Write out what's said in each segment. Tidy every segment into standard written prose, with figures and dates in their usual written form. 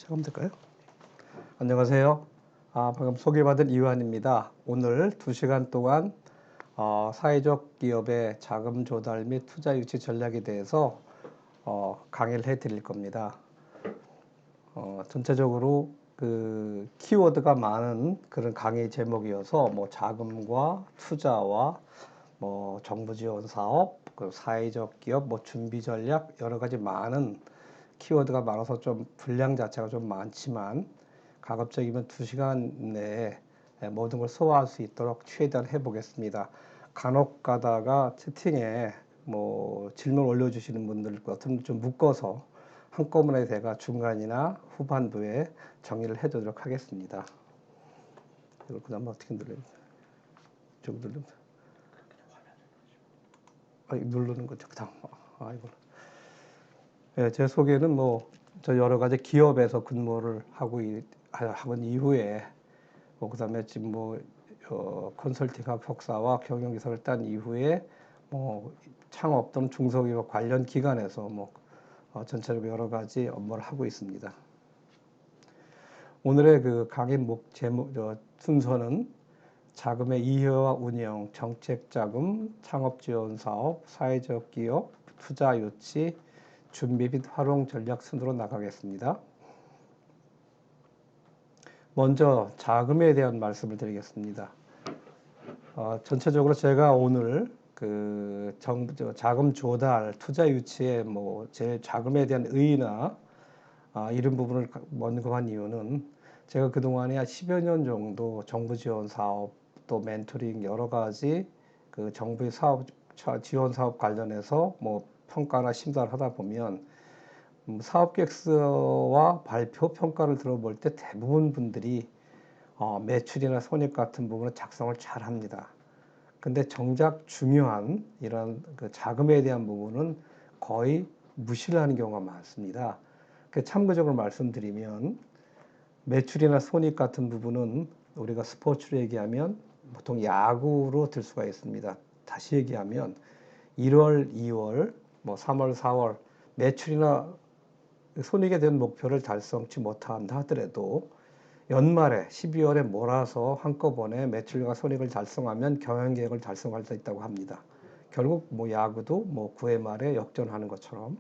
시작하면 될까요? 안녕하세요. 방금 소개받은 이완입니다. 오늘 2시간 동안 사회적 기업의 자금 조달 및 투자 유치 전략에 대해서 강의를 해드릴 겁니다. 전체적으로 그 키워드가 많은 그런 강의 제목이어서 뭐 자금과 투자와 뭐 정부 지원 사업, 그 사회적 기업, 뭐 준비 전략 여러 가지 많은 키워드가 많아서 좀 분량 자체가 좀 많지만 가급적이면 2시간 내에 모든 걸 소화할 수 있도록 최대한 해보겠습니다. 간혹 가다가 채팅에 뭐 질문 올려주시는 분들 같으면 좀 묶어서 한꺼번에 제가 중간이나 후반부에 정리를 해두도록 하겠습니다. 이걸 그다음 어떻게 눌러요? 저기 누르면 누르는 거죠. 그다음 이거. 예, 제 소개는 뭐 저 여러 가지 기업에서 근무를 하고 이후에 그다음에 지금 컨설팅학 석사와 경영기술을 딴 이후에 뭐 창업 또는 중소기업 관련 기관에서 전체적으로 여러 가지 업무를 하고 있습니다. 오늘의 그 강의 제목 순서는 자금의 이해와 운영, 정책 자금, 창업 지원 사업, 사회적 기업, 투자 유치, 준비 및 활용 전략 순으로 나가겠습니다. 먼저 자금에 대한 말씀을 드리겠습니다. 전체적으로 제가 오늘 그 자금 조달, 투자 유치에 제 자금에 대한 의의나 이런 부분을 언급한 이유는 제가 그동안에 한 10여 년 정도 정부 지원 사업 또 멘토링 여러 가지 그 정부의 사업 지원 사업 관련해서 평가나 심사를 하다 보면 사업 계획서와 발표 평가를 들어볼 때 대부분 분들이 매출이나 손익 같은 부분을 작성을 잘 합니다. 근데 정작 중요한 이런 그 자금에 대한 부분은 거의 무시를 하는 경우가 많습니다. 참고적으로 말씀드리면 매출이나 손익 같은 부분은 우리가 스포츠로 얘기하면 보통 야구로 들 수가 있습니다. 다시 얘기하면 1월, 2월, 3월, 4월 매출이나 손익에 대한 목표를 달성치 못한다 하더라도 연말에 12월에 몰아서 한꺼번에 매출과 손익을 달성하면 경영계획을 달성할 수 있다고 합니다. 결국 야구도 9회 말에 역전하는 것처럼,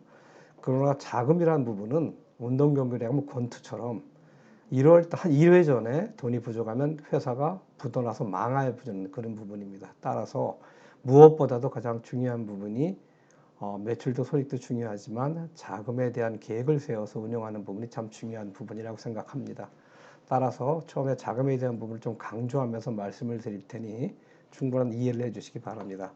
그러나 자금이라는 부분은 운동 경기를 하면 권투처럼 1월 한 1회 전에 돈이 부족하면 회사가 부도나서 망할 그런 부분입니다. 따라서 무엇보다도 가장 중요한 부분이 매출도 손익도 중요하지만 자금에 대한 계획을 세워서 운영하는 부분이 참 중요한 부분이라고 생각합니다. 따라서 처음에 자금에 대한 부분을 좀 강조하면서 말씀을 드릴 테니 충분한 이해를 해주시기 바랍니다.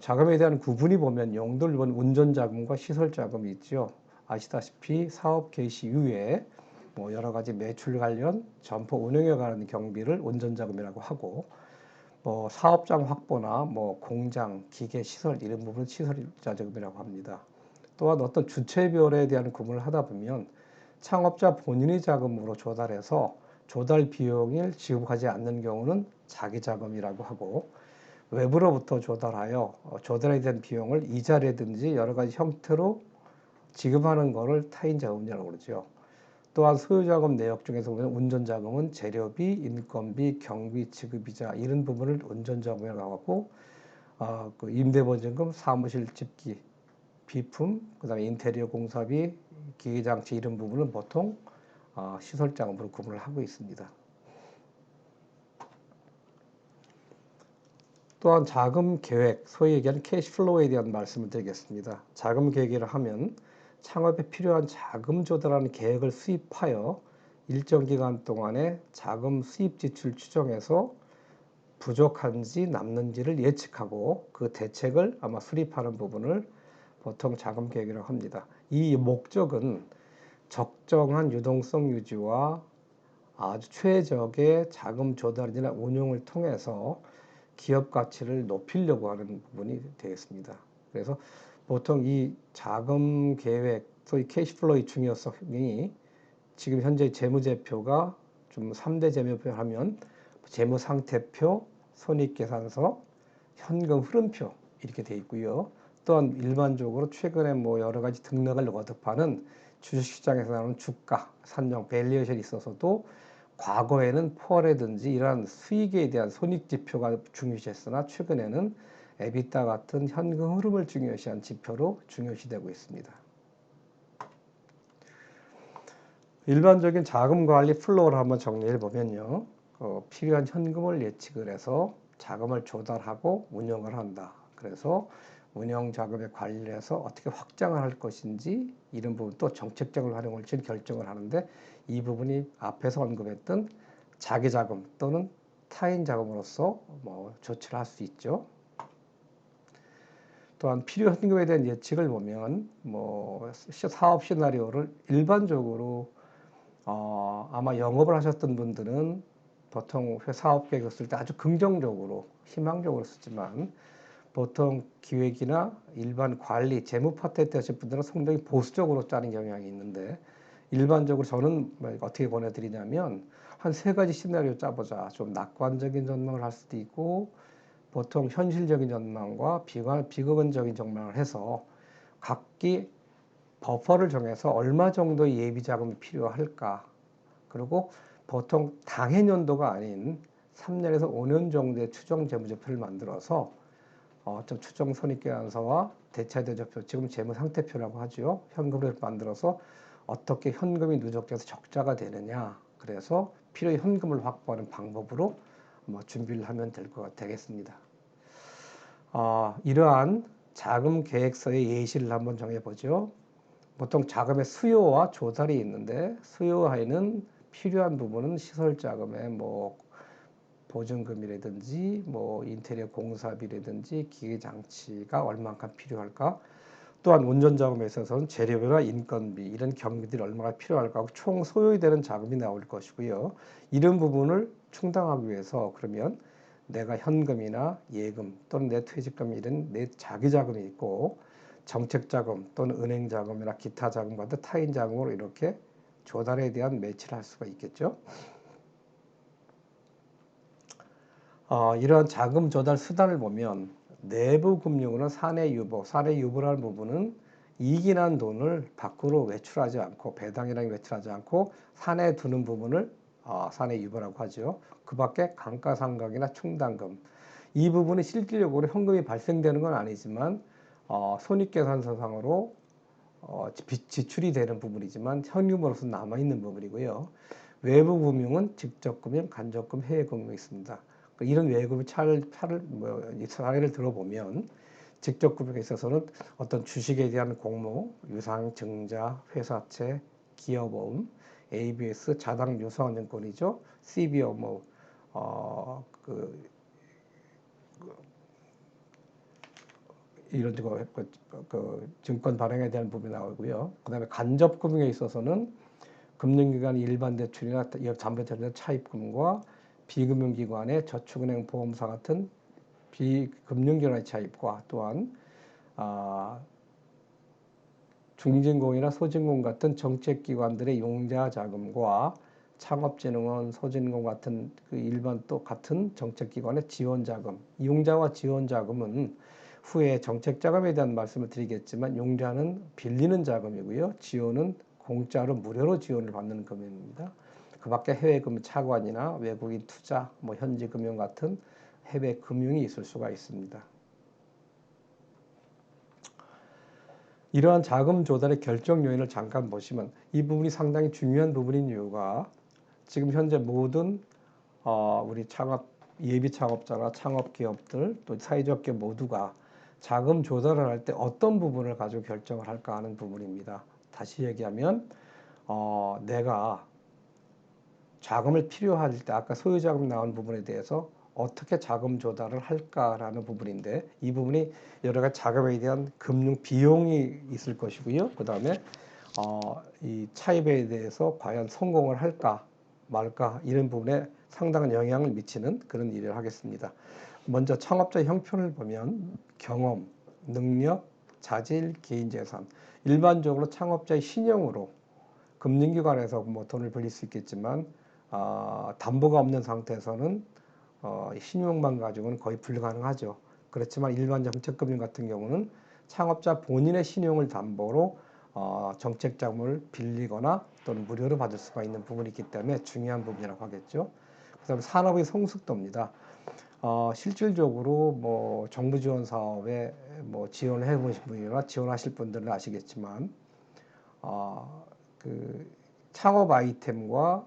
자금에 대한 구분이 보면 용도를 본 운전자금과 시설자금이 있죠. 아시다시피 사업 개시 이후에 여러 가지 매출 관련 점포 운영에 관한 경비를 운전자금이라고 하고, 사업장 확보나 공장, 기계, 시설 이런 부분은 시설자금이라고 합니다. 또한 어떤 주체별에 대한 구분을 하다 보면 창업자 본인의 자금으로 조달해서 조달 비용을 지급하지 않는 경우는 자기자금이라고 하고, 외부로부터 조달하여 조달에 대한 비용을 이자라든지 여러 가지 형태로 지급하는 것을 타인자금이라고 그러죠. 또한 소유자금 내역 중에서 보면 운전자금은 재료비, 인건비, 경비, 지급이자 이런 부분을 운전자금이라고 하고, 그 임대보증금, 사무실 집기, 비품, 그다음에 인테리어 공사비, 기계장치 이런 부분은 보통 시설자금으로 구분을 하고 있습니다. 또한 자금 계획, 소위 얘기하는 캐시플로우에 대한 말씀을 드리겠습니다. 자금 계획을 하면 창업에 필요한 자금 조달하는 계획을 수립하여 일정 기간 동안에 자금 수입 지출 추정해서 부족한지 남는지를 예측하고 그 대책을 아마 수립하는 부분을 보통 자금 계획이라고 합니다. 이 목적은 적정한 유동성 유지와 아주 최적의 자금 조달이나 운용을 통해서 기업 가치를 높이려고 하는 부분이 되겠습니다. 그래서 보통 이 자금 계획, 소위 캐시플로우의 중요성이 지금 현재 재무제표가 좀 3대 재무제표 하면 재무상태표, 손익계산서, 현금 흐름표 이렇게 돼 있고요. 또한 일반적으로 최근에 여러 가지 등락을 거듭하는 주식시장에서 나오는 주가, 산정, 밸류에이션이 있어서도 과거에는 포화라든지 이러한 수익에 대한 손익지표가 중요시했으나 최근에는 에비타 같은 현금 흐름을 중요시한 지표로 중요시되고 있습니다. 일반적인 자금관리 플로우를 한번 정리해 보면요. 필요한 현금을 예측을 해서 자금을 조달하고 운영을 한다. 그래서 운영 자금의 관리를 해서 어떻게 확장을 할 것인지 이런 부분 또 정책적으로 활용할지 결정을 하는데 이 부분이 앞에서 언급했던 자기 자금 또는 타인 자금으로서 조치를 할 수 있죠. 또한 필요 현금에 대한 예측을 보면 사업 시나리오를 일반적으로 아마 영업을 하셨던 분들은 보통 사업 계획을 쓸 때 아주 긍정적으로 희망적으로 쓰지만 보통 기획이나 일반 관리 재무 파트에 하신 분들은 상당히 보수적으로 짜는 경향이 있는데 일반적으로 저는 어떻게 권해드리냐면 한 3가지 시나리오 짜보자. 좀 낙관적인 전망을 할 수도 있고 보통 현실적인 전망과 비극적인 전망을 해서 각기 버퍼를 정해서 얼마 정도의 예비 자금이 필요할까. 그리고 보통 당해년도가 아닌 3년에서 5년 정도의 추정 재무제표를 만들어서 좀 추정 손익계산서와 대차대조표, 지금 재무상태표라고 하죠. 현금을 만들어서 어떻게 현금이 누적돼서 적자가 되느냐. 그래서 필요의 현금을 확보하는 방법으로 준비를 하면 되겠습니다. 이러한 자금 계획서의 예시를 한번 정해보죠. 보통 자금의 수요와 조달이 있는데 수요에는 필요한 부분은 시설 자금의 보증금이라든지 인테리어 공사비라든지 기계 장치가 얼마큼 필요할까? 또한 운전 자금에 있어서는 재료비나 인건비 이런 경비들이 얼마나 필요할까? 총 소요이 되는 자금이 나올 것이고요. 이런 부분을 충당하기 위해서 그러면 내가 현금이나 예금 또는 내 퇴직금 이런 내 자기 자금이 있고 정책 자금 또는 은행 자금이나 기타 자금 같은 타인 자금으로 이렇게 조달에 대한 매치를 할 수가 있겠죠. 이러한 자금 조달 수단을 보면 내부 금융으로는 사내 유보, 사내 유보라는 부분은 이익이 난 돈을 밖으로 외출하지 않고 배당이랑 외출하지 않고 사내에 두는 부분을 사내 유보라고 하죠. 그 밖에 감가상각이나 충당금 이 부분이 실질적으로 현금이 발생되는 건 아니지만 손익계산서상으로 지출이 되는 부분이지만 현금으로서 남아있는 부분이고요. 외부 금융은 직접금융, 간접금, 해외금융이 있습니다. 이런 외국의 사례를 들어보면 직접 금융에 있어서는 어떤 주식에 대한 공모, 유상, 증자, 회사채, 기업보험, ABS, 자당 유상증권이죠. CBO 이런 증권 발행에 대한 부분이 나오고요. 그다음에 간접 금융에 있어서는 금융기관 일반 대출이나 담보 대출 차입금과 비금융기관의 저축은행 보험사 같은 비금융기관의 차입과 또한 중진공이나 소진공 같은 정책기관들의 용자 자금과 창업진흥원, 소진공 같은 일반 또 같은 정책기관의 지원자금, 용자와 지원자금은 후에 정책자금에 대한 말씀을 드리겠지만 용자는 빌리는 자금이고요. 지원은 공짜로 무료로 지원을 받는 금융입니다. 그 밖에 해외금융 차관이나 외국인 투자, 현지금융 같은 해외 금융이 있을 수가 있습니다. 이러한 자금 조달의 결정 요인을 잠깐 보시면 이 부분이 상당히 중요한 부분인 이유가 지금 현재 모든 우리 예비 창업자나 창업기업들 또 사회적 기업 모두가 자금 조달을 할 때 어떤 부분을 가지고 결정을 할까 하는 부분입니다. 다시 얘기하면 내가 자금을 필요할 때 아까 소유자금 나온 부분에 대해서 어떻게 자금 조달을 할까라는 부분인데 이 부분이 여러 가지 자금에 대한 금융 비용이 있을 것이고요. 그 다음에 이 차입에 대해서 과연 성공을 할까 말까 이런 부분에 상당한 영향을 미치는 그런 일을 하겠습니다. 먼저 창업자 형편을 보면 경험, 능력, 자질, 개인재산 일반적으로 창업자의 신용으로 금융기관에서 돈을 빌릴 수 있겠지만 담보가 없는 상태에서는 신용만 가지고는 거의 불가능하죠. 그렇지만 일반 정책금융 같은 경우는 창업자 본인의 신용을 담보로 정책 자금을 빌리거나 또는 무료로 받을 수가 있는 부분이 있기 때문에 중요한 부분이라고 하겠죠. 그다음에 산업의 성숙도입니다. 실질적으로 뭐 정부 지원 사업에 뭐 지원을 해보신 분이나 지원하실 분들은 아시겠지만, 그 창업 아이템과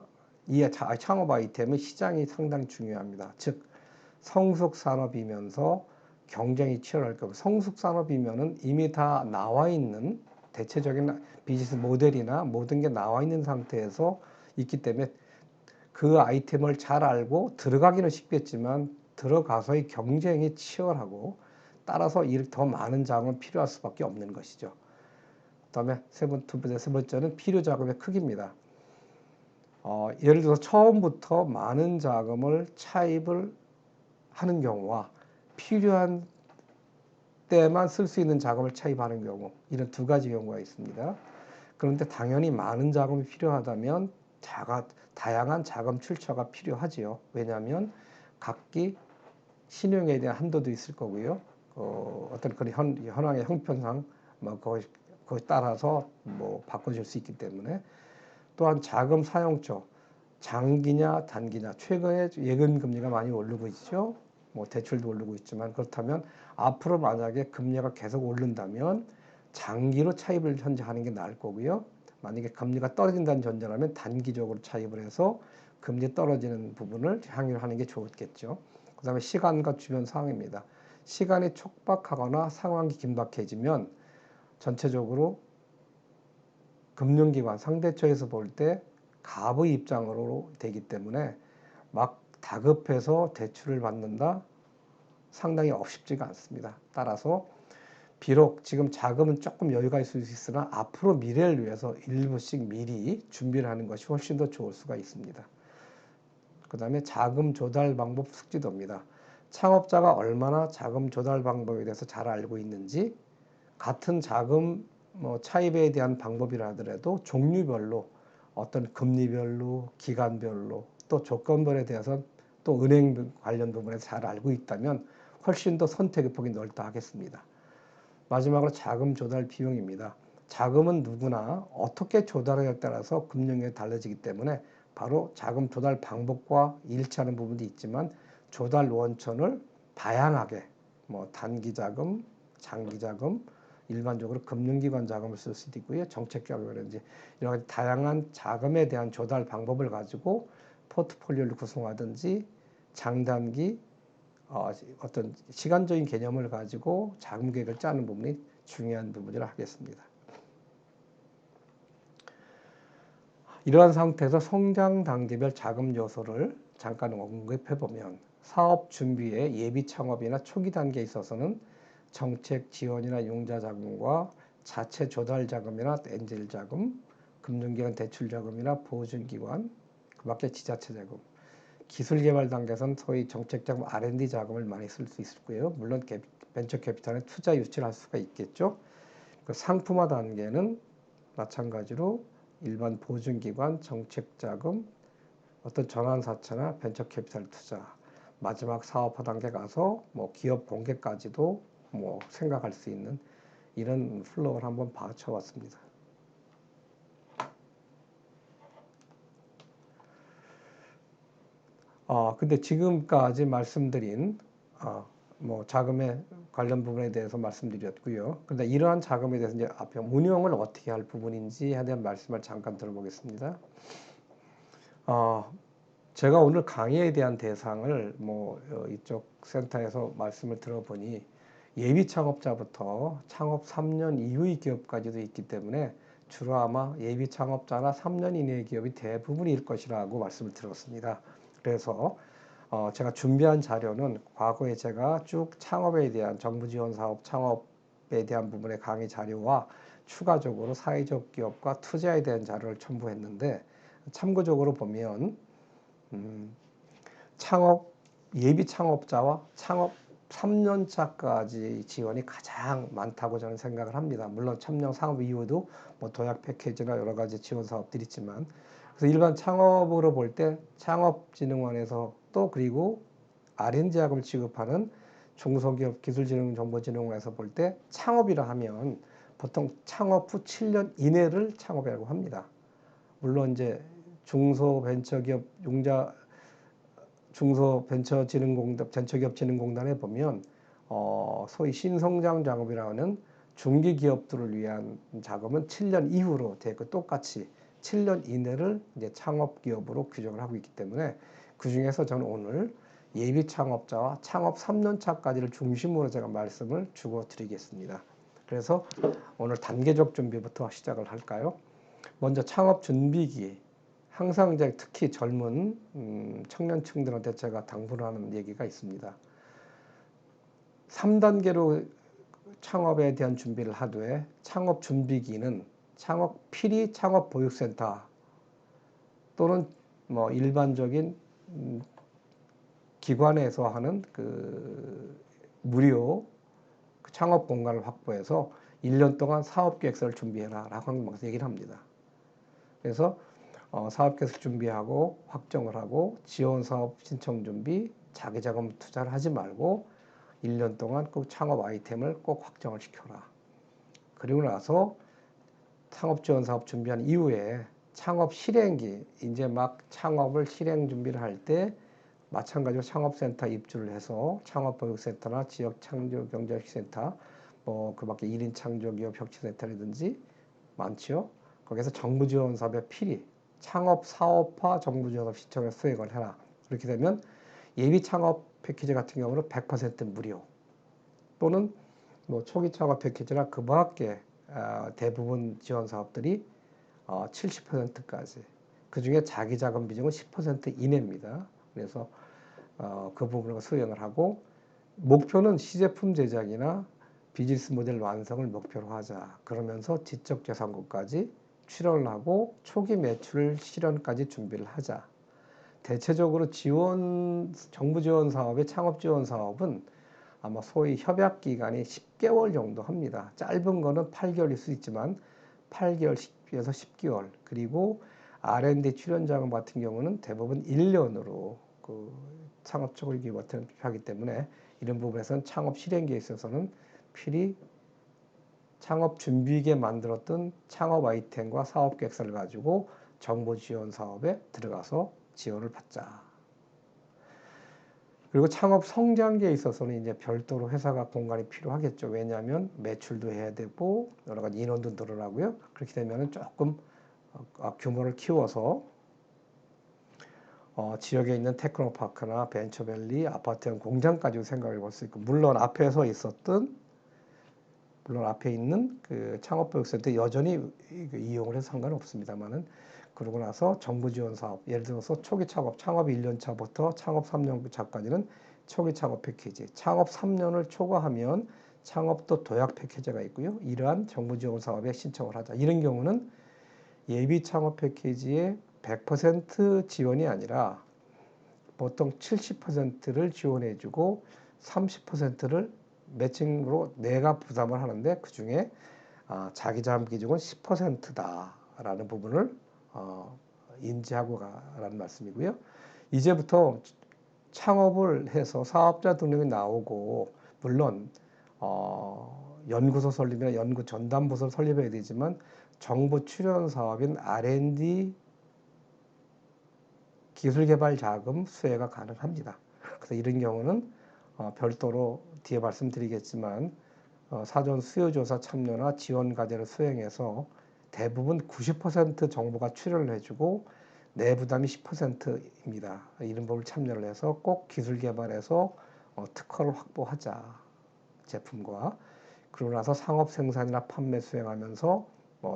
창업 아이템의 시장이 상당히 중요합니다. 즉 성숙 산업이면서 경쟁이 치열할 거고, 성숙 산업이면은 이미 다 나와 있는 대체적인 비즈니스 모델이나 모든 게 나와 있는 상태에서 있기 때문에 그 아이템을 잘 알고 들어가기는 쉽겠지만 들어가서의 경쟁이 치열하고, 따라서 더 많은 자금이 필요할 수밖에 없는 것이죠. 그다음에 세 번째는 필요 자금의 크기입니다. 예를 들어서 처음부터 많은 자금을 차입을 하는 경우와 필요한 때만 쓸 수 있는 자금을 차입하는 경우, 이런 두 가지 경우가 있습니다. 그런데 당연히 많은 자금이 필요하다면 다양한 자금 출처가 필요하지요. 왜냐하면 각기 신용에 대한 한도도 있을 거고요. 어떤 그런 현황의 형편상 뭐 그것에 따라서 뭐 바꿔줄 수 있기 때문에, 또한 자금 사용처, 장기냐 단기냐, 최근에 예금 금리가 많이 오르고 있죠. 뭐 대출도 오르고 있지만, 그렇다면 앞으로 만약에 금리가 계속 오른다면 장기로 차입을 현재 하는 게 나을 거고요. 만약에 금리가 떨어진다는 전제라면 단기적으로 차입을 해서 금리 떨어지는 부분을 향유하는 게 좋겠죠. 그 다음에 시간과 주변 상황입니다. 시간이 촉박하거나 상황이 긴박해지면 전체적으로 금융기관 상대처에서 볼 때 갑의 입장으로 되기 때문에 막 다급해서 대출을 받는다? 상당히 쉽지가 않습니다. 따라서 비록 지금 자금은 조금 여유가 있을 수 있으나 앞으로 미래를 위해서 일부씩 미리 준비를 하는 것이 훨씬 더 좋을 수가 있습니다. 그 다음에 자금 조달 방법 숙지도입니다. 창업자가 얼마나 자금 조달 방법에 대해서 잘 알고 있는지, 같은 자금 차입에 대한 방법이라 하더라도 종류별로, 어떤 금리별로, 기간별로, 또 조건별에 대해서 또 은행 관련 부분에 잘 알고 있다면 훨씬 더 선택의 폭이 넓다 하겠습니다. 마지막으로 자금 조달 비용입니다. 자금은 누구나 어떻게 조달하냐에 따라서 금융에 달라지기 때문에 바로 자금 조달 방법과 일치하는 부분도 있지만, 조달 원천을 다양하게 뭐 단기 자금, 장기 자금, 일반적으로 금융기관 자금을 쓸 수도 있고요. 정책 자금이라든지 이런 다양한 자금에 대한 조달 방법을 가지고 포트폴리오를 구성하든지 장단기 어떤 시간적인 개념을 가지고 자금 계획을 짜는 부분이 중요한 부분이라 하겠습니다. 이러한 상태에서 성장 단계별 자금 요소를 잠깐 언급해 보면, 사업 준비의 예비 창업이나 초기 단계에 있어서는 정책 지원이나 융자 자금과 자체 조달 자금이나 엔젤 자금, 금융기관 대출 자금이나 보증기관, 그 밖에 지자체 자금, 기술 개발 단계에서는 소위 정책 자금 R&D 자금을 많이 쓸 수 있을 거예요. 물론 벤처 캐피탈에 투자 유치를 할 수가 있겠죠. 그 상품화 단계는 마찬가지로 일반 보증기관, 정책 자금, 어떤 전환사채나 벤처 캐피탈 투자, 마지막 사업화 단계 가서 뭐 기업 공개까지도 뭐 생각할 수 있는 이런 플로우를 한번 봐쳐봤습니다. 근데 지금까지 말씀드린 뭐 자금에 관련 부분에 대해서 말씀드렸고요. 근데 이러한 자금에 대해서 이제 앞에 운영을 어떻게 할 부분인지에 대한 말씀을 잠깐 들어보겠습니다. 제가 오늘 강의에 대한 대상을 뭐 이쪽 센터에서 말씀을 들어보니 예비 창업자부터 창업 3년 이후의 기업까지도 있기 때문에 주로 아마 예비 창업자나 3년 이내의 기업이 대부분일 것이라고 말씀을 들었습니다. 그래서 제가 준비한 자료는 과거에 제가 쭉 창업에 대한 정부 지원 사업 창업에 대한 부분의 강의 자료와 추가적으로 사회적 기업과 투자에 대한 자료를 첨부했는데, 참고적으로 보면 창업 예비 창업자와 창업 3년 차까지 지원이 가장 많다고 저는 생각을 합니다. 물론 참여 상업 이후에도 뭐 도약 패키지나 여러 가지 지원 사업들이 있지만, 그래서 일반 창업으로 볼 때 창업진흥원에서 또 그리고 R&D 자금을 지급하는 중소기업 기술진흥정보진흥원에서 볼 때 창업이라 하면 보통 창업 후 7년 이내를 창업이라고 합니다. 물론 이제 중소벤처기업 융자 중소벤처진흥공단 벤처기업진흥공단에 보면 소위 신성장 작업이라는 중기기업들을 위한 자금은 7년 이후로 되고 똑같이 7년 이내를 이제 창업기업으로 규정을 하고 있기 때문에 그 중에서 저는 오늘 예비 창업자와 창업 3년 차까지를 중심으로 제가 말씀을 주고 드리겠습니다. 그래서 오늘 단계적 준비부터 시작을 할까요? 먼저 창업 준비기. 항상 이제 특히 젊은 청년층들한테 제가 당부하는 얘기가 있습니다. 3단계로 창업에 대한 준비를 하되 창업 준비기는 창업 필히 창업 보육센터 또는 뭐 일반적인 기관에서 하는 그 무료 창업 공간을 확보해서 1년 동안 사업계획서를 준비해라 라고 얘기를 합니다. 그래서 사업계획서 준비하고 확정을 하고 지원사업 신청 준비, 자기자금 투자를 하지 말고 1년 동안 꼭 창업 아이템을 꼭 확정을 시켜라. 그리고 나서 창업지원사업 준비한 이후에 창업 실행기, 이제 막 창업을 실행 준비를 할 때 마찬가지로 창업센터 입주를 해서 창업보육센터나 지역창조경제센터, 뭐 그 밖에 1인 창조기업 혁신센터라든지 많죠. 거기서 정부지원사업에 필히 창업사업화 정부지원사업 신청을 수행을 해라. 그렇게 되면 예비 창업 패키지 같은 경우는 100% 무료 또는 뭐 초기 창업 패키지나 그 밖에 대부분 지원 사업들이 70%까지. 그 중에 자기 자금 비중은 10% 이내입니다. 그래서 그 부분을 수행을 하고 목표는 시제품 제작이나 비즈니스 모델 완성을 목표로 하자. 그러면서 지적재산권까지 출원을 하고 초기 매출 실현까지 준비를 하자. 대체적으로 정부 지원 사업의 창업 지원 사업은 아마 소위 협약 기간이 10개월 정도 합니다. 짧은 거는 8개월일 수 있지만 8개월에서 10개월. 그리고 R&D 출연 자금 같은 경우는 대부분 1년으로 그 창업 초기 버튼을 하기 때문에 이런 부분에서는 창업 실행기에 있어서는 필히 창업 준비기에 만들었던 창업 아이템과 사업 계획서를 가지고 정부 지원 사업에 들어가서 지원을 받자. 그리고 창업 성장기에 있어서는 이제 별도로 회사가 공간이 필요하겠죠. 왜냐하면 매출도 해야 되고 여러 가지 인원도 늘어나고요. 그렇게 되면은 조금 규모를 키워서 지역에 있는 테크노파크나 벤처밸리, 아파트형 공장까지 생각해 볼 수 있고, 물론 앞에 있는 그 창업보육센터 여전히 이용을 해서 상관없습니다만은, 그러고 나서 정부 지원 사업, 예를 들어서 초기 창업 1년 차부터 창업 3년 차까지는 초기 창업 패키지, 창업 3년을 초과하면 창업도 도약 패키지가 있고요. 이러한 정부 지원 사업에 신청을 하자. 이런 경우는 예비 창업 패키지의 100% 지원이 아니라 보통 70%를 지원해주고 30%를 매칭으로 내가 부담을 하는데, 그 중에 자기 자금 기준은 10%다라는 부분을 인지하고 가라는 말씀이고요. 이제부터 창업을 해서 사업자 등록이 나오고, 물론 연구소 설립이나 연구 전담부서를 설립해야 되지만 정부 출연 사업인 R&D 기술개발 자금 수혜가 가능합니다. 그래서 이런 경우는 별도로 뒤에 말씀드리겠지만 사전 수요조사 참여나 지원 과제를 수행해서 대부분 90% 정부가 출연을 해주고 내 부담이 10%입니다. 이런 법을 참여를 해서 꼭 기술 개발해서 특허를 확보하자. 제품과. 그러고 나서 상업 생산이나 판매 수행하면서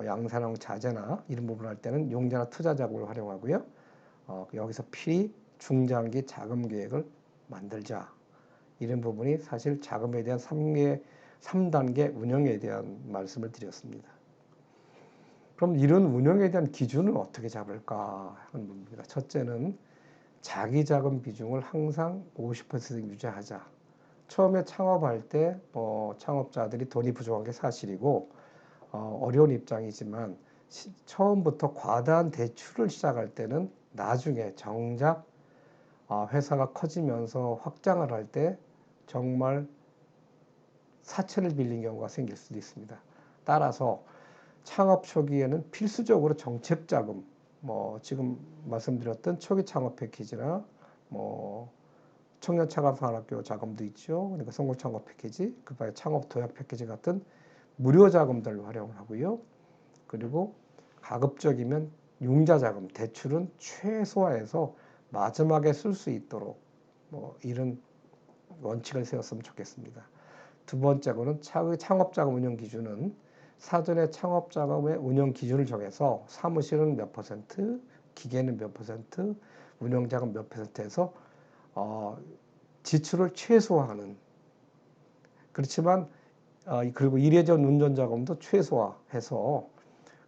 양산형 자재나 이런 부분을 할 때는 용자나 투자 자금을 활용하고요. 여기서 필히 중장기 자금 계획을 만들자. 이런 부분이 사실 자금에 대한 3단계 운영에 대한 말씀을 드렸습니다. 그럼 이런 운영에 대한 기준은 어떻게 잡을까 하는 부분입니다. 첫째는 자기 자금 비중을 항상 50% 유지하자. 처음에 창업할 때 창업자들이 돈이 부족한 게 사실이고 어려운 입장이지만 처음부터 과다한 대출을 시작할 때는 나중에 정작 회사가 커지면서 확장을 할 때 정말 사채를 빌린 경우가 생길 수도 있습니다. 따라서 창업 초기에는 필수적으로 정책 자금, 뭐 지금 말씀드렸던 초기 창업 패키지나 뭐 청년 창업 산학교 자금도 있죠. 그러니까 성공 창업 패키지, 그바에 창업 도약 패키지 같은 무료 자금들을 활용을 하고요. 그리고 가급적이면 융자 자금, 대출은 최소화해서 마지막에 쓸 수 있도록 뭐 이런 원칙을 세웠으면 좋겠습니다. 두 번째로는 창업자금 운영 기준은 사전에 창업자금의 운영 기준을 정해서 사무실은 몇 퍼센트, 기계는 몇 퍼센트, 운영자금 몇 퍼센트에서 지출을 최소화하는. 그렇지만 그리고 일회전 운전 자금도 최소화해서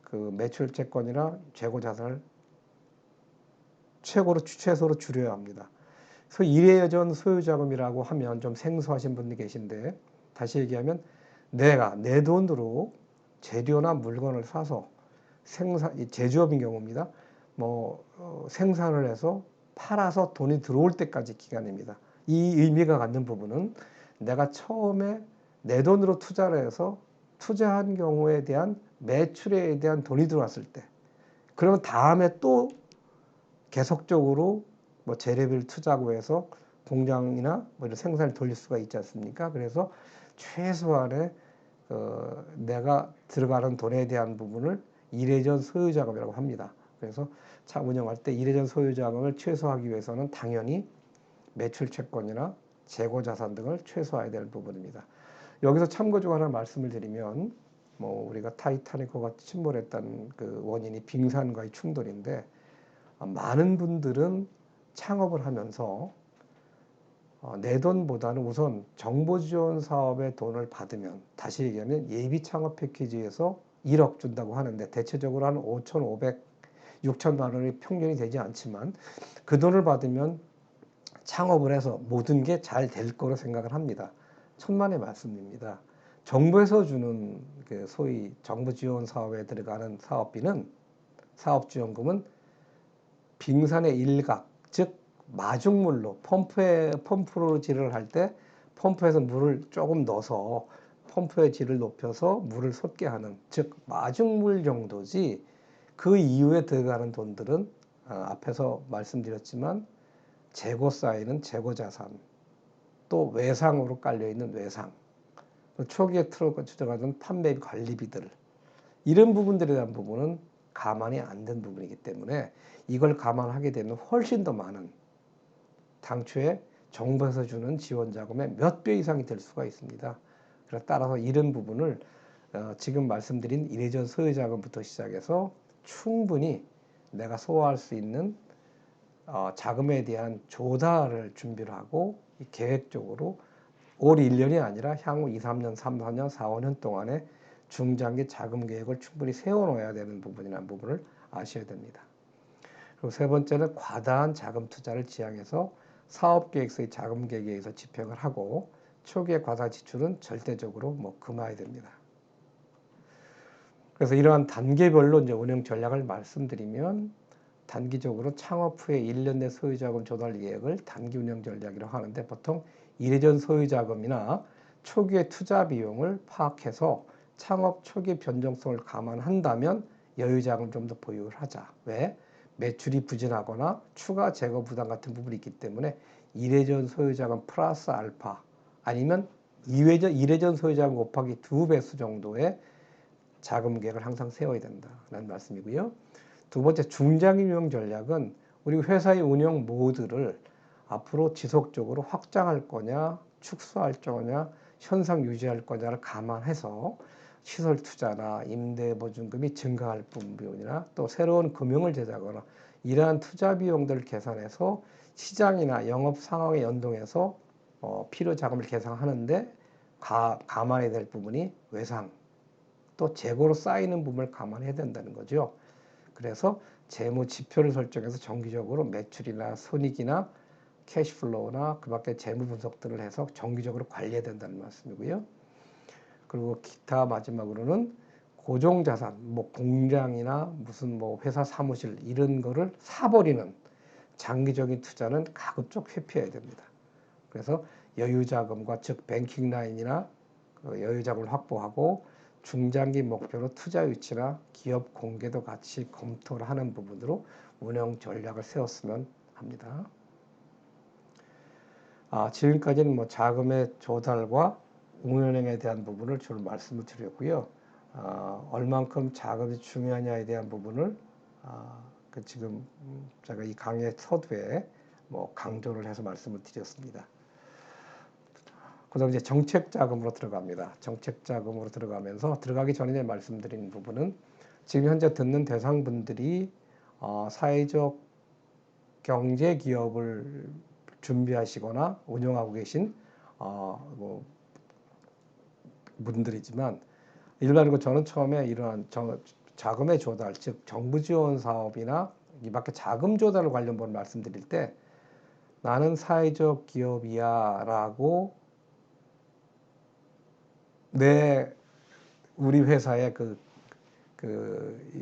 그 매출 채권이나 재고 자산을 최소로 줄여야 합니다. 그래서 일회전 소유 자금이라고 하면 좀 생소하신 분들이 계신데, 다시 얘기하면 내가 내 돈으로 재료나 물건을 사서 제조업인 경우입니다. 생산을 해서 팔아서 돈이 들어올 때까지 기간입니다. 이 의미가 갖는 부분은 내가 처음에 내 돈으로 투자를 해서 투자한 경우에 대한 매출에 대한 돈이 들어왔을 때, 그러면 다음에 또 계속적으로 재료비를 투자하고 해서 공장이나 이런 생산을 돌릴 수가 있지 않습니까? 그래서 최소한의 내가 들어가는 돈에 대한 부분을 일회전 소유자금이라고 합니다. 그래서 차 운영할 때 일회전 소유자금을 최소화하기 위해서는 당연히 매출 채권이나 재고 자산 등을 최소화해야 될 부분입니다. 여기서 참고적으로 하나 말씀을 드리면, 우리가 타이타닉호가 침몰했던 그 원인이 빙산과의 충돌인데, 많은 분들은 창업을 하면서 내 돈보다는 우선 정보 지원 사업에 돈을 받으면, 다시 얘기하면 예비 창업 패키지에서 1억 준다고 하는데 대체적으로 한 5,500, 6천만 원이 평균이 되지 않지만 그 돈을 받으면 창업을 해서 모든 게 잘 될 거로 생각을 합니다. 천만의 말씀입니다. 정부에서 주는 그 소위 정부 지원 사업에 들어가는 사업비는, 사업지원금은 빙산의 일각, 즉 마중물로 펌프로 질을 할 때 펌프에서 물을 조금 넣어서 펌프의 질을 높여서 물을 솟게 하는, 즉 마중물 정도지 그 이후에 들어가는 돈들은 앞에서 말씀드렸지만 재고 쌓이는 재고 자산, 또 외상으로 깔려있는 외상, 초기에 들어가는 판매 관리비들, 이런 부분들에 대한 부분은 감안이 안 된 부분이기 때문에 이걸 감안하게 되면 훨씬 더 많은, 당초에 정부에서 주는 지원 자금의 몇 배 이상이 될 수가 있습니다. 그래서 따라서 이런 부분을 지금 말씀드린 일회전 소유 자금부터 시작해서 충분히 내가 소화할 수 있는 자금에 대한 조달을 준비를 하고 계획적으로 올 1년이 아니라 향후 2, 3년, 3, 4년, 4, 5년 동안에 중장기 자금 계획을 충분히 세워놓아야 되는 부분이라는 부분을 아셔야 됩니다. 그리고 세 번째는 과다한 자금 투자를 지양해서 사업계획서의 자금 계획에서 집행을 하고 초기의 과다 지출은 절대적으로 금해야 됩니다. 그래서 이러한 단계별로 이제 운영 전략을 말씀드리면, 단기적으로 창업 후에 1년 내 소유자금 조달 계획을 단기 운영 전략이라고 하는데, 보통 일회전 소유자금이나 초기의 투자 비용을 파악해서 창업 초기 변동성을 감안한다면 여유자금을 좀 더 보유를 하자. 왜? 매출이 부진하거나 추가 재고 부담 같은 부분이 있기 때문에 일회전 소유자금 플러스 알파, 아니면 일회전 소유자금 곱하기 2배수 정도의 자금 계획을 항상 세워야 된다는 말씀이고요. 두 번째, 중장기 운영 전략은 우리 회사의 운영 모드를 앞으로 지속적으로 확장할 거냐, 축소할 거냐, 현상 유지할 거냐를 감안해서 시설 투자나 임대 보증금이 증가할 부분이나 또 새로운 금융을 제작하거나 이러한 투자 비용들을 계산해서 시장이나 영업 상황에 연동해서 필요 자금을 계산하는데 감안해야 될 부분이 외상, 또 재고로 쌓이는 부분을 감안해야 된다는 거죠. 그래서 재무 지표를 설정해서 정기적으로 매출이나 손익이나 캐시플로우나 그 밖에 재무 분석들을 해서 정기적으로 관리해야 된다는 말씀이고요. 그리고 기타 마지막으로는 고정자산, 공장이나 무슨 회사 사무실 이런 거를 사버리는 장기적인 투자는 가급적 회피해야 됩니다. 그래서 여유자금과 즉 뱅킹 라인이나 여유자금을 확보하고 중장기 목표로 투자 유치나 기업 공개도 같이 검토를 하는 부분으로 운영 전략을 세웠으면 합니다. 지금까지는 뭐 자금의 조달과 운영에 대한 부분을 주로 말씀을 드렸고요. 얼만큼 자금이 중요하냐에 대한 부분을 지금 제가 이 강의 서두에 뭐 강조를 해서 말씀을 드렸습니다. 그다음 이제 정책 자금으로 들어갑니다. 정책 자금으로 들어가면서 들어가기 전에 말씀드린 부분은 지금 현재 듣는 대상분들이 사회적 경제 기업을 준비하시거나 운영하고 계신 뭐 분들이지만 일반적으로 저는 처음에 이러한 자금의 조달, 즉 정부 지원 사업이나 이 밖에 자금 조달을 관련 부분 말씀드릴 때 나는 사회적 기업이야 라고 우리 회사의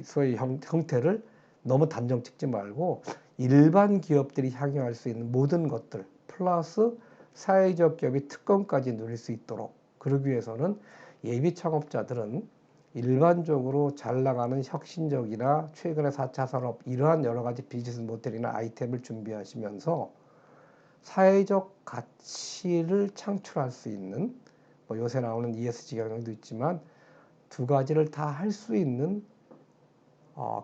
소위 형태를 너무 단정 찍지 말고 일반 기업들이 향유할 수 있는 모든 것들 플러스 사회적 기업이 특권까지 누릴 수 있도록 그러기 위해서는 예비 창업자들은 일반적으로 잘 나가는 혁신적이나 최근의 4차 산업 이러한 여러 가지 비즈니스 모델이나 아이템을 준비하시면서 사회적 가치를 창출할 수 있는 뭐 요새 나오는 ESG 경영도 있지만 두 가지를 다 할 수 있는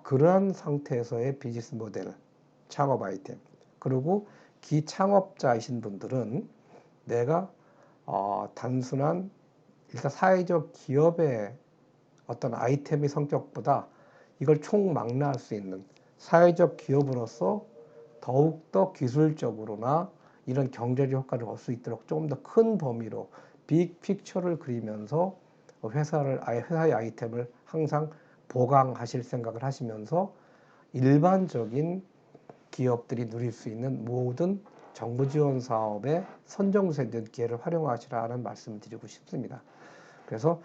그러한 상태에서의 비즈니스 모델, 창업 아이템. 그리고 기창업자이신 분들은 내가 단순한 일단 사회적 기업의 어떤 아이템의 성격보다 이걸 총망라할 수 있는 사회적 기업으로서 더욱더 기술적으로나 이런 경제적 효과를 얻을 수 있도록 조금 더 큰 범위로 빅 픽처를 그리면서 회사의 아이템을 항상 보강하실 생각을 하시면서 일반적인 기업들이 누릴 수 있는 모든 정부 지원 사업의 선정된 기회를 활용하시라는 말씀을 드리고 싶습니다. 그래서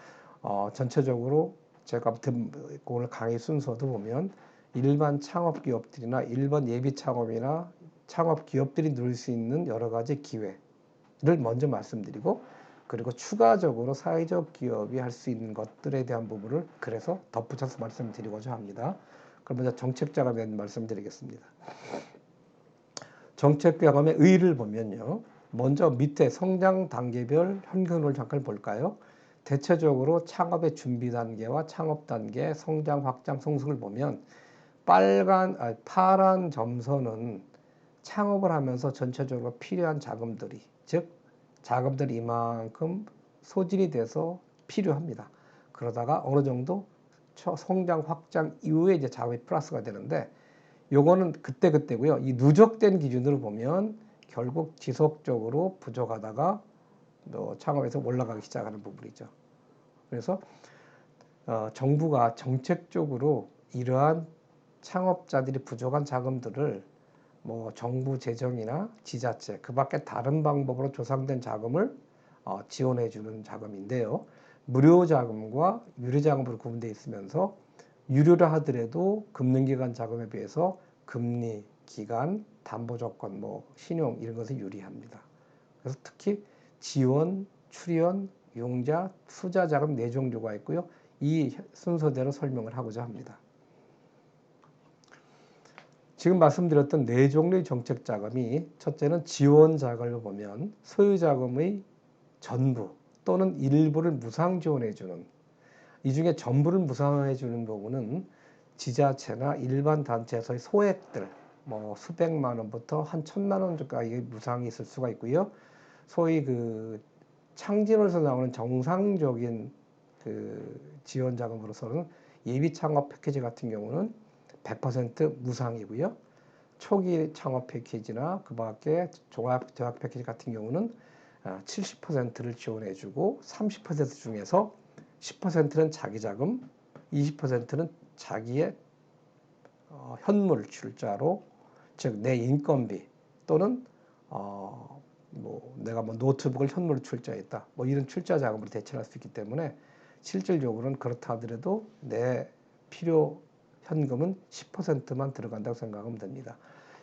전체적으로 제가 오늘 강의 순서도 보면 일반 창업 기업들이나 일반 예비 창업이나 창업 기업들이 누릴 수 있는 여러 가지 기회를 먼저 말씀드리고 그리고 추가적으로 사회적 기업이 할 수 있는 것들에 대한 부분을 그래서 덧붙여서 말씀드리고자 합니다. 그럼 먼저 정책 자금에 대한 말씀드리겠습니다. 정책 자금의 의의를 보면요. 먼저 밑에 성장 단계별 현금을 잠깐 볼까요? 대체적으로 창업의 준비 단계와 창업 단계, 성장, 확장, 성숙을 보면 파란 점선은 창업을 하면서 전체적으로 필요한 자금들이, 즉 자금들이 이만큼 소진이 돼서 필요합니다. 그러다가 어느 정도 성장, 확장 이후에 이제 자금이 플러스가 되는데 요거는 그때그때고요. 이 누적된 기준으로 보면 결국 지속적으로 부족하다가 창업에서 올라가기 시작하는 부분이죠. 그래서 정부가 정책적으로 이러한 창업자들이 부족한 자금들을 뭐 정부 재정이나 지자체 그 밖에 다른 방법으로 조성된 자금을 지원해 주는 자금인데요. 무료 자금과 유료 자금으로 구분되어 있으면서 유료라 하더라도 금융기관 자금에 비해서 금리, 기간, 담보조건, 뭐 신용 이런 것이 유리합니다. 그래서 특히 지원, 출연, 융자, 투자 자금 네 종류가 있고요. 이 순서대로 설명을 하고자 합니다. 지금 말씀드렸던 네 종류의 정책 자금이 첫째는 지원 자금을 보면 소유 자금의 전부 또는 일부를 무상 지원해 주는 이 중에 전부를 무상해 주는 부분은 지자체나 일반 단체에서의 소액들 뭐 수백만 원부터 한 1,000만 원까지 무상이 있을 수가 있고요. 소위 창진에서 나오는 정상적인 지원 자금으로서는 예비 창업 패키지 같은 경우는 100% 무상이고요. 초기 창업 패키지나 그 밖에 종합 대학 패키지 같은 경우는 70%를 지원해주고 30% 중에서 10%는 자기 자금, 20%는 자기의 현물 출자로 즉 내 인건비 또는 내가 노트북을 현물로 출자했다. 뭐 이런 출자 자금으로 대체할 수 있기 때문에 실질적으로는 그렇다 하더라도 내 필요 현금은 10%만 들어간다고 생각하면 됩니다.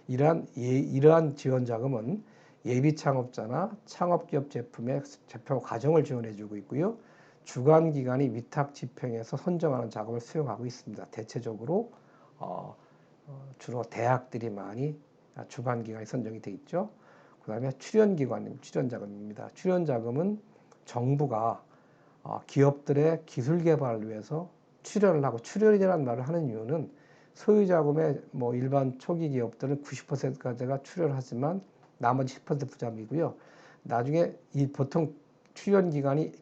이러한 지원 자금은 예비 창업자나 창업기업 제품 과정을 지원해 주고 있고요. 주관 기관이 위탁 집행해서 선정하는 작업을 수행하고 있습니다. 대체적으로 주로 대학들이 많이 주관 기관이 선정이 돼 있죠. 그 다음에 출연 기관입니다. 출연 자금입니다. 출연 자금은 정부가 기업들의 기술 개발을 위해서 출연을 하고, 출연이라는 말을 하는 이유는 소유 자금의 뭐 일반 초기 기업들은 90%까지가 출연하지만 나머지 10% 부담이고요. 나중에 이 보통 출연 기간이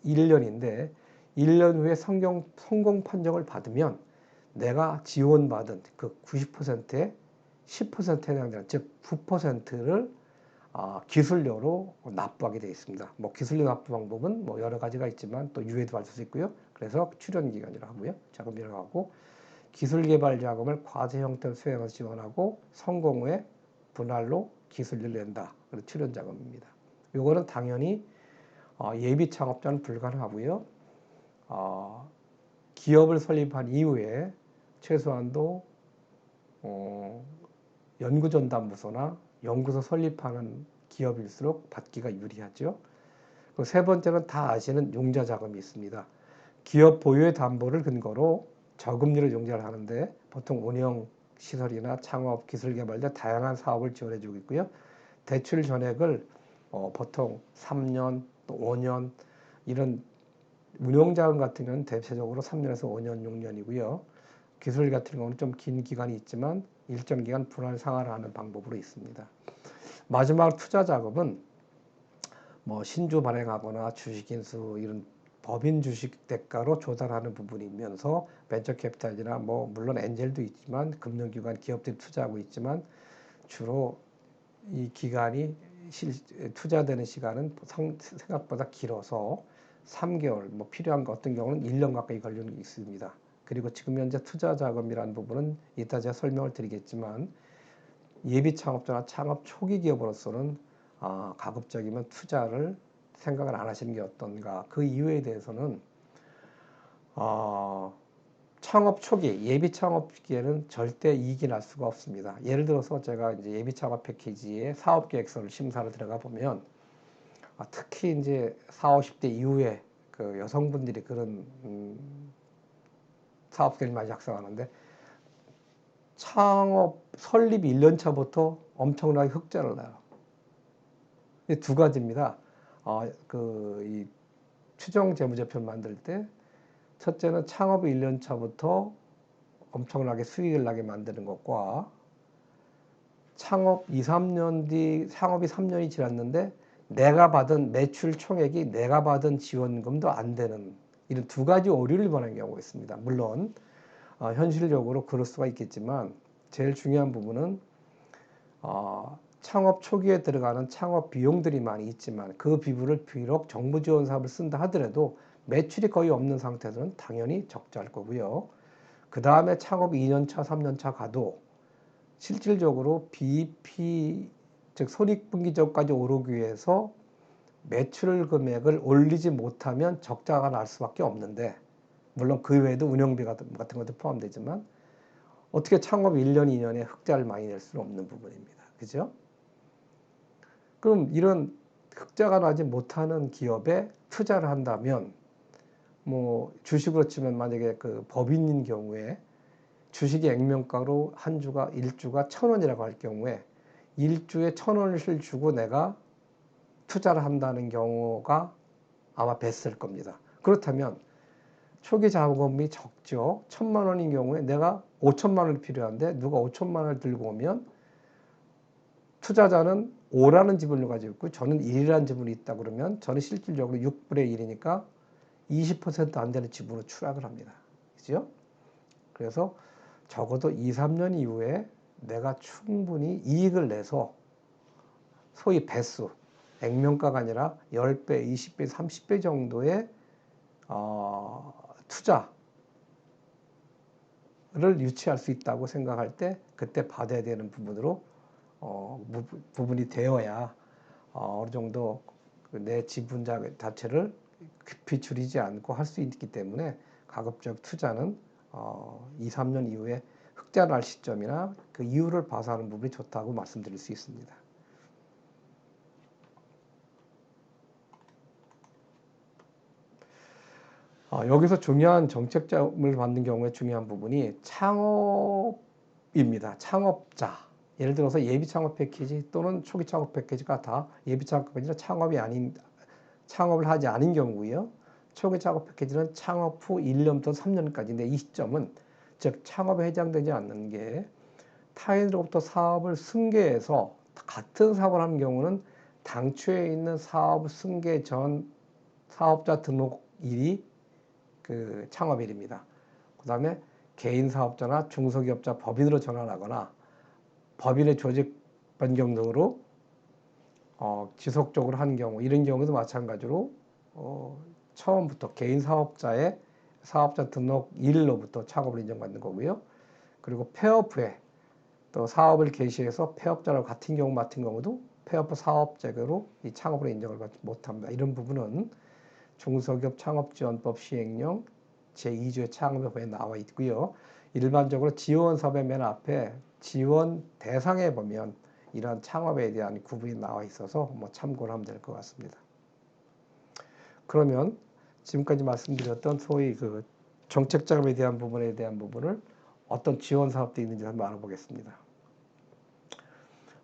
1년인데 1년 후에 성공 판정을 받으면 내가 지원받은 그 90%의 10%에 해당되는, 즉 9%를 기술료로 납부하게 되어 있습니다. 뭐 기술료 납부 방법은 뭐 여러 가지가 있지만 또 유예도 할 수 있고요. 그래서 출연 기간이라고 하고요. 자금이라고 하고, 기술 개발 자금을 과세 형태로 수행해서 지원하고 성공 후에 분할로 기술료를 낸다. 그래서 출연 자금입니다. 요거는 당연히 예비 창업자는 불가능하고요. 기업을 설립한 이후에 최소한도 연구전담부소나 연구소 설립하는 기업일수록 받기가 유리하죠. 그 세 번째는 다 아시는 융자 자금이 있습니다. 기업 보유의 담보를 근거로 저금리로 융자를 하는데 보통 운영 시설이나 창업, 기술 개발 등 다양한 사업을 지원해 주고 있고요. 대출 전액을 보통 3년, 또 5년, 이런 운용자금 같은 경우는 대체적으로 3년에서 5년, 6년이고요. 기술 같은 경우는 좀 긴 기간이 있지만 일정 기간 분할 상환을 하는 방법으로 있습니다. 마지막 투자 자금은 뭐 신주 발행하거나 주식 인수, 이런 법인 주식 대가로 조달하는 부분이면서 벤처 캐피탈이나 뭐 물론 엔젤도 있지만 금융기관, 기업들이 투자하고 있지만 주로 이 기간이 투자되는 시간은 생각보다 길어서 3개월, 뭐 필요한 거 어떤 경우는 1년 가까이 걸리는 게 있습니다. 그리고 지금 현재 투자 자금이라는 부분은 이따 제가 설명을 드리겠지만 예비 창업자나 창업 초기 기업으로서는 가급적이면 투자를 생각을 안 하시는 게 어떤가. 그 이유에 대해서는 창업 초기, 예비 창업 기에는 절대 이익이 날 수가 없습니다. 예를 들어서 제가 이제 예비 창업 패키지의 사업 계획서를 심사를 들어가 보면 특히 이제 40, 50대 이후에 그 여성분들이 그런 사업 계획을 많이 작성하는데 창업 설립 1년 차부터 엄청나게 흑자를 나요. 이 두 가지입니다. 이 추정 재무제표를 만들 때 첫째는 창업 1년 차부터 엄청나게 수익을 나게 만드는 것과 창업 2, 3년 뒤 창업이 3년이 지났는데 내가 받은 매출 총액이 내가 받은 지원금도 안 되는, 이런 두 가지 오류를 범하는 경우가 있습니다. 물론 현실적으로 그럴 수가 있겠지만 제일 중요한 부분은 창업 초기에 들어가는 창업 비용들이 많이 있지만 그 비부를 비록 정부 지원 사업을 쓴다 하더라도 매출이 거의 없는 상태에서는 당연히 적자일 거고요. 그 다음에 창업 2년차, 3년차 가도 실질적으로 BEP, 즉 손익분기점까지 오르기 위해서 매출 금액을 올리지 못하면 적자가 날 수밖에 없는데, 물론 그 외에도 운영비 같은 것도 포함되지만 어떻게 창업 1년, 2년에 흑자를 많이 낼 수는 없는 부분입니다. 그죠? 그럼 이런 흑자가 나지 못하는 기업에 투자를 한다면, 뭐 주식으로 치면 만약에 그 법인인 경우에 주식의 액면가로 한 주가 1주가 1,000원이라고 할 경우에 1주에 1,000원을 주고 내가 투자를 한다는 경우가 아마 베스트일 겁니다. 그렇다면 초기 자금이 적죠. 1,000만 원인 경우에 내가 5천만 원이 필요한데 누가 5천만 원을 들고 오면 투자자는 5라는 지분을 가지고 있고 저는 1이라는 지분이 있다 그러면 저는 실질적으로 6분의 1이니까 20% 안 되는 지분으로 추락을 합니다. 그죠? 그래서 적어도 2, 3년 이후에 내가 충분히 이익을 내서 소위 배수, 액면가가 아니라 10배, 20배, 30배 정도의 투자를 유치할 수 있다고 생각할 때 그때 받아야 되는 부분으로 부분이 되어야 어느 정도 내 지분 자체를 급히 줄이지 않고 할 수 있기 때문에 가급적 투자는 2, 3년 이후에 흑자 날 시점이나 그 이유를 봐서 하는 부분이 좋다고 말씀드릴 수 있습니다. 여기서 중요한 정책자금을 받는 경우에 중요한 부분이 창업입니다. 창업자. 예를 들어서 예비 창업 패키지 또는 초기 창업 패키지가 다 예비 창업 패키지는 창업을 하지 않은 경우고요. 초기 창업 패키지는 창업 후 1년부터 3년까지인데 이 시점은 즉 창업에 해당되지 않는 게 타인으로부터 사업을 승계해서 같은 사업을 하는 경우는 당초에 있는 사업 승계 전 사업자 등록일이 그 창업일입니다. 그 다음에 개인 사업자나 중소기업자 법인으로 전환하거나 법인의 조직 변경 등으로 지속적으로 하는 경우, 이런 경우도 마찬가지로 처음부터 개인 사업자의 사업자 등록일로부터 창업을 인정받는 거고요. 그리고 폐업 후에 또 사업을 개시해서 폐업자랑 같은 경우 맡은 경우도 폐업 후 사업자로 이 창업으로 인정을 받지 못합니다. 이런 부분은 중소기업 창업지원법 시행령 제2조의 창업법에 나와 있고요. 일반적으로 지원 사업의 맨 앞에 지원 대상에 보면 이러한 창업에 대한 구분이 나와 있어서 참고를 하면 될 것 같습니다. 그러면 지금까지 말씀드렸던 소위 그 정책 자금에 대한 부분을 어떤 지원 사업도 있는지 한번 알아보겠습니다.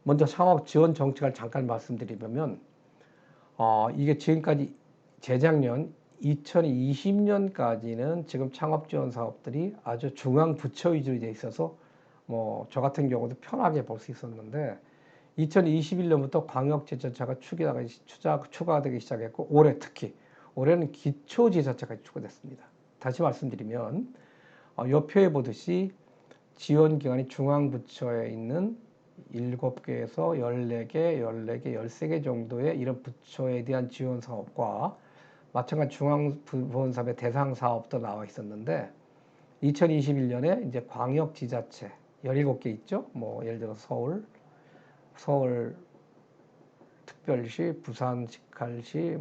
먼저 창업 지원 정책을 잠깐 말씀드리면 이게 지금까지 재작년 2020년까지는 지금 창업 지원 사업들이 아주 중앙 부처 위주로 되어 있어서 저 같은 경우도 편하게 볼 수 있었는데 2021년부터 광역지자체가 추가되기 시작했고 올해는 기초지자체가 추가됐습니다. 다시 말씀드리면 옆에 보듯이 지원 기관이 중앙 부처에 있는 7개에서 14개, 13개 정도의 이런 부처에 대한 지원 사업과 마찬가지 중앙부원사업의 대상 사업도 나와 있었는데 2021년에 이제 광역지자체 17개 있죠. 예를 들어 서울 특별시, 부산시칼시,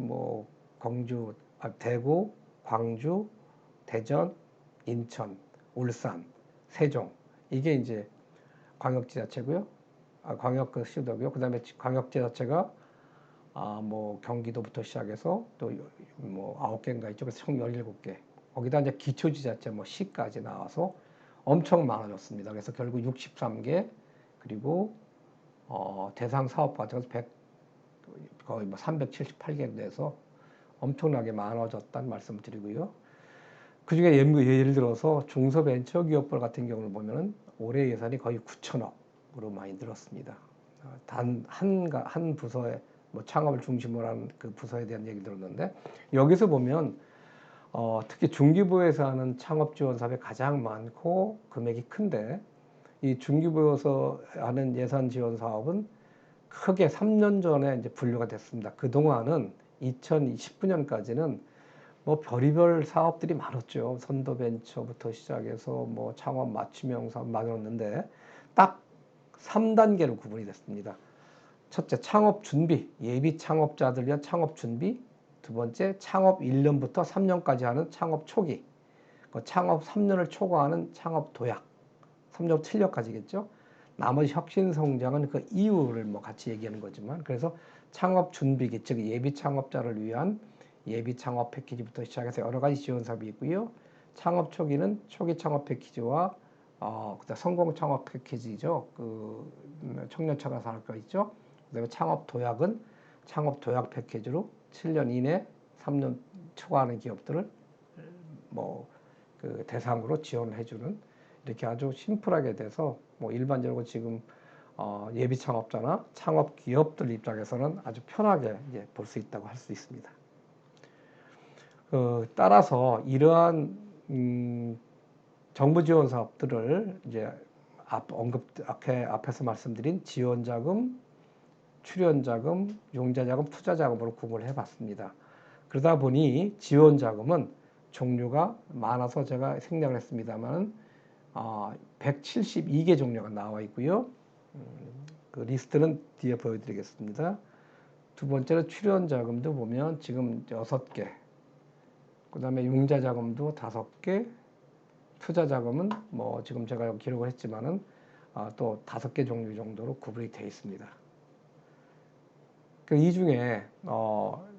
광주, 대구, 광주, 대전, 인천, 울산, 세종 이게 이제 광역지자체고요. 광역시도고요. 그 다음에 광역지자체가 경기도부터 시작해서 또 9개인가 있죠. 그래서 총 17개. 거기다 이제 기초지자체 시까지 나와서 엄청 많아졌습니다. 그래서 결국 63개 그리고 대상 사업 과정에서 거의 378개 돼서 엄청나게 많아졌다는 말씀을 드리고요. 그 중에 예를 들어서 중소벤처기업부 같은 경우를 보면은 올해 예산이 거의 9천억으로 많이 늘었습니다. 단 한 부서에 창업을 중심으로 하는 그 부서에 대한 얘기를 들었는데 여기서 보면 특히 중기부에서 하는 창업 지원 사업이 가장 많고 금액이 큰데 이 중기부에서 하는 예산 지원 사업은 크게 3년 전에 이제 분류가 됐습니다. 그동안은 2019년까지는 별의별 사업들이 많았죠. 선도벤처부터 시작해서 창업 맞춤형 사업 많았는데 딱 3단계로 구분이 됐습니다. 첫째, 창업 준비, 예비 창업자들 위한 창업 준비. 두 번째, 창업 1년부터 3년까지 하는 창업 초기. 창업 3년을 초과하는 창업 도약. 3년 7년까지겠죠. 나머지 혁신 성장은 그 이유를 같이 얘기하는 거지만 그래서 창업 준비기, 즉 예비 창업자를 위한 예비 창업 패키지부터 시작해서 여러 가지 지원 사업이 있고요. 창업 초기는 초기 창업 패키지와 그다음 성공 창업 패키지죠. 그 청년차가 산업과 있죠. 그다음에 창업 도약은 창업 도약 패키지로 7년 이내 3년 초과하는 기업들을 그 대상으로 지원을 해주는 이렇게 아주 심플하게 돼서 일반적으로 지금 예비 창업자나 창업 기업들 입장에서는 아주 편하게 볼 수 있다고 할 수 있습니다. 따라서 이러한 정부 지원 사업들을 이제 앞에서 말씀드린 지원자금, 출연자금, 융자자금, 투자자금으로 구분을 해봤습니다. 그러다 보니 지원자금은 종류가 많아서 제가 생략을 했습니다만 172개 종류가 나와 있고요. 그 리스트는 뒤에 보여드리겠습니다. 두 번째로 출연자금도 보면 지금 6개, 그 다음에 융자자금도 5개, 투자자금은 지금 제가 기록을 했지만은 또 5개 종류 정도로 구분이 되어 있습니다. 이 중에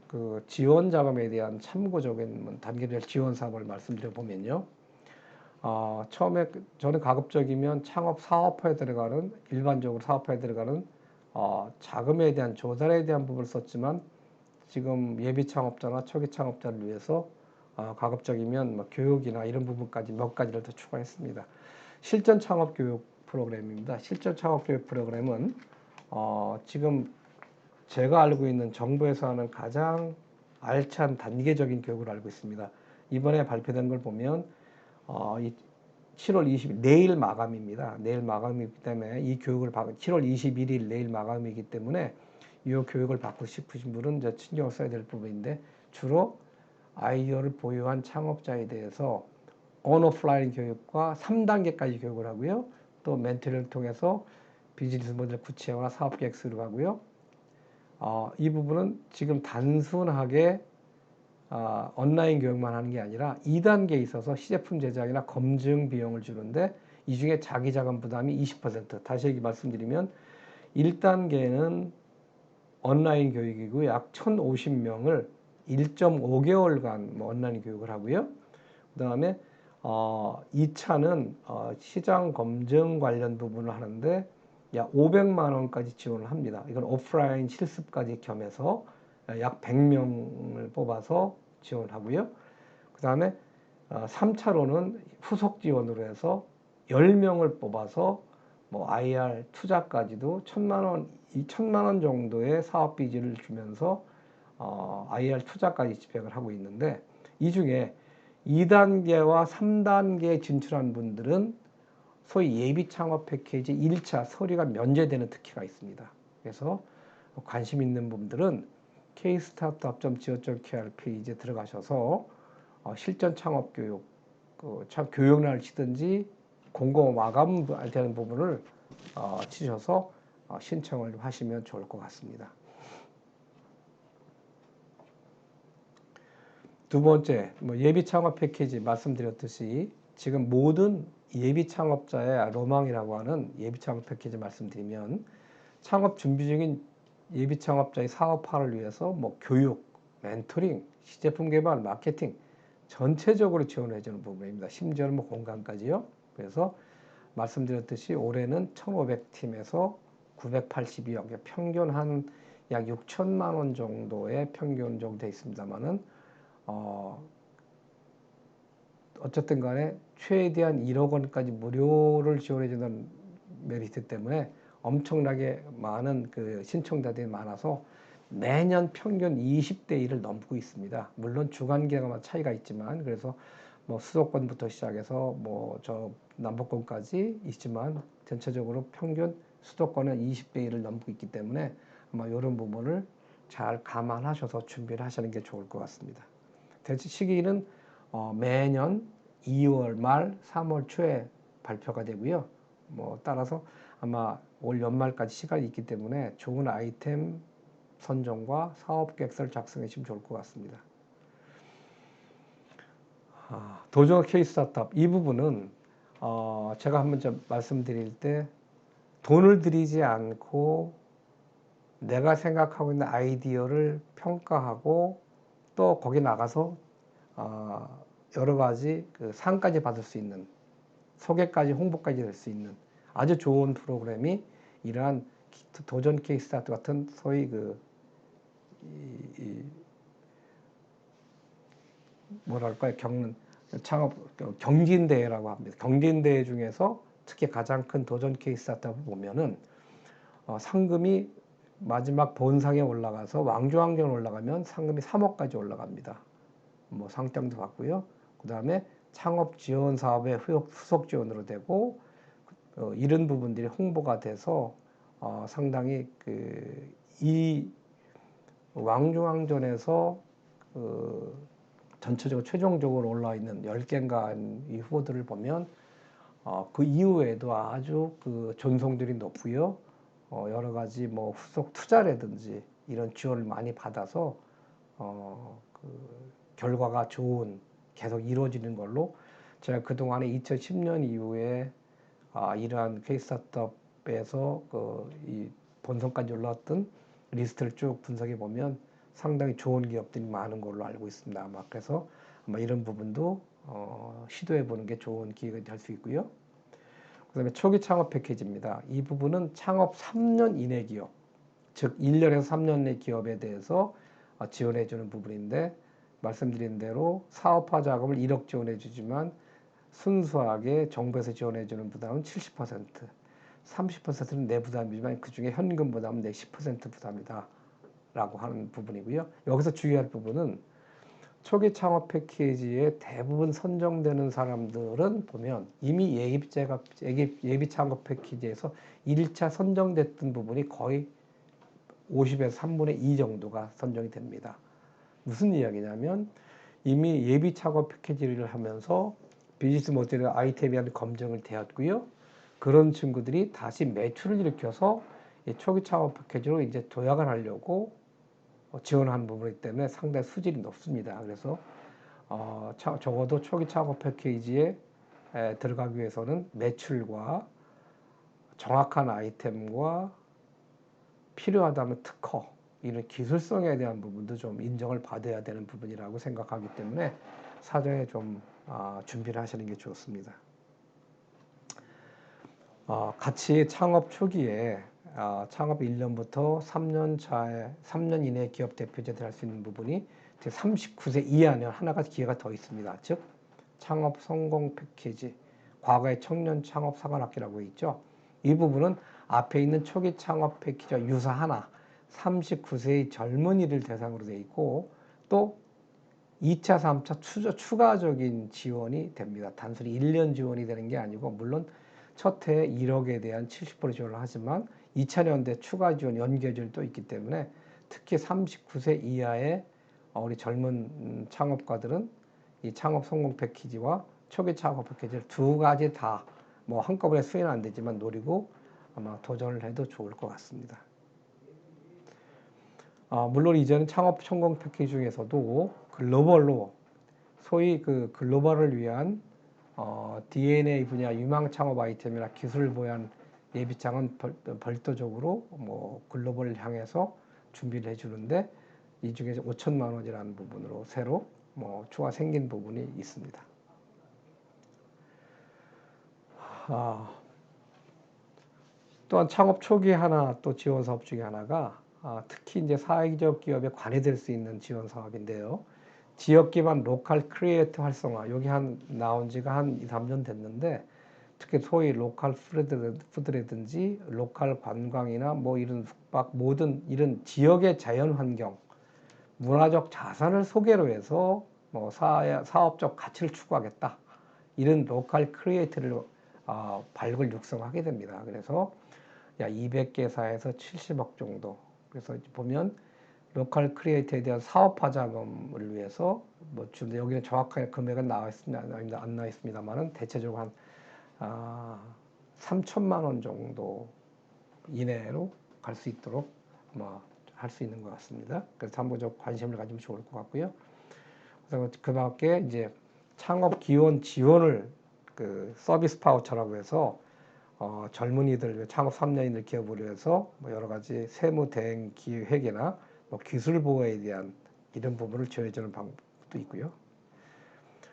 그 지원 자금에 대한 참고적인 단계별 지원 사업을 말씀드려 보면요. 처음에 저는 가급적이면 창업 사업화에 들어가는 일반적으로 사업화에 들어가는 자금에 대한 조달에 대한 부분을 썼지만 지금 예비 창업자나 초기 창업자를 위해서 가급적이면 뭐 교육이나 이런 부분까지 몇 가지를 더 추가했습니다. 실전 창업 교육 프로그램입니다. 실전 창업 교육 프로그램은 지금 제가 알고 있는 정부에서 하는 가장 알찬 단계적인 교육을 알고 있습니다. 이번에 발표된 걸 보면 7월 20일 내일 마감입니다. 내일 마감이기 때문에 이 교육을 7월 21일 내일 마감이기 때문에 이 교육을 받고 싶으신 분은 이제 신경을 써야 될 부분인데 주로 아이디어를 보유한 창업자에 대해서 온오프라인 교육과 3단계까지 교육을 하고요. 또 멘토링을 통해서 비즈니스 모델 구체화와 사업 계획 수립하고요. 이 부분은 지금 단순하게 온라인 교육만 하는 게 아니라 2단계에 있어서 시제품 제작이나 검증 비용을 주는데 이 중에 자기 자금 부담이 20%. 다시 말씀드리면 1단계는 온라인 교육이고 약 1,050명을 1.5개월간 온라인 교육을 하고요. 그 다음에 2차는 시장 검증 관련 부분을 하는데 약 500만 원까지 지원을 합니다. 이건 오프라인 실습까지 겸해서 약 100명을 뽑아서 지원을 하고요. 그 다음에 3차로는 후속 지원으로 해서 10명을 뽑아서 뭐 IR 투자까지도 1,000만 원 정도의 사업 비지를 주면서 IR 투자까지 집행을 하고 있는데 이 중에 2단계와 3단계에 진출한 분들은 소위 예비 창업 패키지 1차 서류가 면제되는 특혜가 있습니다. 그래서 관심 있는 분들은 kstartup.go.kr 페이지에 들어가셔서 실전 창업 교육, 교육난을 치든지 공고 마감되는 부분을 치셔서 신청을 하시면 좋을 것 같습니다. 두 번째, 예비 창업 패키지 말씀드렸듯이 지금 모든 예비 창업자의 로망이라고 하는 예비 창업 패키지 말씀드리면 창업 준비 중인 예비 창업자의 사업화를 위해서 교육, 멘토링, 시제품 개발, 마케팅 전체적으로 지원해 주는 부분입니다. 심지어는 공간까지요. 그래서 말씀드렸듯이 올해는 1,500팀에서 982억, 평균 한 약 6천만 원 정도의 평균 정도 되어 있습니다만은 어쨌든 간에 최대한 1억 원까지 무료를 지원해 주는 메리트 때문에 엄청나게 많은 그 신청자들이 많아서 매년 평균 20대 1을 넘고 있습니다. 물론 주간 기간마다 차이가 있지만 그래서 수도권부터 시작해서 저 남부권까지 있지만 전체적으로 평균 수도권은 20대 1을 넘고 있기 때문에 아마 이런 부분을 잘 감안하셔서 준비를 하시는 게 좋을 것 같습니다. 대체 시기는 매년 2월 말 3월 초에 발표가 되고요. 따라서 아마 올 연말까지 시간이 있기 때문에 좋은 아이템 선정과 사업 계획서를 작성해 주시면 좋을 것 같습니다. 도전 케이스 스타트업 이 부분은 제가 한번 좀 말씀드릴 때 돈을 들이지 않고 내가 생각하고 있는 아이디어를 평가하고 또 거기 나가서 여러 가지 그 상까지 받을 수 있는 소개까지 홍보까지 될 수 있는 아주 좋은 프로그램이 이러한 도전 케이스 스타트 같은 소위 뭐랄까요, 창업 경진대회라고 합니다. 경진대회 중에서 특히 가장 큰 도전 케이스 스타트업을 보면은 상금이 마지막 본상에 올라가서 왕중왕전에 올라가면 상금이 3억까지 올라갑니다. 상장도 받고요. 그 다음에 창업 지원 사업의 후속 지원으로 되고 이런 부분들이 홍보가 돼서 상당히 이 왕중왕전에서 전체적으로 최종적으로 올라와 있는 10개인가 이 후보들을 보면 그 이후에도 아주 전송들이 높고요. 여러 가지 후속 투자라든지 이런 지원을 많이 받아서 결과가 좋은 계속 이루어지는 걸로 제가 그동안에 2010년 이후에 이러한 K-스타트업에서 이 본선까지 올라왔던 리스트를 쭉 분석해 보면 상당히 좋은 기업들이 많은 걸로 알고 있습니다. 아마 그래서 아마 이런 부분도 시도해 보는 게 좋은 기회가 될 수 있고요. 그다음에 초기 창업 패키지입니다. 이 부분은 창업 3년 이내 기업, 즉 1년에서 3년 내 기업에 대해서 지원해 주는 부분인데, 말씀드린 대로 사업화 자금을 1억 지원해 주지만 순수하게 정부에서 지원해 주는 부담은 70%, 30%는 내 부담이지만 그 중에 현금 부담은 내 10% 부담이다 라고 하는 부분이고요. 여기서 주의할 부분은 초기 창업 패키지에 대부분 선정되는 사람들은 보면 이미 예비 창업 패키지에서 1차 선정됐던 부분이 거의 50에서 3분의 2 정도가 선정이 됩니다. 무슨 이야기냐면 이미 예비 창업 패키지를 하면서 비즈니스 모델의 아이템에 대한 검증을 되었고요. 그런 친구들이 다시 매출을 일으켜서 초기 창업 패키지로 이제 도약을 하려고 지원하는 부분이기 때문에 상당히 수질이 높습니다. 그래서 적어도 초기 창업 패키지에 들어가기 위해서는 매출과 정확한 아이템과 필요하다면 특허, 이런 기술성에 대한 부분도 좀 인정을 받아야 되는 부분이라고 생각하기 때문에 사전에 좀 준비를 하시는 게 좋습니다. 같이 창업 초기에 창업 1년부터 3년 이내 기업 대표제들 할 수 있는 부분이 39세 이하는 하나가 기회가 더 있습니다. 즉 창업 성공 패키지, 과거의 청년 창업 사관학기라고 있죠. 이 부분은 앞에 있는 초기 창업 패키지와 유사하나 39세의 젊은이를 대상으로 되어 있고, 또 2차, 3차 추가적인 지원이 됩니다. 단순히 1년 지원이 되는 게 아니고, 물론 첫 해에 1억에 대한 70% 지원을 하지만 2차년대 추가 지원, 연계 지원도 있기 때문에 특히 39세 이하의 우리 젊은 창업가들은 이 창업 성공 패키지와 초기 창업 패키지를 두 가지 다 뭐 한꺼번에 수행은 안 되지만 노리고 아마 도전을 해도 좋을 것 같습니다. 물론 이제는 창업 성공 패키지 중에서도 글로벌로 소위 그 글로벌을 위한 DNA 분야 유망 창업 아이템이나 기술 보완 예비창은 별도적으로 뭐 글로벌을 향해서 준비를 해주는데, 이 중에 5천만 원이라는 부분으로 새로 뭐 추가 생긴 부분이 있습니다. 또한 창업 초기 하나 또 지원 사업 중에 하나가 특히 이제 사회적 기업에 관여될 수 있는 지원 사업인데요. 지역 기반 로컬 크리에이터 활성화, 여기 나온 지가 한 2, 3년 됐는데, 특히 소위 로컬 푸드라든지 로컬 관광이나 뭐 이런 숙박, 모든 이런 지역의 자연 환경, 문화적 자산을 소개로 해서 뭐 사업적 가치를 추구하겠다, 이런 로컬 크리에이터를 발굴 육성하게 됩니다. 그래서 약 200개사에서 70억 정도. 그래서 보면 로컬 크리에이터에 대한 사업화 자금을 위해서 뭐 지금 여기는 정확하게 금액은 안 나와 있습니다만은 대체적으로 한 3천만 원 정도 이내로 갈 수 있도록 뭐 할 수 있는 것 같습니다. 그래서 한번 좀 관심을 가지면 좋을 것 같고요. 그래서 그 밖에 이제 창업 기원 지원을 그 서비스 파우처라고 해서 젊은이들, 창업 3년인들 기업을 위해서 뭐 여러 가지 세무 대행 기획이나 뭐 기술 보호에 대한 이런 부분을 지원해주는 방법도 있고요.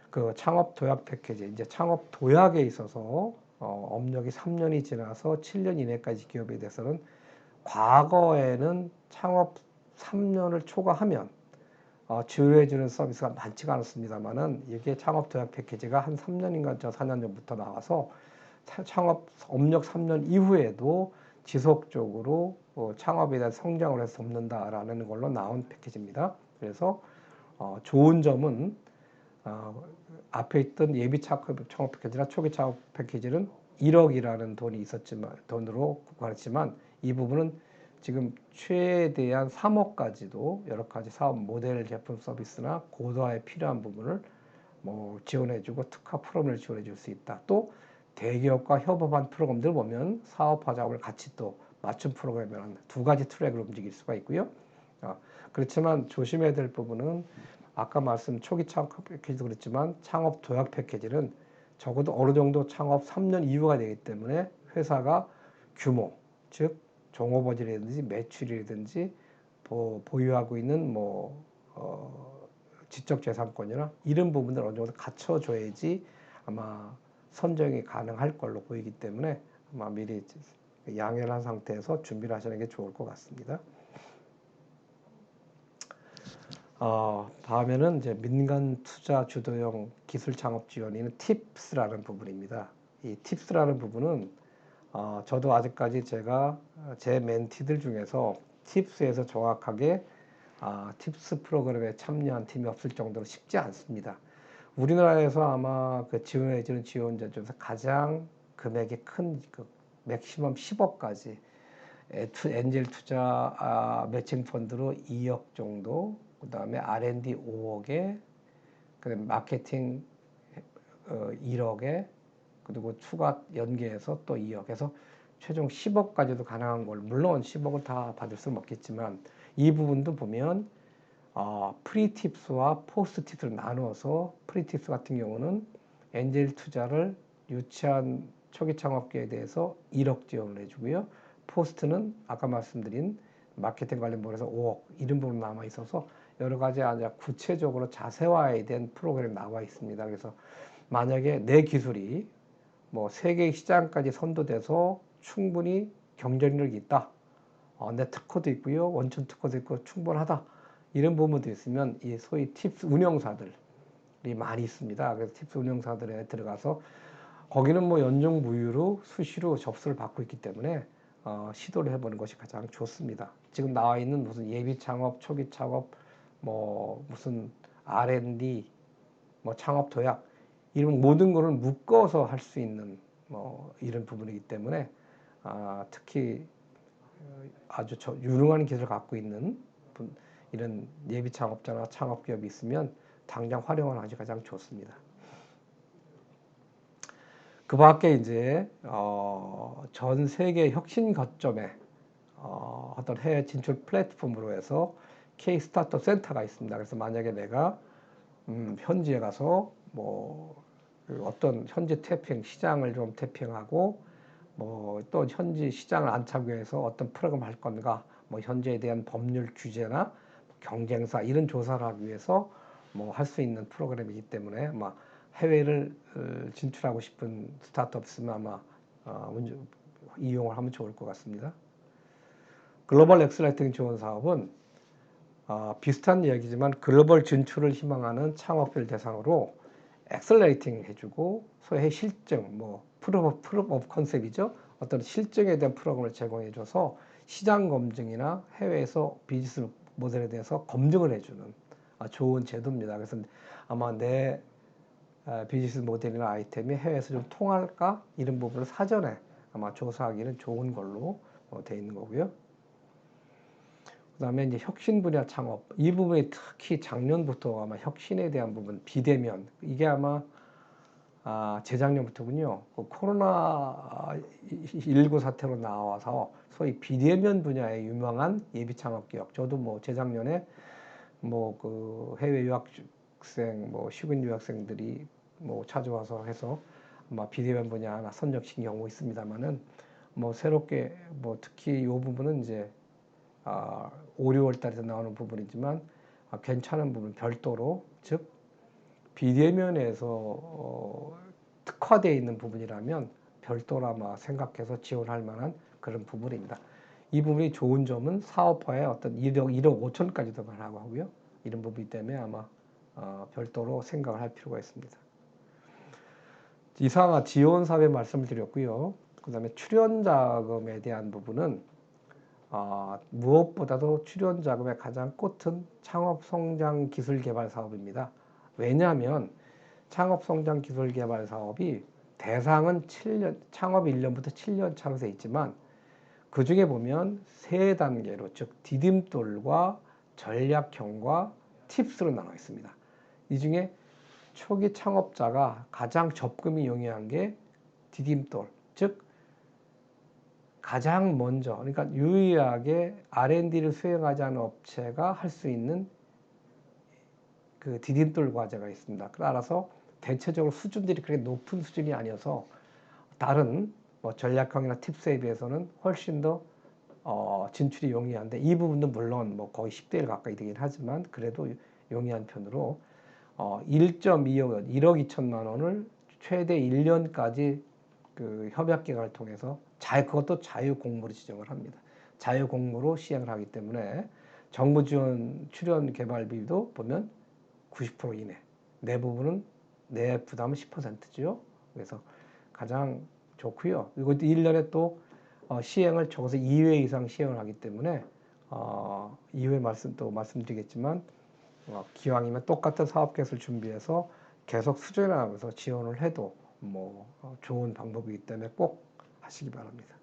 그 창업 도약 패키지, 이제 창업 도약에 있어서 업력이 3년이 지나서 7년 이내까지 기업에 대해서는 과거에는 창업 3년을 초과하면 지원해주는 서비스가 많지가 않았습니다만은, 이게 창업 도약 패키지가 한 3년인가 4년 전부터 나와서 창업 업력 3년 이후에도 지속적으로 창업에 대한 성장을 해서 돕는다라는 걸로 나온 패키지입니다. 그래서 좋은 점은 앞에 있던 예비 창업 패키지나 초기 창업 패키지는 1억이라는 돈이 있었지만, 돈으로 구했지만, 이 부분은 지금 최대한 3억까지도 여러 가지 사업 모델 제품 서비스나 고도화에 필요한 부분을 뭐 지원해주고 특화 프로그램을 지원해줄 수 있다. 또 대기업과 협업한 프로그램들 보면 사업화 작업을 같이 또 맞춤 프로그램이라는 두 가지 트랙으로 움직일 수가 있고요. 그렇지만 조심해야 될 부분은 아까 말씀 초기 창업 패키지도 그랬지만 창업 도약 패키지는 적어도 어느 정도 창업 3년 이후가 되기 때문에 회사가 규모, 즉 종업원이라든지 매출이라든지 보유하고 있는 지적재산권이나 이런 부분들 어느 정도 갖춰줘야지 아마 선정이 가능할 걸로 보이기 때문에 아마 미리 양해를 한 상태에서 준비를 하시는 게 좋을 것 같습니다. 다음에는 이제 민간 투자 주도형 기술 창업 지원인 팁스라는 부분입니다. 이 팁스라는 부분은 저도 아직까지 제가 제 멘티들 중에서 팁스에서 정확하게 팁스 프로그램에 참여한 팀이 없을 정도로 쉽지 않습니다. 우리나라에서 아마 그 지원해주는 지원자 중에서 가장 금액이 큰 맥시멈 10억까지 엔젤 투자 매칭 펀드로 2억 정도, 그 다음에 R&D 5억에, 그다음에 마케팅 1억에, 그리고 추가 연계해서 또 2억 해서 최종 10억까지도 가능한 걸, 물론 10억을 다 받을 수는 없겠지만 이 부분도 보면 프리팁스와 포스트팁스를 나누어서 프리팁스 같은 경우는 엔젤 투자를 유치한 초기 창업계에 대해서 1억 지원을 해주고요. 포스트는 아까 말씀드린 마케팅 관련 부분에서 5억 이런 부분 남아 있어서 여러 가지 아주 구체적으로 자세화된 프로그램이 나와 있습니다. 그래서 만약에 내 기술이 세계 시장까지 선도돼서 충분히 경쟁력이 있다. 내 특허도 있고요. 원천 특허도 있고 충분하다. 이런 부분도 있으면 이 소위 팁스 운영사들이 많이 있습니다. 그래서 팁스 운영사들에 들어가서 거기는 연중 무휴로 수시로 접수를 받고 있기 때문에 시도를 해보는 것이 가장 좋습니다. 지금 나와 있는 무슨 예비 창업, 초기 창업, 무슨 R&D, 창업 도약 이런 모든 것을 묶어서 할 수 있는 이런 부분이기 때문에 특히 아주 유능한 기술을 갖고 있는 이런 예비 창업자나 창업 기업이 있으면 당장 활용을 하기 가장 좋습니다. 그 밖에 이제 전 세계 혁신 거점에 어떤 해외 진출 플랫폼으로 해서 K 스타트업 센터가 있습니다. 그래서 만약에 내가 현지에 가서 어떤 현지 태핑 시장을 좀 태핑하고 또 현지 시장을 안착 위해서 어떤 프로그램을 할 건가, 현지에 대한 법률 규제나 경쟁사 이런 조사를 하기 위해서 할 수 있는 프로그램이기 때문에 아마 해외를 진출하고 싶은 스타트업 있으면 아마 이용을 하면 좋을 것 같습니다. 글로벌 엑셀러이팅 지원 사업은 비슷한 이야기지만 글로벌 진출을 희망하는 창업을 대상으로 엑셀러이팅 해주고 소위 실증, 프루프 오브 컨셉이죠. 어떤 실증에 대한 프로그램을 제공해줘서 시장 검증이나 해외에서 비즈니스 모델에 대해서 검증을 해주는 좋은 제도입니다. 그래서 아마 내 비즈니스 모델이나 아이템이 해외에서 좀 통할까? 이런 부분을 사전에 아마 조사하기는 좋은 걸로 되어 있는 거고요. 그 다음에 이제 혁신 분야 창업. 이 부분이 특히 작년부터 아마 혁신에 대한 부분, 비대면. 이게 아마 재작년부터군요. 코로나19 사태로 나와서 소위 비대면 분야에 유명한 예비 창업 기업. 저도 재작년에 그 해외 유학생, 식인 유학생들이 찾아와서 해서 아마 비대면 분야 하나 선정시킨 경우 있습니다만은 새롭게 특히 이 부분은 이제 5, 6월 달에서 나오는 부분이지만 괜찮은 부분 별도로 즉 비대면에서 특화되어 있는 부분이라면 별도로 아마 생각해서 지원할 만한 그런 부분입니다. 이 부분이 좋은 점은 사업화에 어떤 1억 5천까지도 가능하고 하고요. 이런 부분이기 때문에 아마 별도로 생각을 할 필요가 있습니다. 이상 지원 사업에 말씀을 드렸고요. 그 다음에 출연 자금에 대한 부분은 무엇보다도 출연 자금의 가장 꽃은 창업 성장 기술 개발 사업입니다. 왜냐하면 창업 성장 기술 개발 사업이 대상은 7년, 창업 1년부터 7년 차로 되어 있지만 그 중에 보면 세 단계로 즉 디딤돌과 전략형과 팁스로 나눠 있습니다. 이 중에 초기 창업자가 가장 접근이 용이한 게 디딤돌, 즉 가장 먼저, 그러니까 유일하게 R&D를 수행하지 않은 업체가 할 수 있는 그 디딤돌 과제가 있습니다. 따라서 대체적으로 수준들이 그렇게 높은 수준이 아니어서 다른 전략형이나 팁스에 비해서는 훨씬 더 진출이 용이한데 이 부분도 물론 뭐 거의 10대 1 가까이 되긴 하지만 그래도 용이한 편으로 1.2억 원, 1억 2천만 원을 최대 1년까지 그 협약 기간을 통해서 그것도 자유 공모로 지정을 합니다. 자유 공모로 시행을 하기 때문에 정부 지원 출연 개발비도 보면 90% 이내, 내 부분은 내 부담은 10%죠. 그래서 가장 좋고요. 이것도 1년에 또 시행을 적어서 2회 이상 시행을 하기 때문에 2회 말씀드리겠지만 기왕이면 똑같은 사업 계획을 준비해서 계속 수정해 나가면서 지원을 해도 뭐 좋은 방법이기 때문에 꼭 하시기 바랍니다.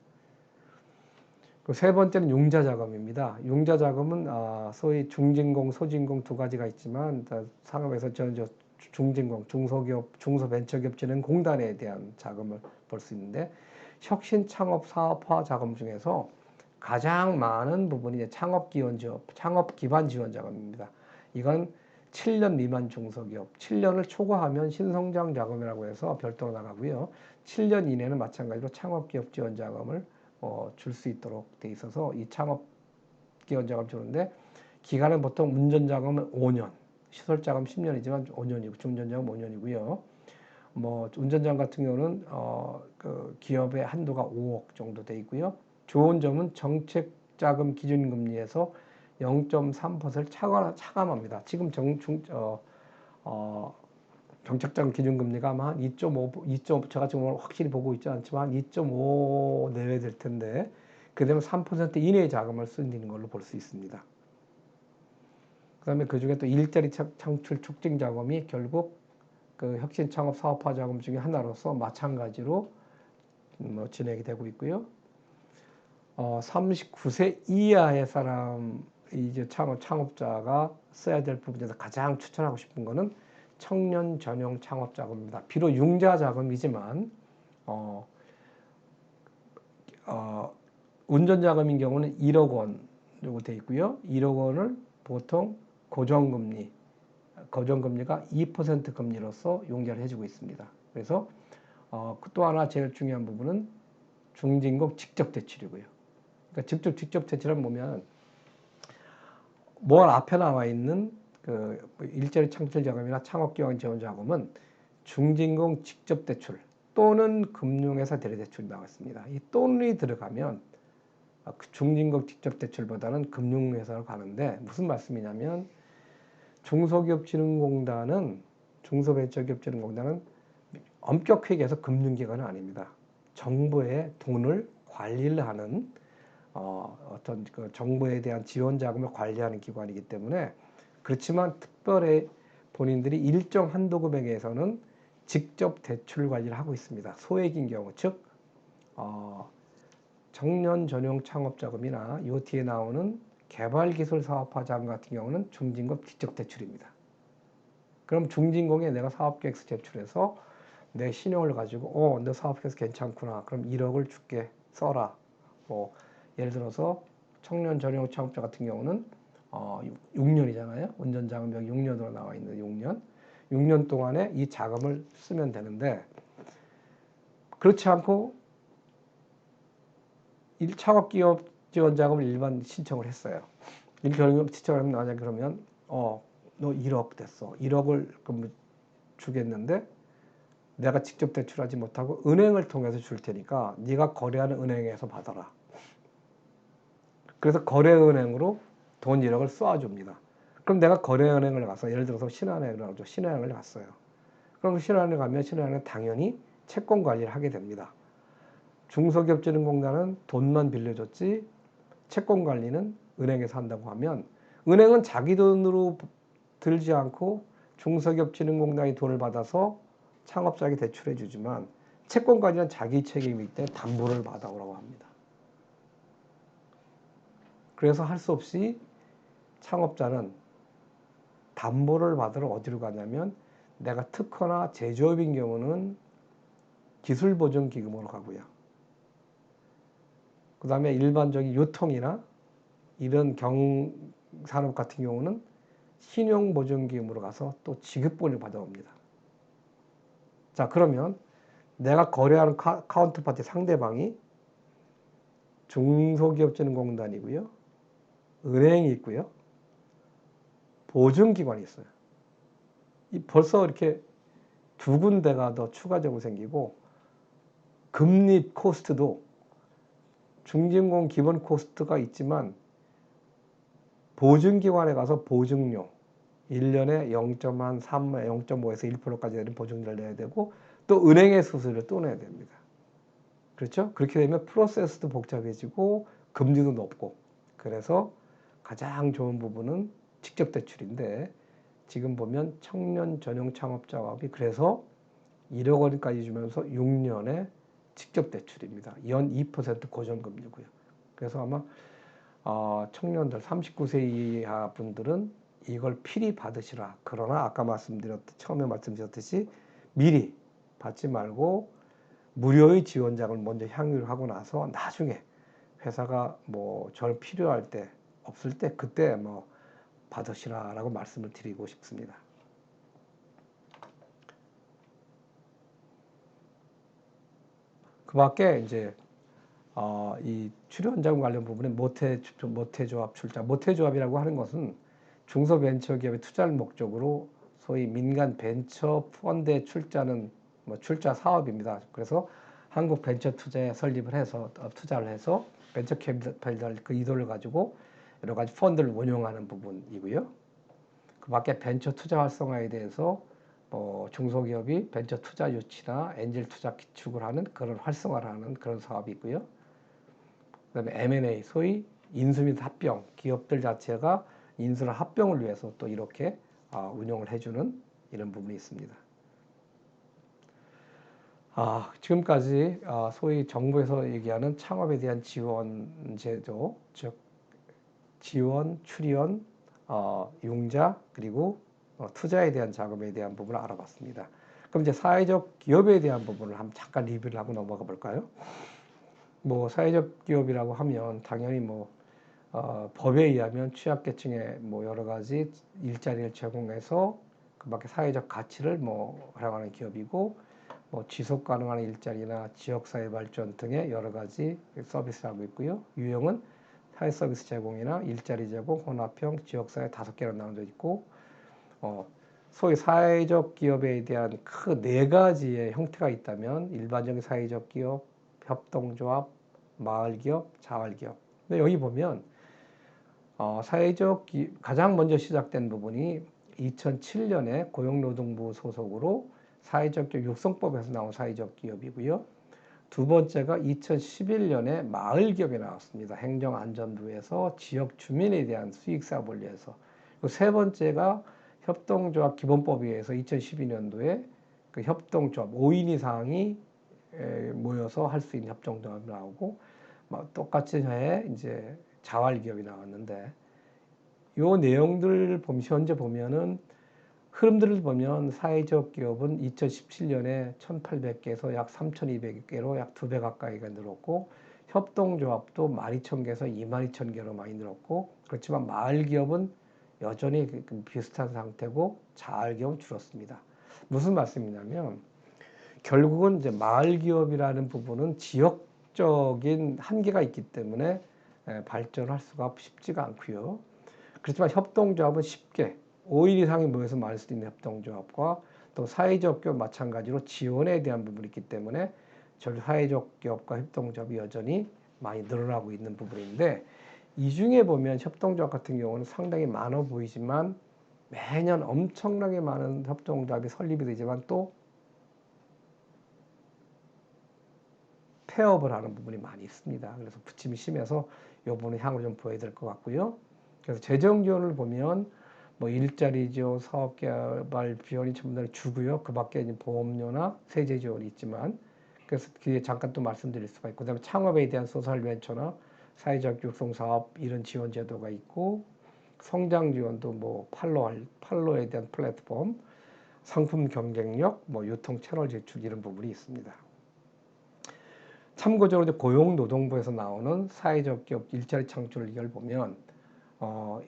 그 세 번째는 융자 자금입니다. 융자 자금은 소위 중진공, 소진공 두 가지가 있지만 상업에서 저는 중진공, 중소기업, 중소벤처기업진흥공단에 대한 자금을 볼 수 있는데 혁신 창업 사업화 자금 중에서 가장 많은 부분이 창업 기반 지원 자금입니다. 이건 7년 미만 중소기업, 7년을 초과하면 신성장 자금이라고 해서 별도로 나가고요. 7년 이내는 마찬가지로 창업기업 지원 자금을 줄 수 있도록 돼 있어서 이 창업기업 자금 주는데 기간은 보통 운전자금은 5년, 시설자금 10년이지만 5년이고 중전자금 5년이고요. 뭐 운전자금 같은 경우는 그 기업의 한도가 5억 정도 돼 있고요. 좋은 점은 정책자금 기준금리에서 0.3%를 차감합니다. 지금 정책자금 기준금리가 아마 한 2.5, 제가 지금 확실히 보고 있지 않지만 2.5 내외 될 텐데, 그 다음에 3% 이내의 자금을 쓰는 걸로 볼 수 있습니다. 그 다음에 그 중에 또 일자리 창출 촉진 자금이 결국 그 혁신 창업 사업화 자금 중에 하나로서 마찬가지로 진행이 되고 있고요. 39세 이하의 사람, 이제 창업자가 써야 될 부분에서 가장 추천하고 싶은 거는 청년 전용 창업 자금입니다. 비록 융자 자금이지만 운전 자금인 경우는 1억 원 정도 돼 있고요. 1억 원을 보통 고정금리가 2% 금리로서 용자를 해주고 있습니다. 그래서 또 하나 제일 중요한 부분은 중진국 직접 대출이고요. 그러니까 직접 대출은 보면 앞에 나와 있는 그 일자리 창출 자금이나 창업기반 지원 자금은 중진공 직접 대출 또는 금융회사 대리대출이 나와 있습니다. 이 또는이 들어가면 중진공 직접 대출보다는 금융회사로 가는데, 무슨 말씀이냐면 중소벤처기업진흥공단은 엄격하게 얘기해서 금융기관은 아닙니다. 정부의 돈을 관리를 하는 어떤 그 정부에 대한 지원 자금을 관리하는 기관이기 때문에, 그렇지만 특별히 본인들이 일정 한도 금액에서는 직접 대출 관리를 하고 있습니다. 소액인 경우, 즉 청년 전용 창업 자금이나 요 뒤에 나오는 개발기술 사업화 자금 같은 경우는 중진공 직접 대출입니다. 그럼 중진공에 내가 사업계획서 제출해서 내 신용을 가지고 너 사업계획서 괜찮구나, 그럼 1억을 줄게, 써라. 뭐 예를 들어서 청년 전용 창업자 같은 경우는 6년이잖아요. 운전자금 여기 6년으로 나와 있는 6년 동안에 이 자금을 쓰면 되는데, 그렇지 않고 창업기업 지원 자금을 일반 신청을 했어요. 일반 신청을 하면 나중에 그러면 너 1억 됐어. 1억을 그럼 주겠는데 내가 직접 대출하지 못하고 은행을 통해서 줄 테니까 네가 거래하는 은행에서 받아라. 그래서 거래은행으로 돈 1억을 쏴줍니다. 그럼 내가 거래은행을 가서, 예를 들어서 신한은행을 갔어요. 그럼 신한은행 가면 신한은행은 당연히 채권 관리를 하게 됩니다. 중소기업진흥공단은 돈만 빌려줬지 채권 관리는 은행에서 한다고 하면, 은행은 자기 돈으로 들지 않고 중소기업진흥공단이 돈을 받아서 창업자에게 대출해 주지만 채권 관리는 자기 책임이기 때문에 담보를 받아오라고 합니다. 그래서 할 수 없이 창업자는 담보를 받으러 어디로 가냐면, 내가 특허나 제조업인 경우는 기술보증기금으로 가고요. 그 다음에 일반적인 유통이나 이런 경산업 같은 경우는 신용보증기금으로 가서 또 지급본을 받아옵니다. 자, 그러면 내가 거래하는 카운터파티 상대방이 중소기업진흥공단이고요. 은행이 있고요. 보증기관이 있어요. 벌써 이렇게 두 군데가 더 추가적으로 생기고, 금리 코스트도 중진공 기본 코스트가 있지만 보증기관에 가서 보증료 1년에 0.3, 0.5에서 1%까지 되는 보증료를 내야 되고, 또 은행의 수수료를 또 내야 됩니다. 그렇죠? 그렇게 되면 프로세스도 복잡해지고 금리도 높고, 그래서 가장 좋은 부분은 직접 대출인데, 지금 보면 청년 전용 창업자업이 그래서 1억 원까지 주면서 6년에 직접 대출입니다. 연 2% 고정금리고요. 그래서 아마 청년들 39세 이하 분들은 이걸 필히 받으시라. 그러나 아까 처음에 말씀드렸듯이 미리 받지 말고 무료의 지원장을 먼저 향유하고 나서 나중에 회사가 뭐 절 필요할 때, 없을 때 그때 뭐 받으시라라고 말씀을 드리고 싶습니다. 그 밖에 이제 이 출연자금 관련 부분에 모태조합 출자, 모태조합이라고 하는 것은 중소벤처기업의 투자를 목적으로 소위 민간 벤처 펀드에 출자는 출자 사업입니다. 그래서 한국 벤처 투자에 설립을 해서 투자를 해서 벤처 캐피탈 그 이도를 가지고 여러 가지 펀드를 운영하는 부분이고요. 그 밖에 벤처 투자 활성화에 대해서 중소기업이 벤처 투자 유치나 엔젤 투자 기축을 하는 그런 활성화를 하는 그런 사업이 있고요. 그다음에 M&A, 소위 인수 및 합병, 기업들 자체가 인수나 합병을 위해서 또 이렇게 운영을 해주는 이런 부분이 있습니다. 지금까지 소위 정부에서 얘기하는 창업에 대한 지원 제도, 즉 지원, 출연, 융자, 그리고 투자에 대한 자금에 대한 부분을 알아봤습니다. 그럼 이제 사회적 기업에 대한 부분을 한번 잠깐 리뷰를 하고 넘어가 볼까요? 사회적 기업이라고 하면 당연히 법에 의하면 취약계층에 여러 가지 일자리를 제공해서 그밖에 사회적 가치를 활용하는 기업이고, 지속 가능한 일자리나 지역사회 발전 등의 여러 가지 서비스를 하고 있고요. 유형은 사회 서비스 제공이나 일자리 제공, 혼합형, 지역사회 5개로 나눠져 있고, 소위 사회적 기업에 대한 그 4가지의 형태가 있다면 일반적인 사회적 기업, 협동조합, 마을기업, 자활기업. 근데 여기 보면 가장 먼저 시작된 부분이 2007년에 고용노동부 소속으로 사회적 기업 육성법에서 나온 사회적 기업이고요. 두 번째가 2011년에 마을기업이 나왔습니다. 행정안전부에서 지역 주민에 대한 수익 사업을 위해서. 그리고 세 번째가 협동조합 기본법에 의해서 2012년도에 그 협동조합 5인 이상이 모여서 할 수 있는 협동조합이 나오고, 똑같이 해에 이제 자활기업이 나왔는데, 요 내용들 현재 보면은 흐름들을 보면 사회적 기업은 2017년에 1,800개에서 약 3,200개로 약 2배 가까이가 늘었고, 협동조합도 12,000개에서 22,000개로 많이 늘었고, 그렇지만 마을기업은 여전히 비슷한 상태고 자활기업은 줄었습니다. 무슨 말씀이냐면 결국은 이제 마을기업이라는 부분은 지역적인 한계가 있기 때문에 발전할 수가 쉽지가 않고요. 그렇지만 협동조합은 쉽게 5인 이상이 모여서 만들 수 있는 협동조합과 또 사회적 기업 마찬가지로 지원에 대한 부분이 있기 때문에 사회적 기업과 협동조합이 여전히 많이 늘어나고 있는 부분인데, 이 중에 보면 협동조합 같은 경우는 상당히 많아 보이지만 매년 엄청나게 많은 협동조합이 설립이 되지만 또 폐업을 하는 부분이 많이 있습니다. 그래서 부침이 심해서 이 부분은 향후 좀 보여야 될 것 같고요. 그래서 재정 지원을 보면 일자리 지원, 사업 개발 비용이 전부 다 주고요. 그 밖에 보험료나 세제 지원이 있지만, 그래서 그게 잠깐 또 말씀드릴 수가 있고, 그다음에 창업에 대한 소셜 벤처나 사회적 육성 사업 이런 지원 제도가 있고, 성장 지원도 팔로에 대한 플랫폼, 상품 경쟁력, 유통 채널 제출 이런 부분이 있습니다. 참고적으로 고용노동부에서 나오는 사회적 기업 일자리 창출 의견을 보면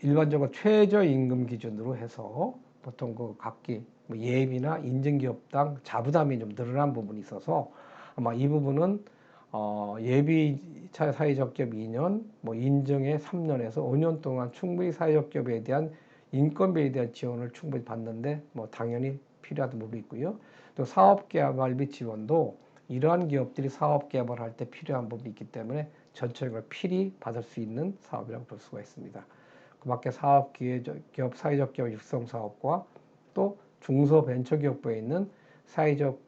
일반적으로 최저임금 기준으로 해서 보통 그 각기 예비나 인증기업당 자부담이 좀 늘어난 부분이 있어서 아마 이 부분은 예비 사회적 기업 2년, 뭐 인증에 3년에서 5년 동안 충분히 사회적 기업에 대한 인건비에 대한 지원을 충분히 받는데 뭐 당연히 필요한 부분이 있고요. 또 사업 개발비 지원도 이러한 기업들이 사업 개발할 때 필요한 부분이 있기 때문에 전체적으로 필히 받을 수 있는 사업이라고 볼 수가 있습니다. 그 밖에 사업 기업 사회적 기업 육성 사업과 또 중소벤처기업부에 있는 사회적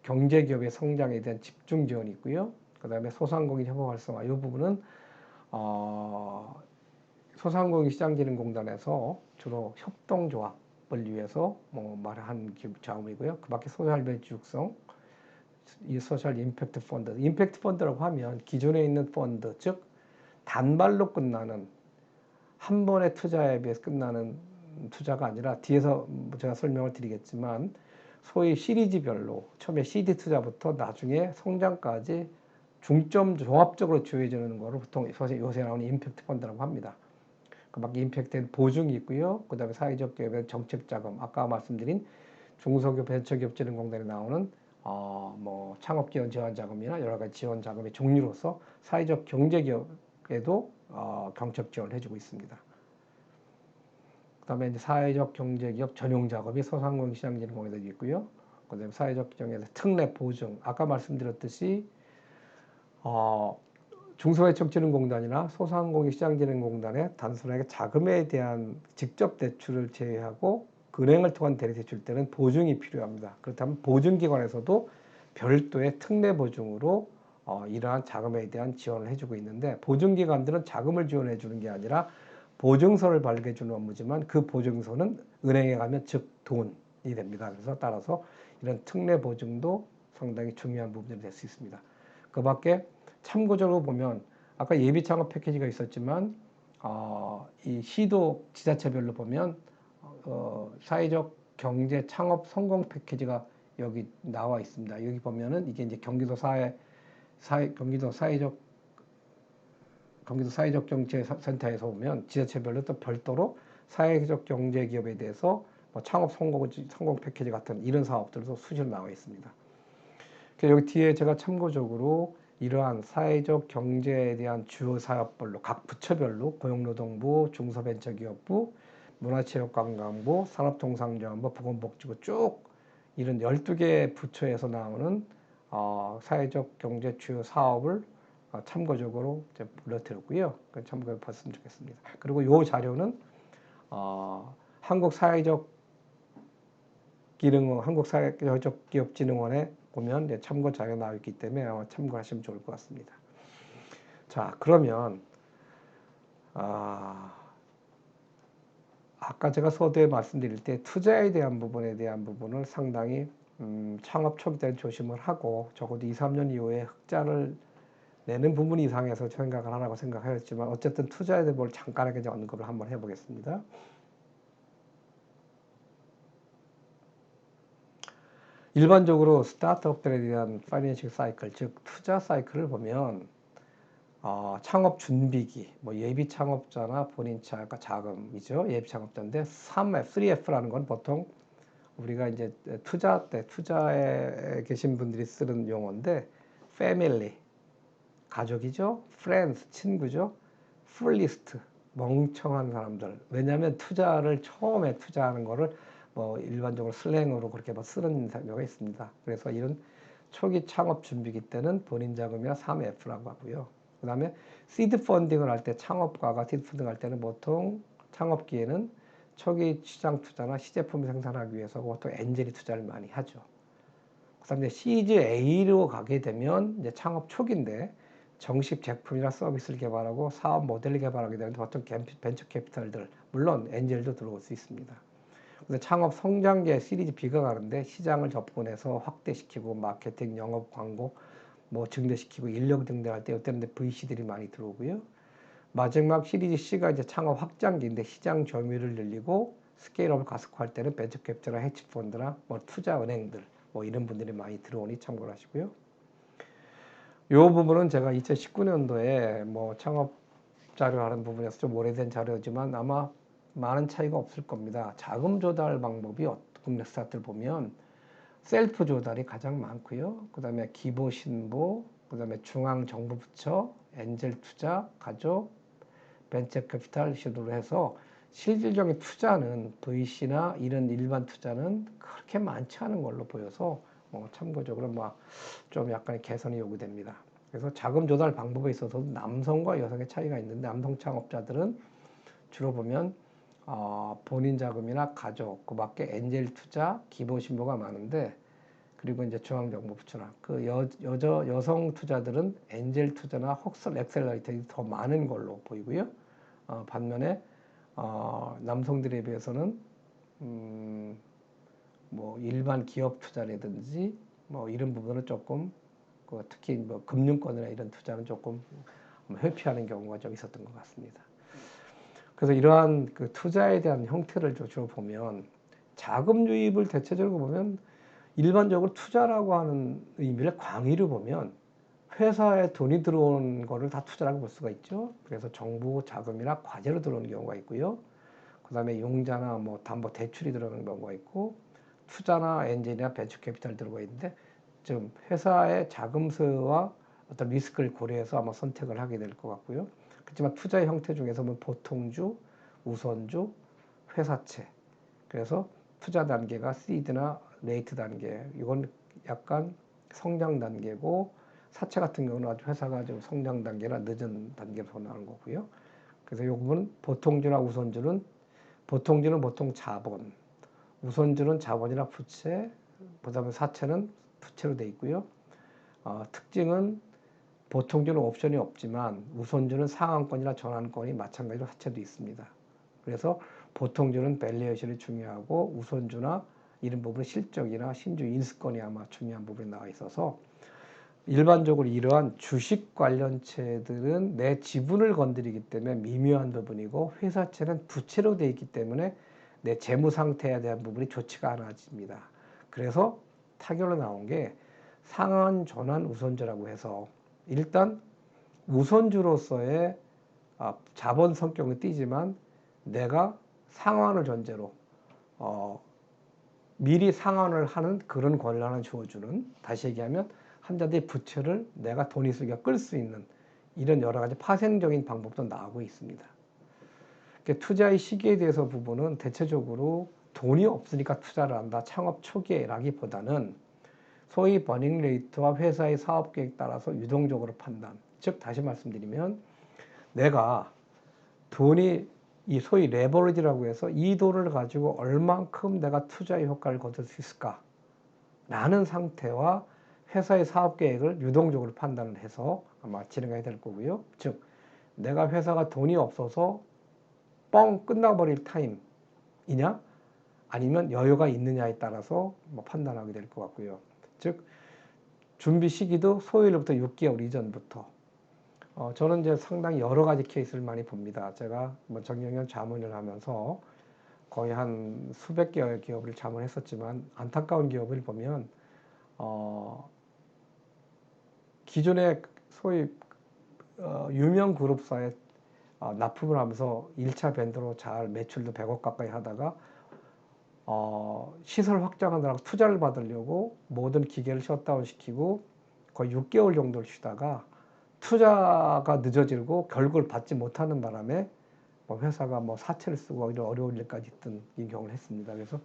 경제기업의 성장에 대한 집중 지원이 있고요. 그 다음에 소상공인 협업 활성화 이 부분은 소상공인시장진흥공단에서 주로 협동조합을 위해서 뭐 말한 자금이고요. 그 밖에 소셜벤처 육성, 이 소셜 임팩트 펀드, 임팩트 펀드라고 하면 기존에 있는 펀드, 즉 단발로 끝나는 한 번의 투자에 비해서 끝나는 투자가 아니라 뒤에서 제가 설명을 드리겠지만 소위 시리즈별로 처음에 CD 투자부터 나중에 성장까지 중점 종합적으로 지어주는 거를 보통 요새 나오는 임팩트 펀드라고 합니다. 그 밖에 임팩트는 보증이 있고요. 그 다음에 사회적 기업의 정책 자금, 아까 말씀드린 중소기업 벤처기업진흥공단에 나오는 뭐 창업기업 지원 자금이나 여러 가지 지원 자금의 종류로서 사회적 경제기업에도 경책 지원을 해주고 있습니다. 그 다음에 이제 사회적 경제기업 전용 작업이 소상공인 시장진흥공단에 있고요. 그 다음에 사회적 경제에서 특례 보증, 아까 말씀드렸듯이 중소벤처진흥공단이나 소상공인 시장진흥공단에 단순하게 자금에 대한 직접 대출을 제외하고 은행을 통한 대리 대출 때는 보증이 필요합니다. 그렇다면 보증기관에서도 별도의 특례 보증으로 이러한 자금에 대한 지원을 해주고 있는데 보증기관들은 자금을 지원해 주는 게 아니라 보증서를 발급해 주는 업무지만 그 보증서는 은행에 가면 즉 돈이 됩니다. 그래서 따라서 이런 특례 보증도 상당히 중요한 부분이 될 수 있습니다. 그 밖에 참고적으로 보면 아까 예비 창업 패키지가 있었지만 이 시도 지자체별로 보면 사회적 경제 창업 성공 패키지가 여기 나와 있습니다. 여기 보면은 이게 이제 경기도 사회적 경제센터에서 보면 지자체별로 또 별도로 사회적 경제 기업에 대해서 뭐 창업 성공 패키지 같은 이런 사업들도 수시로 나와 있습니다. 여기 뒤에 제가 참고적으로 이러한 사회적 경제에 대한 주요 사업별로 각 부처별로 고용노동부, 중소벤처기업부, 문화체육관광부, 산업통상자원부, 보건복지부 쭉 이런 12개 부처에서 나오는 사회적 경제 주요 사업을 참고적으로 불러드렸고요. 참고해 봤으면 좋겠습니다. 그리고 이 자료는 한국사회적 기업진흥원에 보면 참고 자료 나와 있기 때문에 참고하시면 좋을 것 같습니다. 자, 그러면 아까 제가 서두에 말씀드릴 때 투자에 대한 부분을 상당히 창업 초기 때는 조심을 하고 적어도 2, 3년 이후에 흑자를 내는 부분 이상에서 생각을 하라고 생각하였지만 어쨌든 투자에 대해 뭘 잠깐하게 언급을 한번 해보겠습니다. 일반적으로 스타트업들에 대한 파이낸싱 사이클, 즉 투자 사이클을 보면 창업 준비기, 뭐 예비 창업자나 본인 자금이죠. 예비 창업자인데 3F라는 건 보통 우리가 이제 투자에 계신 분들이 쓰는 용어인데 패밀리, 가족이죠. 프렌즈, 친구죠. 풀리스트, 멍청한 사람들. 왜냐하면 처음에 투자하는 거를 뭐 일반적으로 슬랭으로 그렇게 뭐 쓰는 경우가 있습니다. 그래서 이런 초기 창업 준비기 때는 본인 자금이나 3F라고 하고요. 그 다음에 시드 펀딩을 할 때 창업가가 시드 펀딩 할 때는 보통 창업기에는 초기 시장 투자나 시제품 생산하기 위해서 보통 엔젤이 투자를 많이 하죠. 그 다음에 시즈 A로 가게 되면 이제 창업 초기인데 정식 제품이나 서비스를 개발하고 사업 모델을 개발하게 되는데 보통 벤처 캐피탈들, 물론 엔젤도 들어올 수 있습니다. 근데 창업 성장기에 시리즈 B가 가는데 시장을 접근해서 확대시키고 마케팅, 영업, 광고 뭐 증대시키고 인력 등등할 때 이때는 VC들이 많이 들어오고요. 마지막 시리즈 C가 이제 창업 확장기인데 시장 점유율을 늘리고 스케일업을 가속화할 때는 벤처 캐피탈이나 헤지펀드나 뭐 투자 은행들 뭐 이런 분들이 많이 들어오니 참고를 하시고요. 이 부분은 제가 2019년도에 뭐 창업 자료하는 부분에서 좀 오래된 자료지만 아마 많은 차이가 없을 겁니다. 자금 조달 방법이 국내 스타트를 보면 셀프 조달이 가장 많고요. 그 다음에 기부 신부, 그다음에 중앙정부부처, 엔젤 투자, 가족, 벤처 캐피탈 시도를 해서 실질적인 투자는 VC나 이런 일반 투자는 그렇게 많지 않은 걸로 보여서 참고적으로 좀 약간의 개선이 요구됩니다. 그래서 자금 조달 방법에 있어서도 남성과 여성의 차이가 있는데 남성 창업자들은 주로 보면 본인 자금이나 가족, 그 밖에 엔젤 투자, 기부 신고가 많은데 그리고 이제 중앙정부부처나 그 여성 투자들은 엔젤 투자나 혹은 엑셀러레이터가 더 많은 걸로 보이고요. 반면에 남성들에 비해서는 일반 기업 투자라든지 이런 부분은 조금 특히 금융권이나 이런 투자는 조금 회피하는 경우가 좀 있었던 것 같습니다. 그래서 이러한 그 투자에 대한 형태를 주로 보면 자금 유입을 대체적으로 보면 일반적으로 투자라고 하는 의미를 광의로 보면 회사에 돈이 들어오는 거를 다 투자라고 볼 수가 있죠. 그래서 정부 자금이나 과제로 들어오는 경우가 있고요. 그 다음에 융자나 담보 대출이 들어가는 경우가 있고 투자나 엔진이나 벤처 캐피탈 들어가 있는데 지금 회사의 자금수와 어떤 리스크를 고려해서 아마 선택을 하게 될 것 같고요. 그렇지만 투자의 형태 중에서 보통주, 우선주, 회사채. 그래서 투자 단계가 시드나 레이트 단계. 이건 약간 성장 단계고 사채 같은 경우는 아주 회사가 좀 성장 단계나 늦은 단계로 나오는 거고요. 그래서 이 부분 보통주나 우선주는 보통주는 보통 자본, 우선주는 자본이나 부채, 그다음에 사채는 부채로 돼 있고요. 특징은 보통주는 옵션이 없지만 우선주는 상한권이나 전환권이 마찬가지로 사채도 있습니다. 그래서 보통주는 밸류에이션이 중요하고 우선주나 이런 부분 실적이나 신주 인수권이 아마 중요한 부분이 나와 있어서 일반적으로 이러한 주식 관련체들은 내 지분을 건드리기 때문에 미묘한 부분이고 회사채는 부채로 되어 있기 때문에 내 재무 상태에 대한 부분이 좋지가 않아집니다. 그래서 타결로 나온 게 상한, 전환, 우선주라고 해서 일단 우선주로서의 자본 성격은 띄지만 내가 상환을 전제로 미리 상환을 하는 그런 권한을 주어주는, 다시 얘기하면 환자들의 부채를 내가 돈 있으니까 끌 수 있는 이런 여러 가지 파생적인 방법도 나오고 있습니다. 투자의 시기에 대해서 부분은 대체적으로 돈이 없으니까 투자를 한다, 창업 초기라기보다는 소위 버닝 레이트와 회사의 사업 계획 따라서 유동적으로 판단. 즉 다시 말씀드리면 내가 돈이 이 소위 레버리지라고 해서 이 돈을 가지고 얼만큼 내가 투자의 효과를 거둘 수 있을까 라는 상태와 회사의 사업 계획을 유동적으로 판단을 해서 아마 진행해야 될 거고요. 즉 내가 회사가 돈이 없어서 뻥 끝나버릴 타임이냐 아니면 여유가 있느냐에 따라서 판단하게 될 것 같고요. 즉 준비 시기도 소요일부터 6개월 이전부터 저는 이제 상당히 여러 가지 케이스를 많이 봅니다. 제가 정경련 자문을 하면서 거의 한 수백 개의 기업을 자문했었지만 안타까운 기업을 보면 기존의 소위 유명 그룹사에 납품을 하면서 1차 밴드로 잘 매출도 100억 가까이 하다가 시설 확장하느라고 투자를 받으려고 모든 기계를 셧다운 시키고 거의 6개월 정도를 쉬다가 투자가 늦어지고 결국을 받지 못하는 바람에 회사가 사채를 쓰고 이런 어려운 일까지 있던 경우를 했습니다. 그래서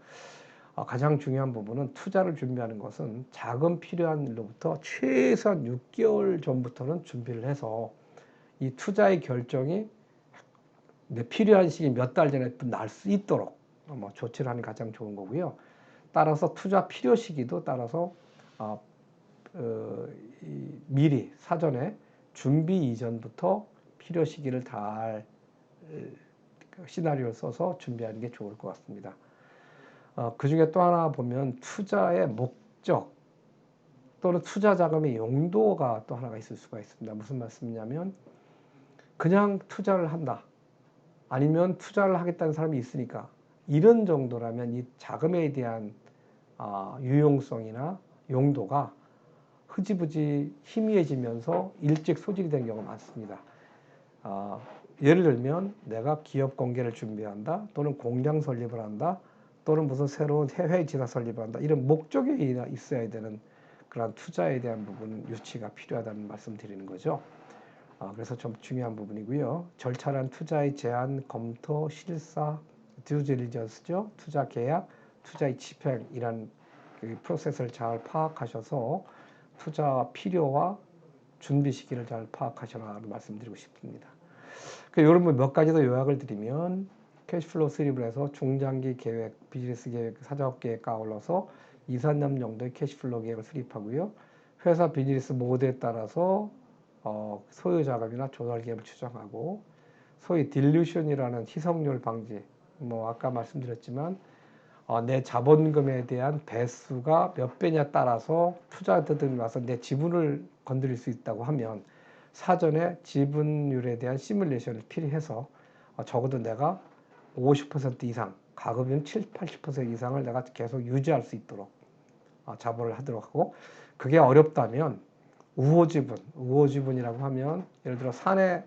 가장 중요한 부분은 투자를 준비하는 것은 자금 필요한 일로부터 최소한 6개월 전부터는 준비를 해서 이 투자의 결정이 필요한 시기 몇 달 전에 날 수 있도록 조치를 하는 게 가장 좋은 거고요. 따라서 투자 필요 시기도 따라서 미리 사전에 준비 이전부터 필요 시기를 잘 시나리오를 써서 준비하는 게 좋을 것 같습니다. 그 중에 또 하나 보면 투자의 목적 또는 투자 자금의 용도가 또 하나가 있을 수가 있습니다. 무슨 말씀이냐면 그냥 투자를 한다. 아니면 투자를 하겠다는 사람이 있으니까 이런 정도라면 이 자금에 대한 유용성이나 용도가 흐지부지 희미해지면서 일찍 소진이 되는 경우가 많습니다. 예를 들면 내가 기업 공개를 준비한다 또는 공장 설립을 한다 또는 무슨 새로운 해외 지사 설립을 한다 이런 목적이 있어야 되는 그런 투자에 대한 부분은 유치가 필요하다는 말씀 드리는 거죠. 그래서 좀 중요한 부분이고요. 절차란 투자의 제한, 검토, 실사, 듀딜리전스죠. 투자 계약, 투자의 집행이란 그 프로세스를 잘 파악하셔서 투자 필요와 준비 시기를 잘 파악하셔라는 말씀드리고 싶습니다. 이런 몇 가지 더 요약을 드리면 캐시플로우 수립을 해서 중장기 계획, 비즈니스 계획, 사업 계획과 아울러서 2, 3년 정도의 캐시플로우 계획을 수립하고요. 회사 비즈니스 모드에 따라서 소요 자금이나 조달 계획을 추정하고 소위 딜루션이라는 희석률 방지, 아까 말씀드렸지만 내 자본금에 대한 배수가 몇 배냐 따라서 투자자들이 와서 내 지분을 건드릴 수 있다고 하면 사전에 지분율에 대한 시뮬레이션을 필요해서 적어도 내가 50% 이상, 가급이면 7, 80% 이상을 내가 계속 유지할 수 있도록 자본을 하도록 하고, 그게 어렵다면 우호지분이라고 하면 예를 들어 사내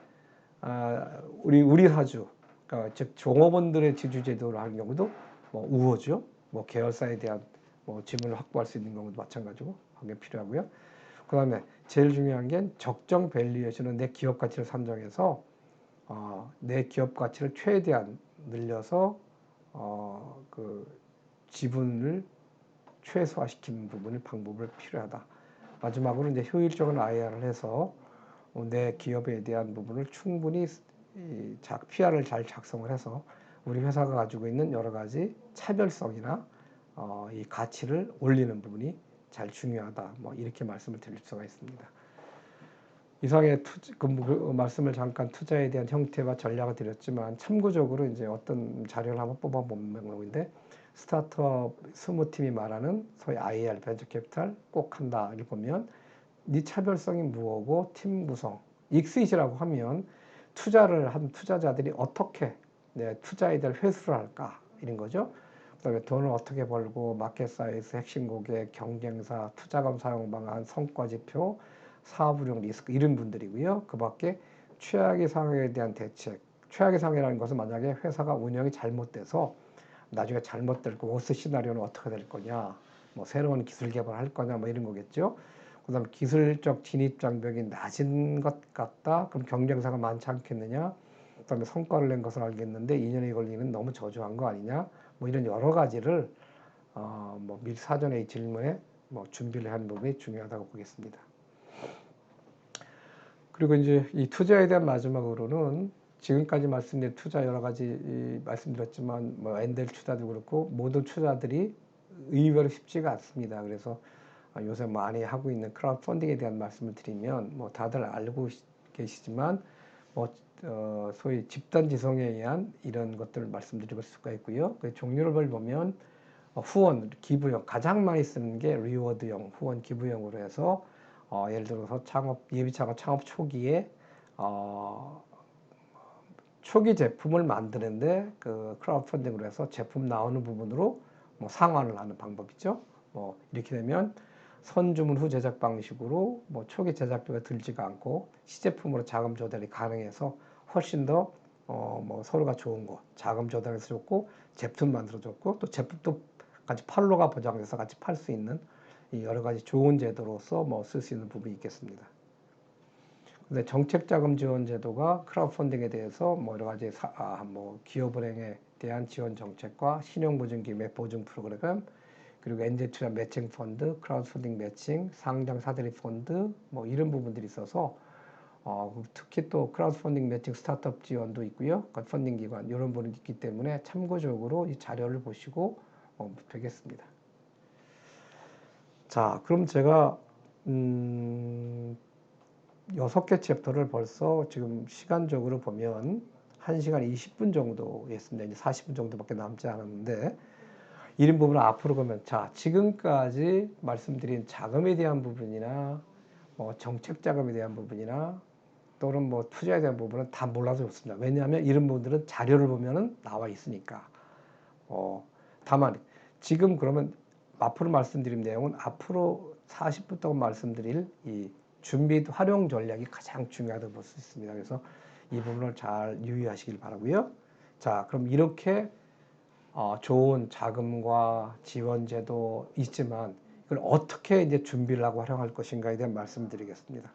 우리 사주, 그러니까 즉 종업원들의 지주 제도를 하는 경우도 우호죠. 계열사에 대한 지분을 확보할 수 있는 경우도 마찬가지고 하게 필요하고요. 그 다음에 제일 중요한 게 적정 밸류에이션은 내 기업 가치를 산정해서 내 기업 가치를 최대한 늘려서 그 지분을 최소화시키는 부분을 방법을 필요하다. 마지막으로 이제 효율적인 IR을 해서 내 기업에 대한 부분을 충분히 PR을 잘 작성을 해서 우리 회사가 가지고 있는 여러 가지 차별성이나 이 가치를 올리는 부분이 잘 중요하다. 이렇게 말씀을 드릴 수가 있습니다. 이상의 말씀을 잠깐 투자에 대한 형태와 전략을 드렸지만 참고적으로 이제 어떤 자료를 한번 뽑아보는 건데 스타트업 20팀이 말하는 소위 IR 벤처 캐피탈 꼭 한다를 보면 네 차별성이 무엇고 팀 구성, 익스잇이라고 하면 투자를 한 투자자들이 어떻게 내 투자에 대한 회수를 할까 이런 거죠. 그다음에 돈을 어떻게 벌고 마켓 사이즈, 핵심 고객, 경쟁사, 투자금 사용 방안, 성과 지표, 사업 운영 리스크 이런 분들이고요. 그 밖에 최악의 상황에 대한 대책. 최악의 상황이라는 것은 만약에 회사가 운영이 잘못돼서 나중에 잘못될 거 워스트 시나리오는 어떻게 될 거냐, 새로운 기술 개발할 거냐, 이런 거겠죠. 그다음 기술적 진입 장벽이 낮은 것 같다. 그럼 경쟁사가 많지 않겠느냐. 그다음에 성과를 낸 것을 알겠는데 2년이 걸리는 너무 저조한 거 아니냐. 이런 여러 가지를 미리 사전에 이 질문에 준비를 하는 부분이 중요하다고 보겠습니다. 그리고 이제 이 투자에 대한 마지막으로는 지금까지 말씀드린 투자 여러 가지 말씀드렸지만 엔젤 투자도 그렇고 모든 투자들이 의외로 쉽지가 않습니다. 그래서 요새 많이 하고 있는 크라우드 펀딩에 대한 말씀을 드리면 다들 알고 계시지만 소위 집단 지성에 의한 이런 것들을 말씀드릴 수가 있고요. 그 종류를 보면 후원, 기부형 가장 많이 쓰는 게 리워드형 후원 기부형으로 해서 예를 들어서 예비창업 창업 초기에 초기 제품을 만드는데 그 크라우드 펀딩으로 해서 제품 나오는 부분으로 상환을 하는 방법이죠. 이렇게 되면 선주문 후 제작 방식으로 초기 제작비가 들지가 않고 시제품으로 자금 조달이 가능해서 훨씬 더 서로가 좋은 거 자금 조달해서 좋고 제품 만들어줬고 또 제품도 같이 판로가 보장돼서 같이 팔 수 있는 이 여러 가지 좋은 제도로서 쓸 수 있는 부분이 있겠습니다. 근데 정책자금 지원 제도가 크라우드 펀딩에 대해서 여러 가지 기업은행에 대한 지원 정책과 신용보증기금의 보증 프로그램 그리고 엔젤 투자 매칭 펀드, 크라우드 펀딩 매칭, 상장 사들이 펀드 이런 부분들이 있어서 특히 또 크라우드 펀딩 매칭 스타트업 지원도 있고요. 펀딩 기관 이런 부분이 있기 때문에 참고적으로 이 자료를 보시고 되겠습니다. 자, 그럼 제가 6개 챕터를 벌써 지금 시간적으로 보면 1시간 20분 정도 했습니다. 이제 40분 정도밖에 남지 않았는데 이런 부분을 앞으로 보면 지금까지 말씀드린 자금에 대한 부분이나 정책 자금에 대한 부분이나 또는 투자에 대한 부분은 다 몰라도 좋습니다. 왜냐하면 이런 부분들은 자료를 보면은 나와 있으니까. 다만 지금 그러면 앞으로 말씀드린 내용은 앞으로 40분 동안 말씀드릴 이 준비 활용 전략이 가장 중요하다고 볼 수 있습니다. 그래서 이 부분을 잘 유의하시길 바라고요. 자, 그럼 이렇게 좋은 자금과 지원 제도 있지만 이걸 어떻게 이제 준비를 하고 활용할 것인가에 대한 말씀을 드리겠습니다.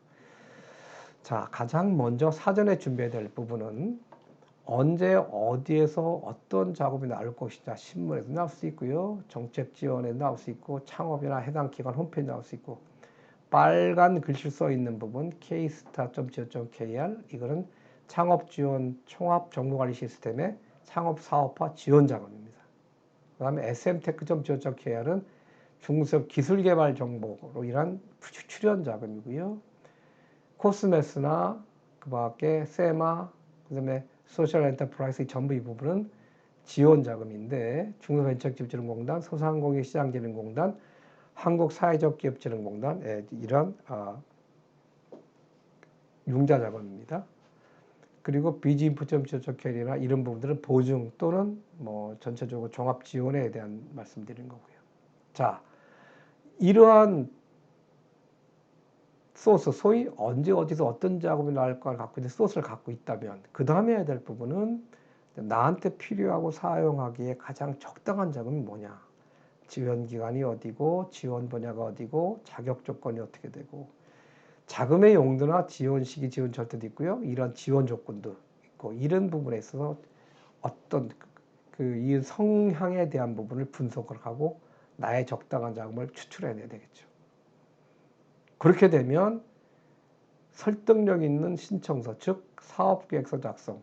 자, 가장 먼저 사전에 준비해야 될 부분은 언제 어디에서 어떤 작업이 나올 것이냐, 신문에도 나올 수 있고요, 정책 지원에 나올 수 있고, 창업이나 해당 기관 홈페이지에 나올 수 있고, 빨간 글씨 써 있는 부분 kstar.co.kr, 이거는 창업 지원 총합 정보관리 시스템의 창업 사업화 지원 자금입니다. 그 다음에 smtech.co.kr은 중소기업 기술개발 정보로 인한 출연 자금이고요. 코스메스나 그 밖에 세마, 그 다음에 소셜 엔터프라이즈 전부 이 부분은 지원 자금인데, 중소벤처기업진흥공단, 소상공인시장진흥공단, 한국사회적기업진흥공단, 이런 융자 자금입니다. 그리고 비지인프.co.kr이나 이런 부분들은 보증 또는 뭐 전체적으로 종합 지원에 대한 말씀드리는 거고요. 자, 이러한 소스, 소위 언제 어디서 어떤 작업이 나올까를 갖고 있는 소스를 갖고 있다면, 그 다음에 해야 될 부분은 나한테 필요하고 사용하기에 가장 적당한 자금이 뭐냐, 지원 기관이 어디고, 지원 분야가 어디고, 자격 조건이 어떻게 되고, 자금의 용도나 지원 시기, 지원 절차도 있고요, 이런 지원 조건도 있고, 이런 부분에 있어서 어떤 이 성향에 대한 부분을 분석을 하고 나의 적당한 자금을 추출해내야 되겠죠. 그렇게 되면 설득력 있는 신청서, 즉 사업계획서 작성.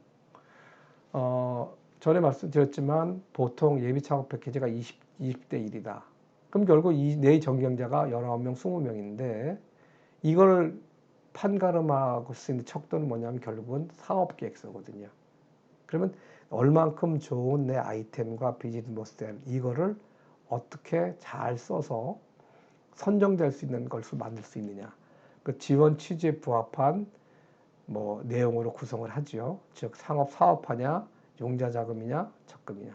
전에 말씀드렸지만 보통 예비창업 패키지가 20대 1이다. 그럼 결국 내 전경자가 19명, 20명인데 이걸 판가름하고 쓸 수 있는 척도는 뭐냐면 결국은 사업계획서거든요. 그러면 얼만큼 좋은 내 아이템과 비즈니스 모델, 이거를 어떻게 잘 써서 선정될 수 있는 것을 만들 수 있느냐. 그 지원 취지에 부합한 뭐 내용으로 구성을 하죠. 즉 상업 사업화냐, 용자 자금이냐, 적금이냐.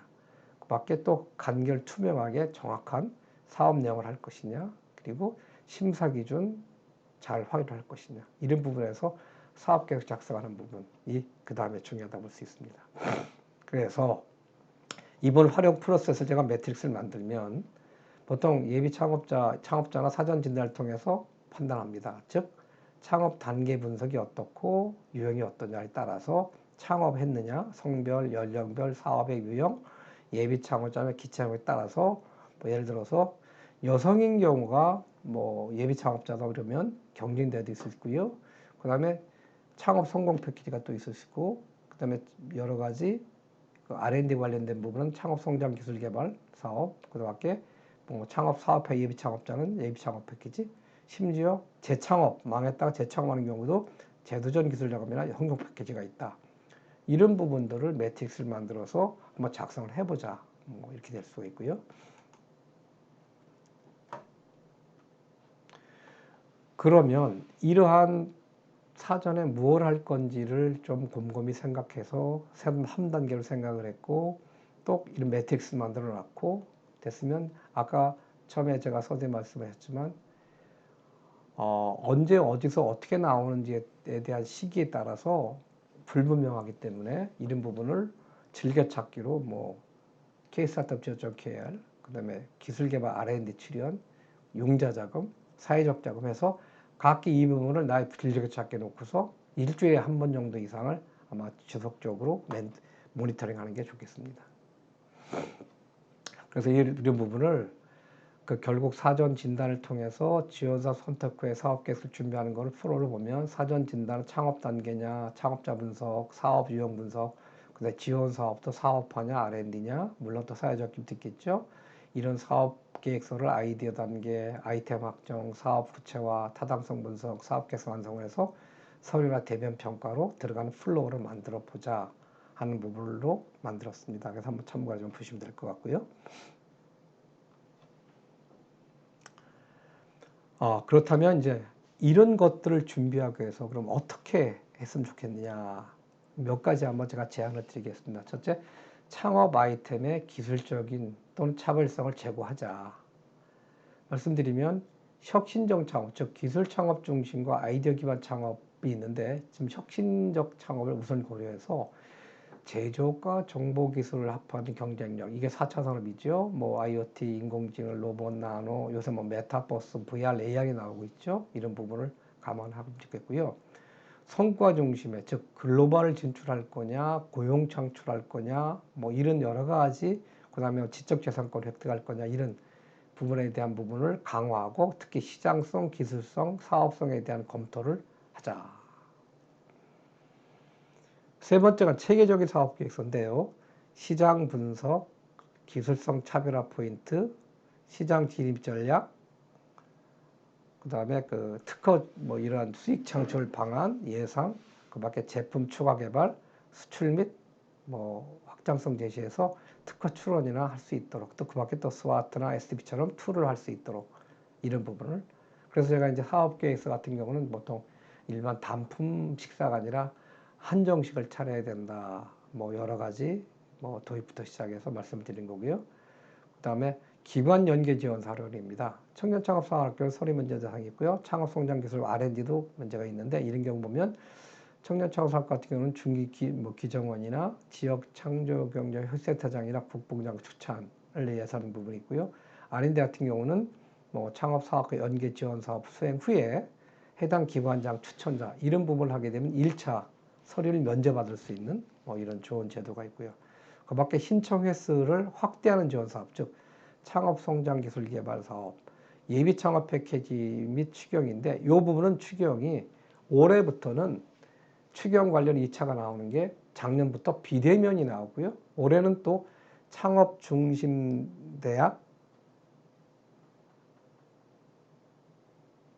그 밖에 또 간결 투명하게 정확한 사업 내용을 할 것이냐, 그리고 심사 기준 잘 확인할 것이냐, 이런 부분에서 사업 계획 작성하는 부분이 그 다음에 중요하다고 볼 수 있습니다. 그래서 이번 활용 프로세스를 제가 매트릭스를 만들면 보통 예비 창업자나 사전 진단을 통해서 판단합니다. 즉 창업 단계 분석이 어떻고 유형이 어떠냐에 따라서 창업했느냐, 성별, 연령별, 사업의 유형, 예비 창업자나 기창업에 따라서 뭐 예를 들어서 여성인 경우가 뭐 예비 창업자다 그러면 경진대도 있을 수 있고요. 그 다음에 창업 성공 패키지가 또 있을 수 있고, 그 다음에 여러 가지 그 R&D 관련된 부분은 창업 성장 기술 개발 사업, 그 밖에 뭐 창업 사업회 예비 창업자는 예비 창업 패키지, 심지어 재창업 망했다가 재창업하는 경우도 제도전 기술 자금이나 성공 패키지가 있다. 이런 부분들을 매트릭스를 만들어서 한번 작성을 해보자. 뭐 이렇게 될 수가 있고요. 그러면 이러한 사전에 무엇 할 건지를 좀 곰곰이 생각해서 3단계로 생각을 했고, 또 이런 매트릭스 만들어 놨고 됐으면, 아까 처음에 제가 서두에 말씀하셨지만 언제 어디서 어떻게 나오는지에 대한 시기에 따라서 불분명하기 때문에 이런 부분을 즐겨찾기로 뭐 kstartup.co.kr, 그 다음에 기술개발 R&D 출연, 융자자금, 사회적 자금 해서 각기 이 부분을 나의 즐겨찾기 놓고서 일주일에 한 번 정도 이상을 아마 지속적으로 모니터링 하는 게 좋겠습니다. 그래서 이런 부분을 결국 사전 진단을 통해서 지원사업 선택 후에 사업 계획을 준비하는 것을 프로를 보면 사전 진단은 창업 단계냐, 창업자 분석, 사업 유형 분석, 그다음에 지원 사업도 사업화냐, R&D냐, 물론 또 사회적 기업도 있겠죠. 이런 사업 계획서를 아이디어 단계, 아이템 확정, 사업 구체화, 타당성 분석, 사업 계획서 완성을 해서 서류나 대면 평가로 들어가는 플로우를 만들어 보자 하는 부분으로 만들었습니다. 그래서 한번 참고해 좀 보시면 될 것 같고요. 그렇다면 이제 이런 것들을 준비하기 위해서 그럼 어떻게 했으면 좋겠느냐, 몇 가지 한번 제가 제안을 드리겠습니다. 첫째, 창업 아이템의 기술적인 또는 차별성을 제고하자. 말씀드리면 혁신적 창업, 즉 기술 창업 중심과 아이디어 기반 창업이 있는데 지금 혁신적 창업을 우선 고려해서 제조과 정보기술을 합하는 경쟁력, 이게 4차 산업이죠. 뭐 IoT, 인공지능, 로봇, 나노, 요새 뭐 메타버스, VR, AR이 나오고 있죠. 이런 부분을 감안하면 좋겠고요. 성과 중심의, 즉 글로벌을 진출할 거냐, 고용 창출할 거냐, 뭐 이런 여러 가지, 그다음에 지적재산권 획득할 거냐, 이런 부분에 대한 부분을 강화하고, 특히 시장성, 기술성, 사업성에 대한 검토를 하자. 세 번째가 체계적인 사업계획서인데요. 시장 분석, 기술성 차별화 포인트, 시장 진입 전략, 그 다음에 그 특허, 뭐 이러한 수익 창출 방안, 예상, 그 밖에 제품 추가 개발, 수출 및 뭐 확장성 제시해서 특허 출원이나 할 수 있도록, 또 그 밖에 또 스와트나 STP처럼 툴을 할 수 있도록, 이런 부분을. 그래서 제가 이제 사업계획서 같은 경우는 보통 일반 단품 식사가 아니라 한정식을 차려야 된다. 뭐 여러 가지 뭐 도입부터 시작해서 말씀드린 거고요. 그 다음에 기관 연계 지원 사례입니다. 청년창업사학교 서류 문제 사항이 있고요. 창업성장기술 R&D도 문제가 있는데, 이런 경우 보면 청년창업사학 같은 경우는 중기 기정원이나 지역창조경제센터장이나 국뽕장 추천을 예산하는 부분이 있고요. R&D 같은 경우는 뭐 창업사학과 연계 지원 사업 수행 후에 해당 기관장 추천자, 이런 부분을 하게 되면 1차 서류를 면제받을 수 있는 뭐 이런 좋은 제도가 있고요. 그 밖에 신청 횟수를 확대하는 지원 사업, 즉 창업성장기술개발사업, 예비창업 패키지 및 추경인데, 이 부분은 추경이 올해부터는 추경 관련 2차가 나오는 게 작년부터 비대면이 나오고요. 올해는 또 창업중심대학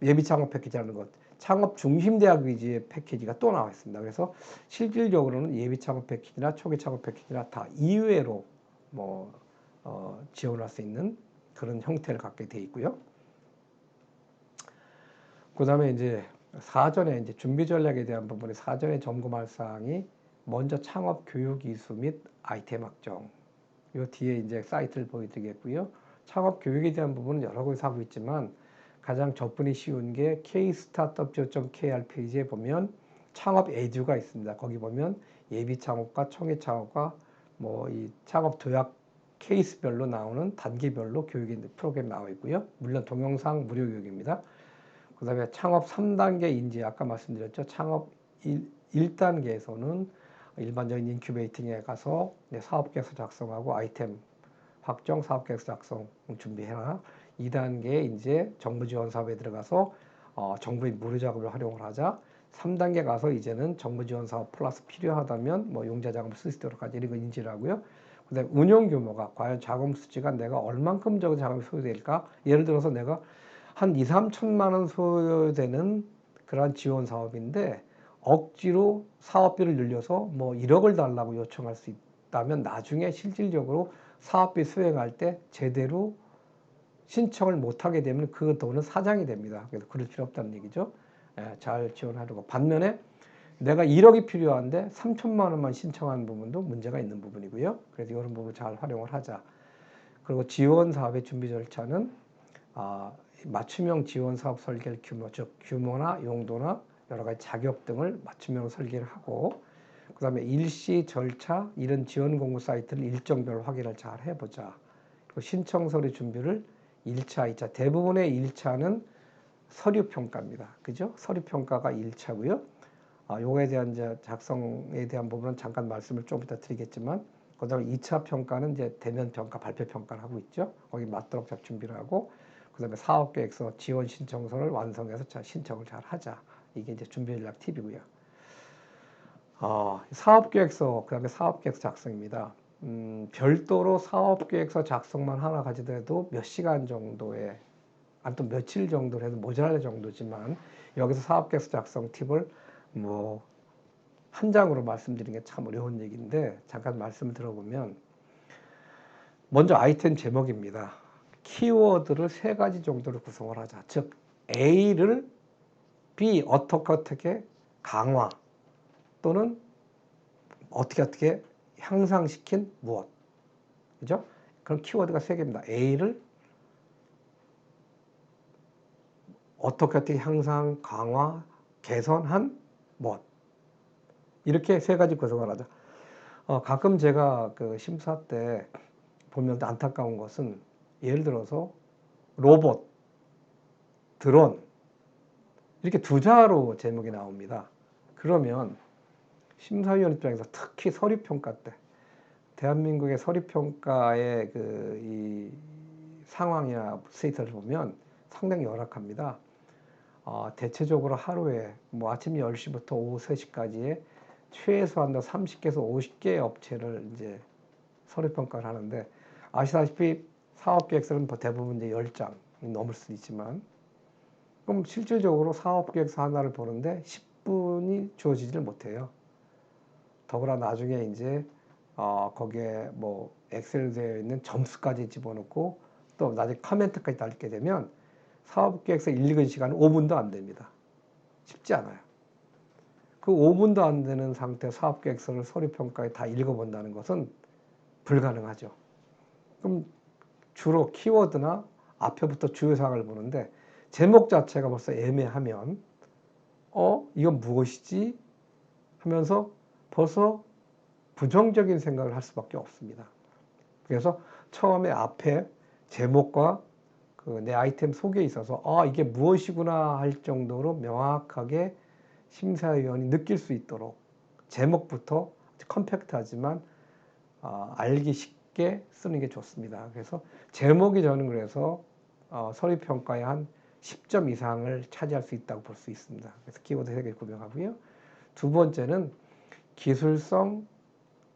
예비창업 패키지라는 것, 창업중심대학 위주의 패키지가 또 나와 있습니다. 그래서 실질적으로는 예비창업 패키지나 초기창업 패키지나 다 이외로 뭐 지원할 수 있는 그런 형태를 갖게 돼 있고요. 그 다음에 이제 사전에 이제 준비 전략에 대한 부분에 사전에 점검할 사항이, 먼저 창업 교육 이수 및 아이템 확정. 요 뒤에 이제 사이트를 보여드리겠고요. 창업 교육에 대한 부분은 여러 곳에서 하고 있지만, 가장 접근이 쉬운 게 kstartup.kr 페이지에 보면 창업 에듀가 있습니다. 거기 보면 예비 창업과 청해 창업과 뭐 이 창업 도약 케이스별로 나오는 단계별로 교육이 프로그램 나와 있고요. 물론 동영상 무료 교육입니다. 그 다음에 창업 3단계 인지, 아까 말씀드렸죠. 창업 1단계에서는 일반적인 인큐베이팅에 가서 사업계획서 작성하고 아이템 확정, 사업계획서 작성 준비해라. 2단계 이제 정부 지원 사업에 들어가서 정부의 무료 자금을 활용을 하자. 3단계 가서 이제는 정부 지원 사업 플러스 필요하다면 뭐 용자 자금을 쓸 수 있도록 하자. 이런 거 인지를 하고요. 그다음에 운용 규모가 과연 자금 수지가 내가 얼만큼 적은 자금이 소요될까? 예를 들어서 내가 한 2, 3천만 원 소요되는 그러한 지원 사업인데, 억지로 사업비를 늘려서 뭐 1억을 달라고 요청할 수 있다면 나중에 실질적으로 사업비 수행할 때 제대로 신청을 못하게 되면 그 돈은 사장이 됩니다. 그래서 그럴 필요 없다는 얘기죠. 잘 지원하려고. 반면에 내가 1억이 필요한데 3천만 원만 신청하는 부분도 문제가 있는 부분이고요. 그래서 이런 부분 잘 활용을 하자. 그리고 지원 사업의 준비 절차는 맞춤형 지원 사업 설계를 규모, 즉 규모나 용도나 여러 가지 자격 등을 맞춤형 설계를 하고, 그 다음에 일시 절차, 이런 지원 공고 사이트를 일정별 확인을 잘 해보자. 그리고 신청 서류 준비를 1차, 2차, 대부분의 1차는 서류 평가입니다. 그죠? 서류 평가가 1차고요. 요거에 대한 이제 작성에 대한 부분은 잠깐 말씀을 좀 이따 드리겠지만, 그 다음에 2차 평가는 이제 대면 평가, 발표 평가를 하고 있죠. 거기 맞도록 잘 준비를 하고, 그 다음에 사업계획서 지원 신청서를 완성해서 신청을 잘 하자. 이게 이제 준비 전략 팁이고요. 사업계획서, 그 다음에 사업계획서 작성입니다. 별도로 사업계획서 작성만 하나 가지더라도 몇 시간 정도에, 또 며칠 정도로 해도 모자랄 정도지만, 여기서 사업계획서 작성 팁을 뭐 한 장으로 말씀드리는 게 참 어려운 얘기인데, 잠깐 말씀을 들어보면, 먼저 아이템 제목입니다. 키워드를 3가지 정도로 구성을 하자. 즉 A를 B 어떻게 강화, 또는 어떻게 향상시킨 무엇. 그죠? 그럼 키워드가 3개입니다. A를 어떻게 향상, 강화, 개선한 무엇. 이렇게 3가지 구성을 하자. 가끔 제가 그 심사 때 보면 안타까운 것은 예를 들어서 로봇, 드론 이렇게 두 자로 제목이 나옵니다. 그러면 심사위원 입장에서 특히 서류평가 때 대한민국의 서류평가의 이 상황이나 스테이터를 보면 상당히 열악합니다. 대체적으로 하루에 뭐 아침 10시부터 오후 3시까지의 최소한 30개에서 50개의 업체를 이제 서류평가를 하는데 아시다시피 사업계획서는 대부분 이제 10장이 넘을 수도 있지만 그럼 실질적으로 사업계획서 하나를 보는데 10분이 주어지지를 못해요. 더구나 나중에 이제 거기에 뭐 엑셀 되어 있는 점수까지 집어넣고 또 나중에 코멘트까지 달게 되면 사업계획서 읽은 시간은 5분도 안 됩니다. 쉽지 않아요. 그 5분도 안 되는 상태 사업계획서를 서류평가에 다 읽어본다는 것은 불가능하죠. 그럼 주로 키워드나 앞에부터 주요사항을 보는데 제목 자체가 벌써 애매하면 이건 무엇이지? 하면서 벌써 부정적인 생각을 할 수밖에 없습니다. 그래서 처음에 앞에 제목과 그 내 아이템 소개에 있어서 이게 무엇이구나 할 정도로 명확하게 심사위원이 느낄 수 있도록 제목부터 컴팩트하지만 알기 쉽게 쓰는 게 좋습니다. 그래서 제목이 저는 그래서 서류평가에 한 10점 이상을 차지할 수 있다고 볼 수 있습니다. 그래서 키워드 3개 구명하고요. 두 번째는 기술성,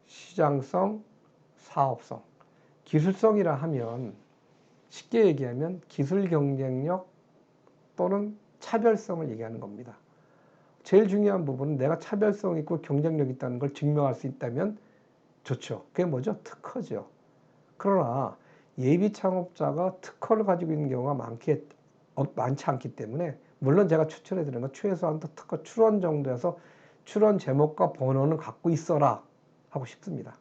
시장성, 사업성. 기술성이라 하면 쉽게 얘기하면 기술 경쟁력 또는 차별성을 얘기하는 겁니다. 제일 중요한 부분은 내가 차별성 있고 경쟁력 있다는 걸 증명할 수 있다면 좋죠. 그게 뭐죠? 특허죠. 그러나 예비 창업자가 특허를 가지고 있는 경우가 많지 않기 때문에 물론 제가 추천해 드리는 건 최소한 특허 출원 정도에서 출원 제목과 번호는 갖고 있어라 하고 싶습니다.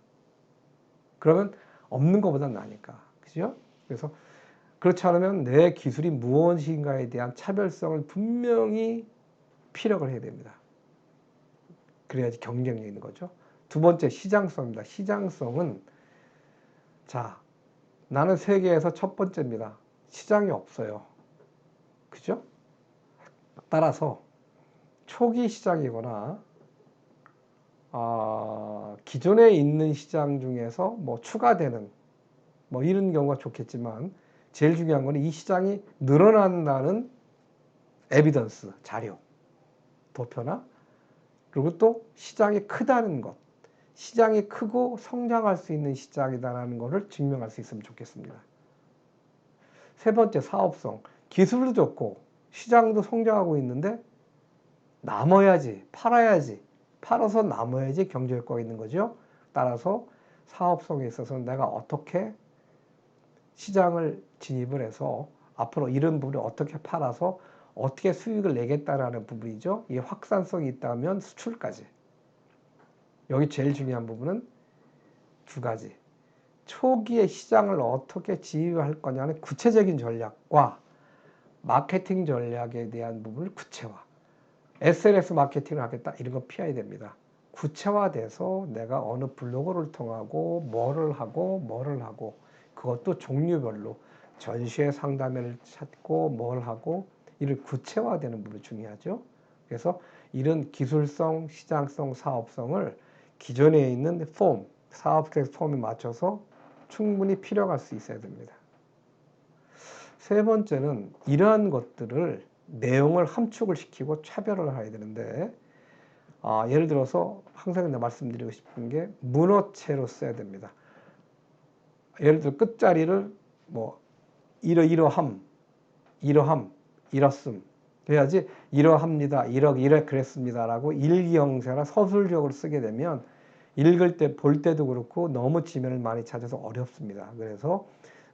그러면 없는 것보다 나으니까. 그죠? 그래서 그렇지 않으면 내 기술이 무엇인가에 대한 차별성을 분명히 피력을 해야 됩니다. 그래야지 경쟁력이 있는 거죠. 두 번째, 시장성입니다. 시장성은 나는 세계에서 첫 번째입니다. 시장이 없어요. 그죠? 따라서 초기 시장이거나 기존에 있는 시장 중에서 뭐 추가되는 뭐 이런 경우가 좋겠지만 제일 중요한 거는 이 시장이 늘어난다는 에비던스, 자료, 도표나 그리고 또 시장이 크다는 것, 시장이 크고 성장할 수 있는 시장이다라는 것을 증명할 수 있으면 좋겠습니다. 세 번째, 사업성. 기술도 좋고 시장도 성장하고 있는데 남아야지, 팔아야지, 팔아서 남아야지 경제 효과가 있는 거죠. 따라서 사업성에 있어서는 내가 어떻게 시장을 진입을 해서 앞으로 이런 부분을 어떻게 팔아서 어떻게 수익을 내겠다라는 부분이죠. 이 확산성이 있다면 수출까지. 여기 제일 중요한 부분은 두 가지. 초기에 시장을 어떻게 지휘할 거냐는 구체적인 전략과 마케팅 전략에 대한 부분을 구체화. SNS 마케팅을 하겠다 이런 거 피해야 됩니다. 구체화돼서 내가 어느 블로그를 통하고 뭐를 하고 그것도 종류별로 전시회 상담회를 찾고 뭘 하고 이를 구체화되는 부분이 중요하죠. 그래서 이런 기술성, 시장성, 사업성을 기존에 있는 사업계획 폼에 맞춰서 충분히 필요할 수 있어야 됩니다. 세 번째는 이러한 것들을 내용을 함축을 시키고 차별을 해야 되는데 예를 들어서 항상 말씀드리고 싶은 게 문어체로 써야 됩니다. 예를 들어 끝자리를 뭐 이러함, 이렇음 해야지 이러합니다, 이래 그랬습니다라고 일기형사나 서술적으로 쓰게 되면 읽을 때 볼 때도 그렇고 너무 지면을 많이 찾아서 어렵습니다. 그래서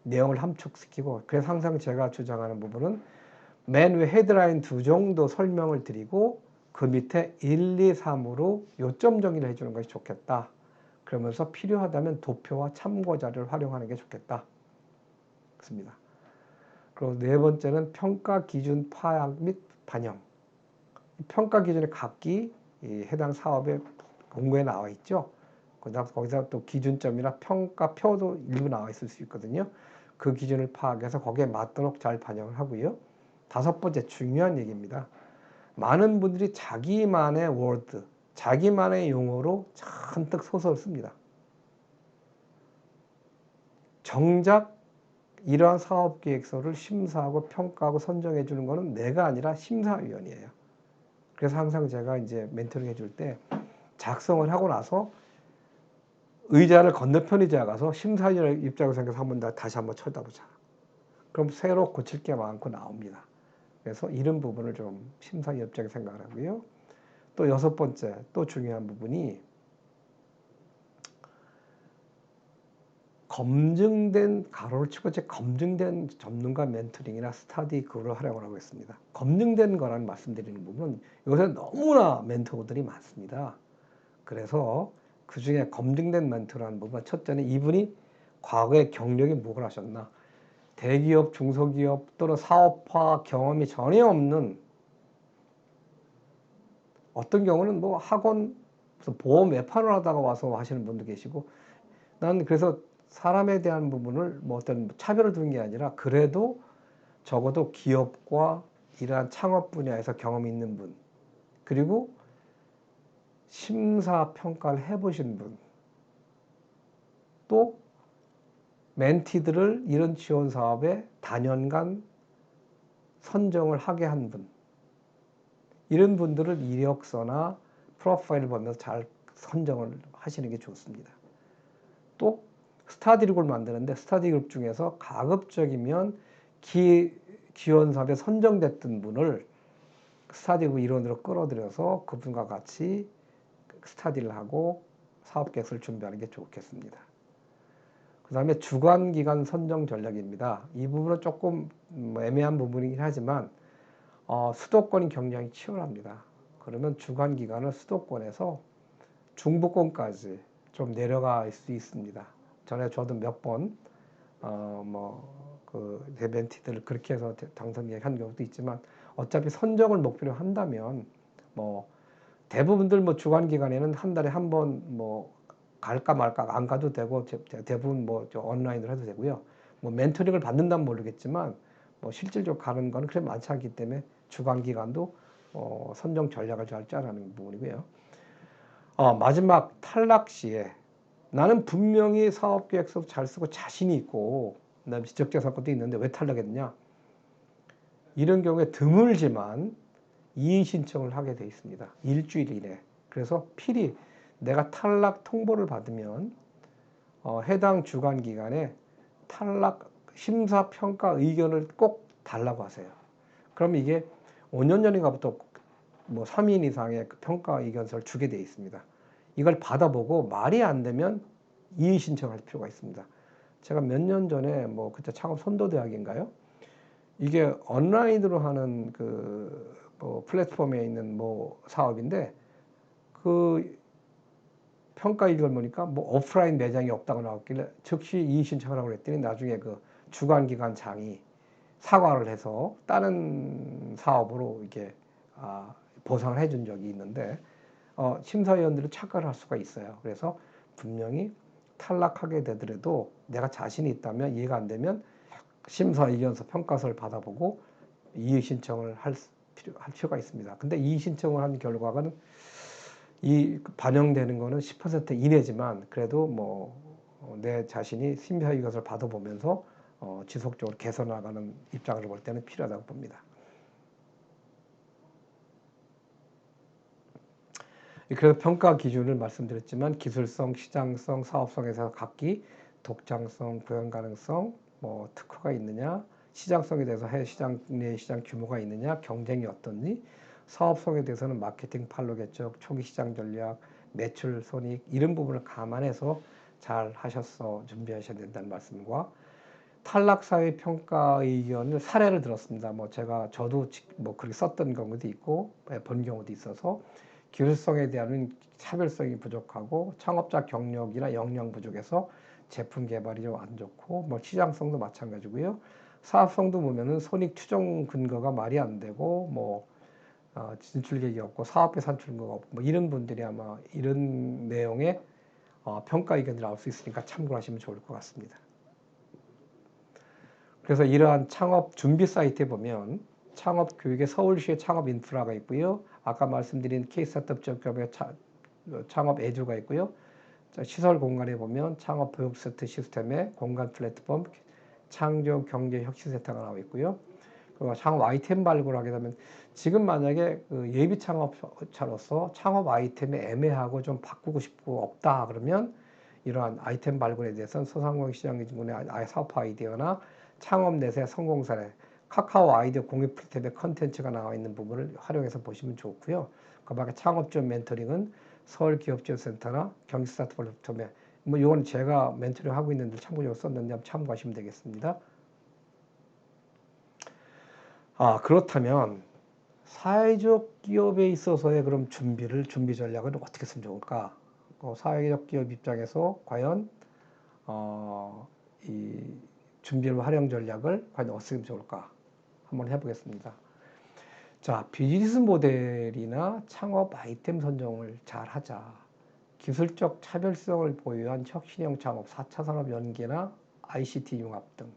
내용을 함축시키고 그래서 항상 제가 주장하는 부분은 맨 위 헤드라인 2 정도 설명을 드리고 그 밑에 1, 2, 3으로 요점 정리를 해주는 것이 좋겠다. 그러면서 필요하다면 도표와 참고 자료를 활용하는 게 좋겠다. 그렇습니다. 그리고 네 번째는 평가 기준 파악 및 반영. 평가 기준의 각기 해당 사업의 공고에 나와 있죠. 그다음 거기서 또 기준점이나 평가표도 일부 나와 있을 수 있거든요. 그 기준을 파악해서 거기에 맞도록 잘 반영을 하고요. 다섯 번째 중요한 얘기입니다. 많은 분들이 자기만의 워드, 자기만의 용어로 잔뜩 소설을 씁니다. 정작 이러한 사업계획서를 심사하고 평가하고 선정해 주는 것은 내가 아니라 심사위원이에요. 그래서 항상 제가 이제 멘토링 해줄 때 작성을 하고 나서 의자를 건너편 의자에 가서 심사위원 입장을 생각해서 다시 한번 쳐다보자. 그럼 새로 고칠 게 많고 나옵니다. 그래서 이런 부분을 좀 심사위원 입장에 생각을 하고요. 또 여섯 번째, 또 중요한 부분이 검증된, 가로를 치고 검증된 전문가 멘토링이나 스터디 그걸 활용을 하고 있습니다. 검증된 거라는 말씀드리는 부분은 요새 너무나 멘토들이 많습니다. 그래서 그 중에 검증된 멘토라는 부분, 첫째는 이분이 과거에 경력이 뭘 하셨나, 대기업, 중소기업 또는 사업화 경험이 전혀 없는, 어떤 경우는 뭐 학원 보험 외판을 하다가 와서 하시는 분도 계시고, 난 그래서 사람에 대한 부분을 뭐 어떤 차별을 두는 게 아니라 그래도 적어도 기업과 이러한 창업 분야에서 경험이 있는 분, 그리고 심사 평가를 해보신 분, 또 멘티들을 이런 지원 사업에 단연간 선정을 하게 한 분, 이런 분들을 이력서나 프로파일을 보면서 잘 선정을 하시는 게 좋습니다. 또 스터디그룹을 만드는데 스터디그룹 중에서 가급적이면 지원 사업에 선정됐던 분을 스터디그룹 일원으로 끌어들여서 그분과 같이 스터디를 하고 사업 계획서를 준비하는 게 좋겠습니다. 그 다음에 주관기관 선정 전략입니다. 이 부분은 조금 애매한 부분이긴 하지만 수도권이 굉장히 치열합니다. 그러면 주관기관을 수도권에서 중부권까지 좀 내려갈 수 있습니다. 전에 저도 몇 번 멘티들을 그렇게 해서 당선한 경우도 있지만, 어차피 선정을 목표로 한다면 뭐 대부분들 뭐 주관기관에는 한 달에 한 번 뭐 갈까 말까 안 가도 되고, 대부분 뭐 온라인으로 해도 되고요. 뭐 멘토링을 받는다면 모르겠지만 뭐 실질적으로 가는 거는 그렇게 많지 않기 때문에 주관기관도 선정 전략을 잘 짜라는 부분이고요. 마지막 탈락 시에 나는 분명히 사업계획서 잘 쓰고 자신이 있고 그다음에 지적재산권도 있는데 왜 탈락했느냐, 이런 경우에 드물지만 이의 신청을 하게 돼 있습니다. 일주일 이내. 그래서 필히 내가 탈락 통보를 받으면 해당 주관기관에 탈락 심사평가 의견을 꼭 달라고 하세요. 그럼 이게 5년 전인가부터 뭐 3인 이상의 평가 의견서를 주게 돼 있습니다. 이걸 받아보고 말이 안 되면 이의 신청할 필요가 있습니다. 제가 몇 년 전에 뭐 그때 창업 선도대학인가요? 이게 온라인으로 하는 뭐 플랫폼에 있는 뭐 사업인데, 그 평가 의견을 보니까 뭐 오프라인 매장이 없다고 나왔길래 즉시 이의 신청을 하고 그랬더니 나중에 그 주관기관장이 사과를 해서 다른 사업으로 이게 보상을 해준 적이 있는데, 심사위원들은 착각을 할 수가 있어요. 그래서 분명히 탈락하게 되더라도 내가 자신이 있다면, 이해가 안 되면 심사의견서 평가서를 받아보고 이의 신청을 할 필요가 있습니다. 근데 이의 신청을 한 결과는 반영되는 거는 10% 이내지만, 그래도 뭐 내 자신이 심사의견서를 받아보면서 지속적으로 개선나가는 입장을 볼 때는 필요하다고 봅니다. 그래서 평가 기준을 말씀드렸지만, 기술성, 시장성, 사업성에서 각기 독창성, 구현 가능성, 뭐 특허가 있느냐, 시장성에 대해서 해외 시장, 내 시장 규모가 있느냐, 경쟁이 어떻니, 사업성에 대해서는 마케팅 판로 개척, 초기 시장 전략, 매출 손익, 이런 부분을 감안해서 잘 하셔서 준비하셔야 된다는 말씀과, 탈락사회 평가 의견을 사례를 들었습니다. 뭐 저도 뭐 그렇게 썼던 경우도 있고 본 경우도 있어서, 기술성에 대한 차별성이 부족하고 창업자 경력이나 역량 부족해서 제품 개발이 좀 안 좋고, 뭐 시장성도 마찬가지고요. 사업성도 보면은 손익 추정 근거가 말이 안 되고, 뭐 진출 계획이 없고 사업비 산출 근거가 없고, 뭐 이런 분들이 아마 이런 내용의 평가 의견이 나올 수 있으니까 참고하시면 좋을 것 같습니다. 그래서 이러한 창업 준비 사이트에 보면 창업 교육에 서울시의 창업 인프라가 있고요. 아까 말씀드린 K스타트업 지역협의 창업 에듀가 있고요. 시설 공간에 보면 창업 교육 세트 시스템의 공간 플랫폼 창조 경제 혁신 센터가 나와 있고요. 그리고 창업 아이템 발굴을 하게 되면 지금 만약에 그 예비 창업자로서 창업 아이템이 애매하고 좀 바꾸고 싶고 없다 그러면 이러한 아이템 발굴에 대해서는 소상공인시장기준의 사업 아이디어나 창업 넷의 성공 사례, 카카오 아이디어 공유 플랫폼의 컨텐츠가 나와 있는 부분을 활용해서 보시면 좋고요. 그 밖에 창업 지원 멘토링은 서울기업지원센터나 경기스타트업 플랫폼에 뭐 이건 제가 멘토링 하고 있는데 참고적으로 썼는데 한번 참고하시면 되겠습니다. 그렇다면 사회적 기업에 있어서의 그럼 준비 전략은 어떻게 쓰면 좋을까? 사회적 기업 입장에서 과연 이 준비 활용 전략을 과연 어떻게 쓰면 좋을까? 한번 해보겠습니다. 자, 비즈니스 모델이나 창업 아이템 선정을 잘 하자. 기술적 차별성을 보유한 혁신형 창업, 4차 산업 연계나 ICT 융합 등.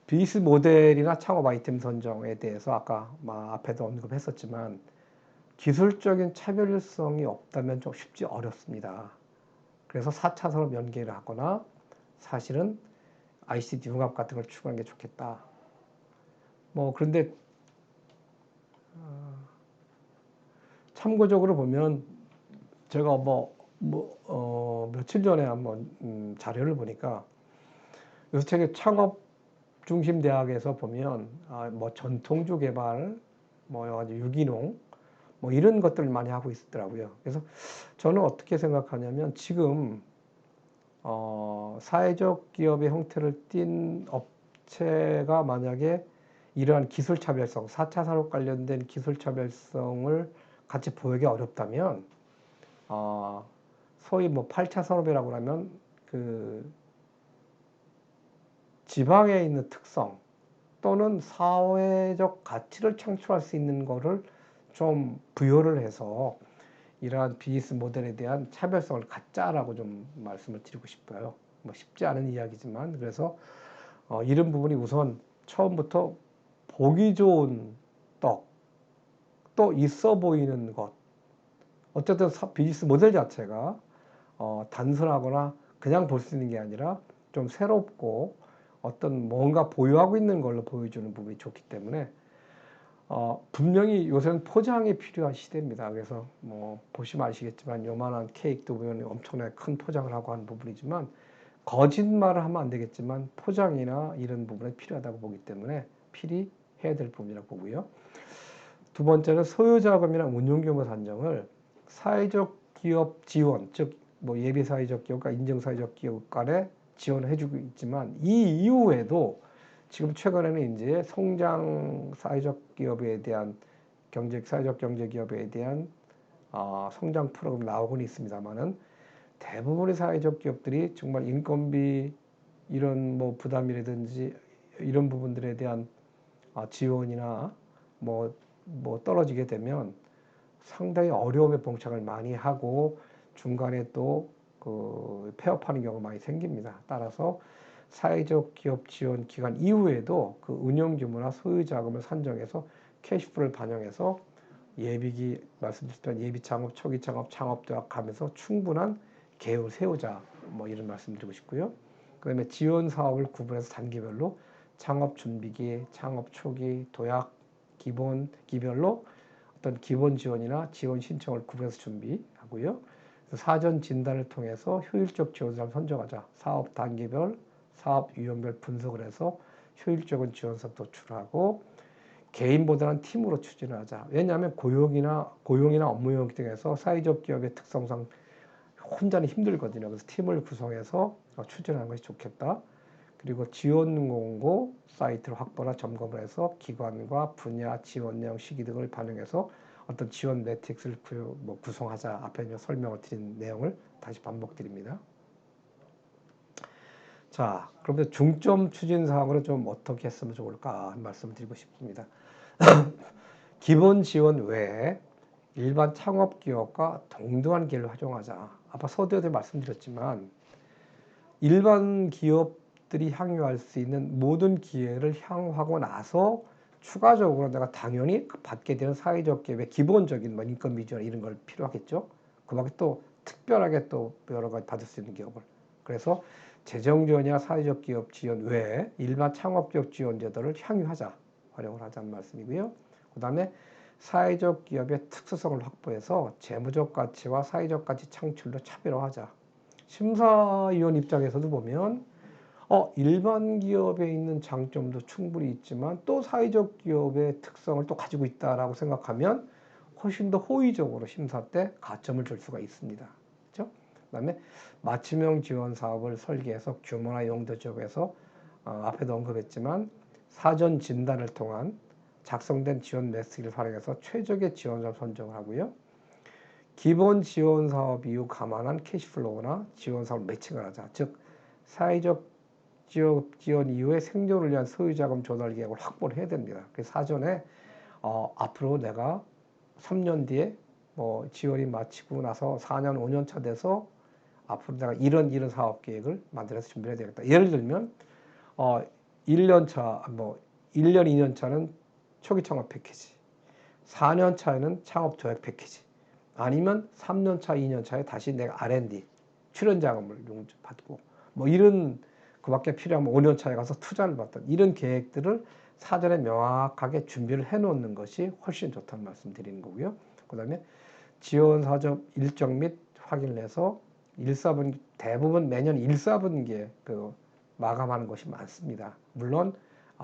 비즈니스 모델이나 창업 아이템 선정에 대해서 아까 앞에도 언급했었지만 기술적인 차별성이 없다면 좀 쉽지 어렵습니다. 그래서 4차 산업 연계를 하거나 사실은 ICT 융합 같은 걸 추구하는 게 좋겠다. 그런데 참고적으로 보면 제가 며칠 전에 한번 자료를 보니까 요새 책에 창업 중심 대학에서 보면 전통주 개발, 유기농 이런 것들을 많이 하고 있더라고요. 그래서 저는 어떻게 생각하냐면 지금 사회적 기업의 형태를 띈 업체가 만약에 이러한 기술 차별성, 4차 산업 관련된 기술 차별성을 같이 보이기 어렵다면 소위 8차 산업이라고 하면 그 지방에 있는 특성 또는 사회적 가치를 창출할 수 있는 거를 좀 부여를 해서 이러한 비즈니스 모델에 대한 차별성을 갖자라고 좀 말씀을 드리고 싶어요. 쉽지 않은 이야기지만 그래서 이런 부분이 우선 처음부터 보기 좋은 떡, 또 있어 보이는 것. 어쨌든 비즈니스 모델 자체가 단순하거나 그냥 볼 수 있는 게 아니라 좀 새롭고 어떤 뭔가 보유하고 있는 걸로 보여주는 부분이 좋기 때문에 분명히 요새는 포장이 필요한 시대입니다. 그래서 보시면 아시겠지만 요만한 케이크도 보면 엄청나게 큰 포장을 하고 하는 부분이지만 거짓말을 하면 안 되겠지만 포장이나 이런 부분이 필요하다고 보기 때문에 필히 해야 될 부분이라고 보고요. 두 번째는 소유자금이나 운용규모 산정을 사회적 기업 지원, 즉 예비 사회적 기업과 인정 사회적 기업 간에 지원을 해주고 있지만 이 이후에도 지금 최근에는 이제 성장 사회적 기업에 대한 사회적 경제 기업에 대한 성장 프로그램 나오고는 있습니다만은 대부분의 사회적 기업들이 정말 인건비 이런 부담이라든지 이런 부분들에 대한 지원이나 떨어지게 되면 상당히 어려움에 봉착을 많이 하고 중간에 또 폐업하는 경우가 많이 생깁니다. 따라서 사회적 기업 지원 기간 이후에도 그 운영 규모나 소유 자금을 산정해서 캐시플로를 반영해서 예비기 말씀드렸던 예비 창업, 초기 창업, 창업 대학 가면서 충분한 계획을 세우자 이런 말씀드리고 싶고요. 그다음에 지원 사업을 구분해서 단계별로 창업 준비기, 창업 초기, 도약, 기별로 어떤 기본 지원이나 지원 신청을 구분해서 준비하고요. 사전 진단을 통해서 효율적 지원사를 선정하자. 사업 단계별, 사업 유형별 분석을 해서 효율적인 지원사 도출하고 개인보다는 팀으로 추진을 하자. 왜냐하면 고용이나 업무 영역 등에서 사회적 기업의 특성상 혼자는 힘들거든요. 그래서 팀을 구성해서 추진하는 것이 좋겠다. 그리고 지원 공고 사이트를 확보나 점검을 해서 기관과 분야, 지원 내용, 시기 등을 반영해서 어떤 지원 매트릭스를 구성하자. 앞에 설명을 드린 내용을 다시 반복드립니다. 자, 그러면 중점 추진 사항으로 좀 어떻게 했으면 좋을까 말씀을 드리고 싶습니다. 기본 지원 외에 일반 창업 기업과 동등한 기회를 활용하자. 아까 서두에도 말씀드렸지만 일반 기업들이 향유할 수 있는 모든 기회를 향유하고 나서 추가적으로 내가 당연히 받게 되는 사회적 기업의 기본적인 뭐 인건 비전 이런 걸 필요하겠죠. 그 밖에 또 특별하게 또 여러 가지 받을 수 있는 기업을. 그래서 재정 지원이나 사회적 기업 지원 외에 일반 창업 기업 지원 제도를 향유하자. 활용을 하자는 말씀이고요. 그 다음에 사회적 기업의 특수성을 확보해서 재무적 가치와 사회적 가치 창출로 차별화하자. 심사위원 입장에서도 보면 일반 기업에 있는 장점도 충분히 있지만 또 사회적 기업의 특성을 또 가지고 있다라고 생각하면 훨씬 더 호의적으로 심사 때 가점을 줄 수가 있습니다. 그렇죠? 그다음에 맞춤형 지원 사업을 설계해서 규모나 용도 지역에서 앞에도 언급했지만 사전 진단을 통한 작성된 지원 메시지를 활용해서 최적의 지원자 선정을 하고요. 기본 지원 사업 이후 감안한 캐시플로우나 지원 사업 매칭을 하자. 즉 사회적 지원 이후에 생존을 위한 소유자금 조달 계획을 확보를 해야 됩니다. 그래서 사전에 앞으로 내가 3년 뒤에 뭐 지원이 마치고 나서 4년, 5년 차 돼서 앞으로 내가 이런 사업 계획을 만들어서 준비해야 되겠다. 예를 들면 1년 차, 뭐 1년, 2년 차는 초기 창업 패키지, 4년 차에는 창업 도약 패키지, 아니면 3년 차, 2년 차에 다시 내가 R&D 출연 자금을 받고 뭐 이런 그밖에 필요하면 5년 차에 가서 투자를 받던 이런 계획들을 사전에 명확하게 준비를 해 놓는 것이 훨씬 좋다는 말씀 드리는 거고요. 그 다음에 지원 사업 일정 및 확인을 해서 1사분기 대부분 매년 1사분기에 그 마감하는 것이 많습니다. 물론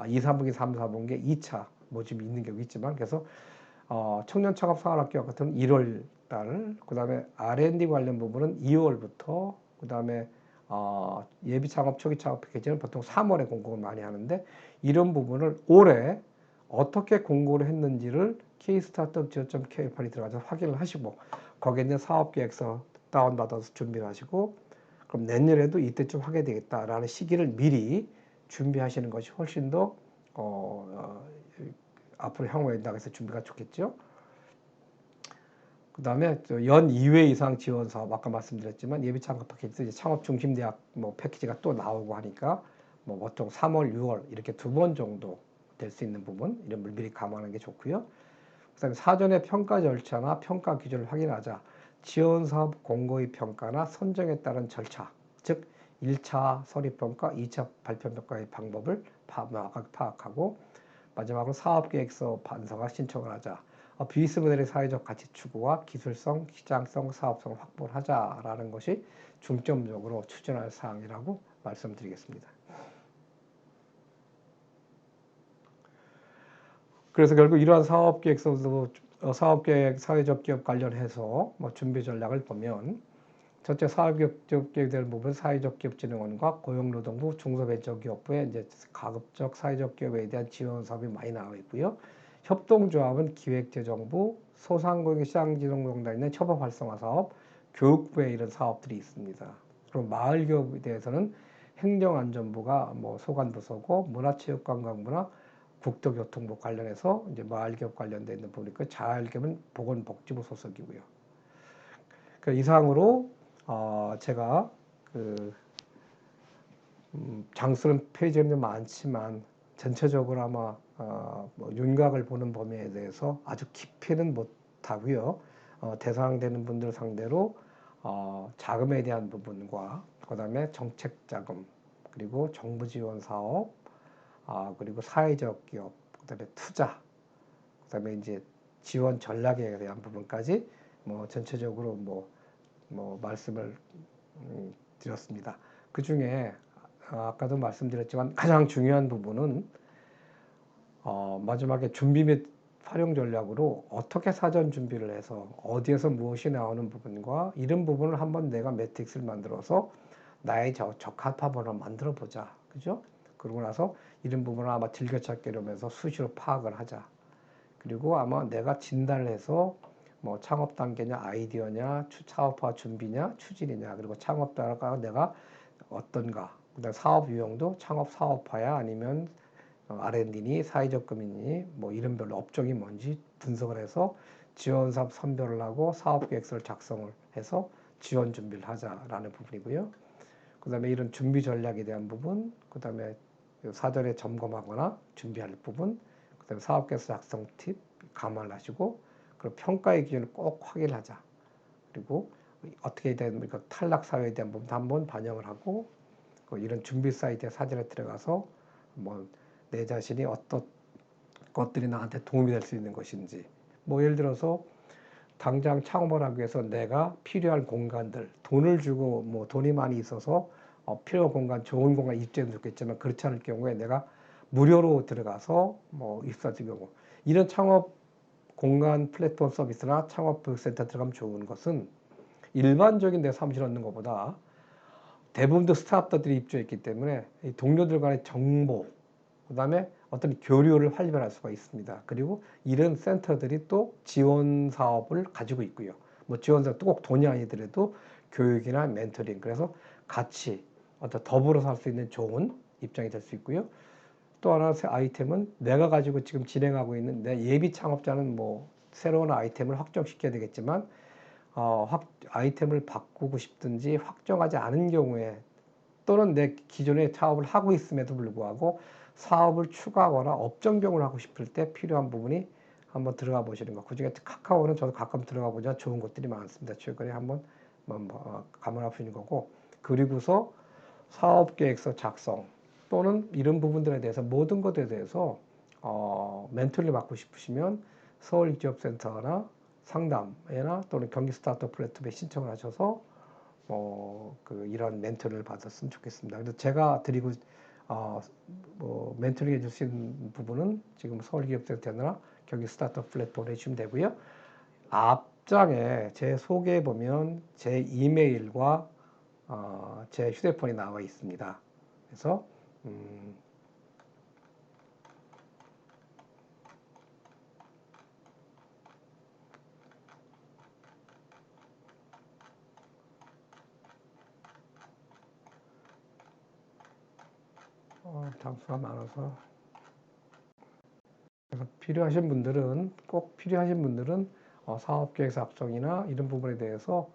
2, 3분기, 3, 4분기에 2차 모집이 있는 경우 있지만 그래서 청년 창업 사관학교 같은 1월 달, 그 다음에 R&D 관련 부분은 2월부터, 그 다음에 예비 창업, 초기 창업 패키지는 보통 3월에 공고를 많이 하는데 이런 부분을 올해 어떻게 공고를 했는지를 K-스타트업.co.kr에 들어가서 확인을 하시고 거기에 있는 사업계획서 다운받아서 준비를 하시고 그럼 내년에도 이때쯤 하게 되겠다라는 시기를 미리 준비하시는 것이 훨씬 더 앞으로 향후에 나가서 준비가 좋겠죠. 그 다음에 연 2회 이상 지원 사업 아까 말씀드렸지만 예비 창업 패키지 창업 중심 대학 뭐 패키지가 또 나오고 하니까 뭐 보통 3월, 6월 이렇게 2번 정도 될 수 있는 부분 이런 걸 미리 감안하는 게 좋고요. 그 다음에 사전에 평가 절차나 평가 기준을 확인하자. 지원 사업 공고의 평가나 선정에 따른 절차, 즉 1차 서류평가, 2차 발표평가의 방법을 명확하게 파악하고 마지막으로 사업계획서 반성과 신청을 하자. 비즈니스 모델의 사회적 가치 추구와 기술성, 시장성, 사업성을 확보를 하자라는 것이 중점적으로 추진할 사항이라고 말씀드리겠습니다. 그래서 결국 이러한 사업계획서도 사업계획, 사회적 기업 관련해서 뭐 준비 전략을 보면 전체 사회적 기업에 대한 부분 사회적 기업진흥원과 고용노동부, 중소벤처기업부의 이제 가급적 사회적 기업에 대한 지원 사업이 많이 나와 있고요. 협동조합은 기획재정부, 소상공인 시장진흥공단에 있는 협업 활성화 사업, 교육부에 이런 사업들이 있습니다. 그럼 마을기업에 대해서는 행정안전부가 뭐 소관부서고 문화체육관광부나 국토교통부 관련해서 이제 마을기업 관련돼 있는 부분이 있고 자활기업은 보건복지부 소속이고요. 그 이상으로 제가 그 장수는 페이지는 좀 많지만 전체적으로 아마 뭐 윤곽을 보는 범위에 대해서 아주 깊이는 못하고요. 대상되는 분들 상대로 자금에 대한 부분과 그다음에 정책 자금 그리고 정부 지원 사업 그리고 사회적 기업 그다음에 투자 그다음에 이제 지원 전략에 대한 부분까지 뭐 전체적으로 뭐 말씀을 드렸습니다. 그 중에 아까도 말씀드렸지만 가장 중요한 부분은 마지막에 준비 및 활용 전략으로 어떻게 사전 준비를 해서 어디에서 무엇이 나오는 부분과 이런 부분을 한번 내가 매트릭스를 만들어서 나의 적합화번을 만들어 보자. 그죠? 그러고 나서 이런 부분을 아마 즐겨찾기 이러면서 수시로 파악을 하자. 그리고 아마 내가 진단을 해서 뭐 창업 단계냐 아이디어냐 사업화 준비냐 추진이냐 그리고 창업 단계가 내가 어떤가 그다음 사업 유형도 창업 사업화야 아니면 R&D니 사회적 금이니 뭐 이런 별로 업종이 뭔지 분석을 해서 지원 사업 선별을 하고 사업 계획서를 작성을 해서 지원 준비를 하자라는 부분이고요. 그 다음에 이런 준비 전략에 대한 부분, 그 다음에 사전에 점검하거나 준비할 부분, 그 다음에 사업 계획서 작성 팁 감안을 하시고, 그리고 평가의 기준을 꼭 확인하자. 그리고 어떻게 되는 탈락 사유에 대한 부분도 한번 반영을 하고, 이런 준비 사이트에 사전에 들어가서 뭐 내 자신이 어떤 것들이 나한테 도움이 될 수 있는 것인지, 뭐 예를 들어서 당장 창업을 하기 위해서 내가 필요한 공간들, 돈을 주고 뭐 돈이 많이 있어서 필요한 공간, 좋은 공간 입주하면 좋겠지만 그렇지 않을 경우에 내가 무료로 들어가서 뭐 입사할 경우, 이런 창업 공간 플랫폼 서비스나 창업 교육센터 들어가면 좋은 것은 일반적인 내 사무실 얻는 것보다 대부분도 스타트업들이 입주했기 때문에 동료들 간의 정보, 그 다음에 어떤 교류를 활발할 수가 있습니다. 그리고 이런 센터들이 또 지원 사업을 가지고 있고요. 뭐 지원 사업도 꼭 돈이 아니더라도 교육이나 멘토링, 그래서 같이 어떤 더불어서 할 수 있는 좋은 입장이 될 수 있고요. 또 하나의 아이템은 내가 가지고 지금 진행하고 있는 내 예비 창업자는 뭐 새로운 아이템을 확정시켜야 되겠지만 아이템을 바꾸고 싶든지 확정하지 않은 경우에, 또는 내 기존의 사업을 하고 있음에도 불구하고 사업을 추가하거나 업종경을 하고 싶을 때 필요한 부분이 한번 들어가 보시는 거. 그중에 카카오는 저도 가끔 들어가 보자 좋은 것들이 많습니다. 최근에 한번 감안해 보시는 거고, 그리고서 사업계획서 작성 또는 이런 부분들에 대해서 모든 것에 대해서 멘토링을 받고 싶으시면 서울기업센터나 상담이나 또는 경기 스타트업 플랫폼에 신청을 하셔서 이런 멘토링을 받았으면 좋겠습니다. 그래서 제가 드리고 멘토링 해줄 수 있는 부분은 지금 서울기업센터나 경기 스타트업 플랫폼에 해주시면 되고요. 앞장에 제 소개에 보면 제 이메일과 제 휴대폰이 나와 있습니다. 그래서 장수가 많아서, 그래서 꼭 필요하신 분들은 사업계획 작성이나 이런 부분에 대해서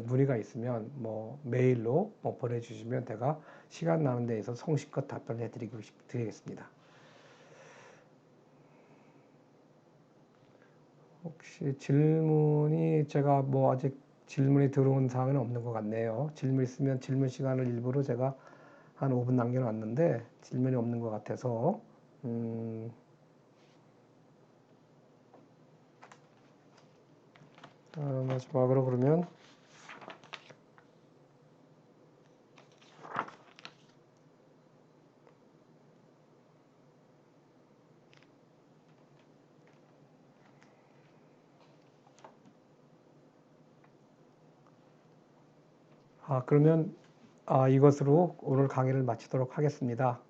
문의가 있으면 뭐 메일로 보내주시면 제가 시간 나는 데에서 성실껏 답변해 드리겠습니다. 혹시 질문이, 제가 뭐 아직 질문이 들어온 사항은 없는 것 같네요. 질문 있으면 질문 시간을 일부러 제가 한 5분 남겨놨는데 질문이 없는 것 같아서 마지막으로 그러면 그러면 이것으로 오늘 강의를 마치도록 하겠습니다.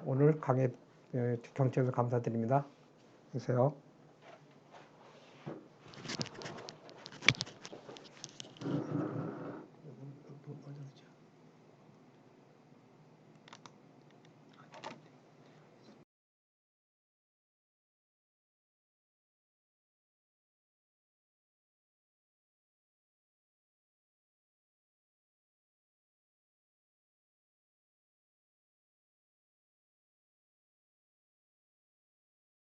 오늘 강의 경청해주셔서 감사드립니다. 안녕히 계세요.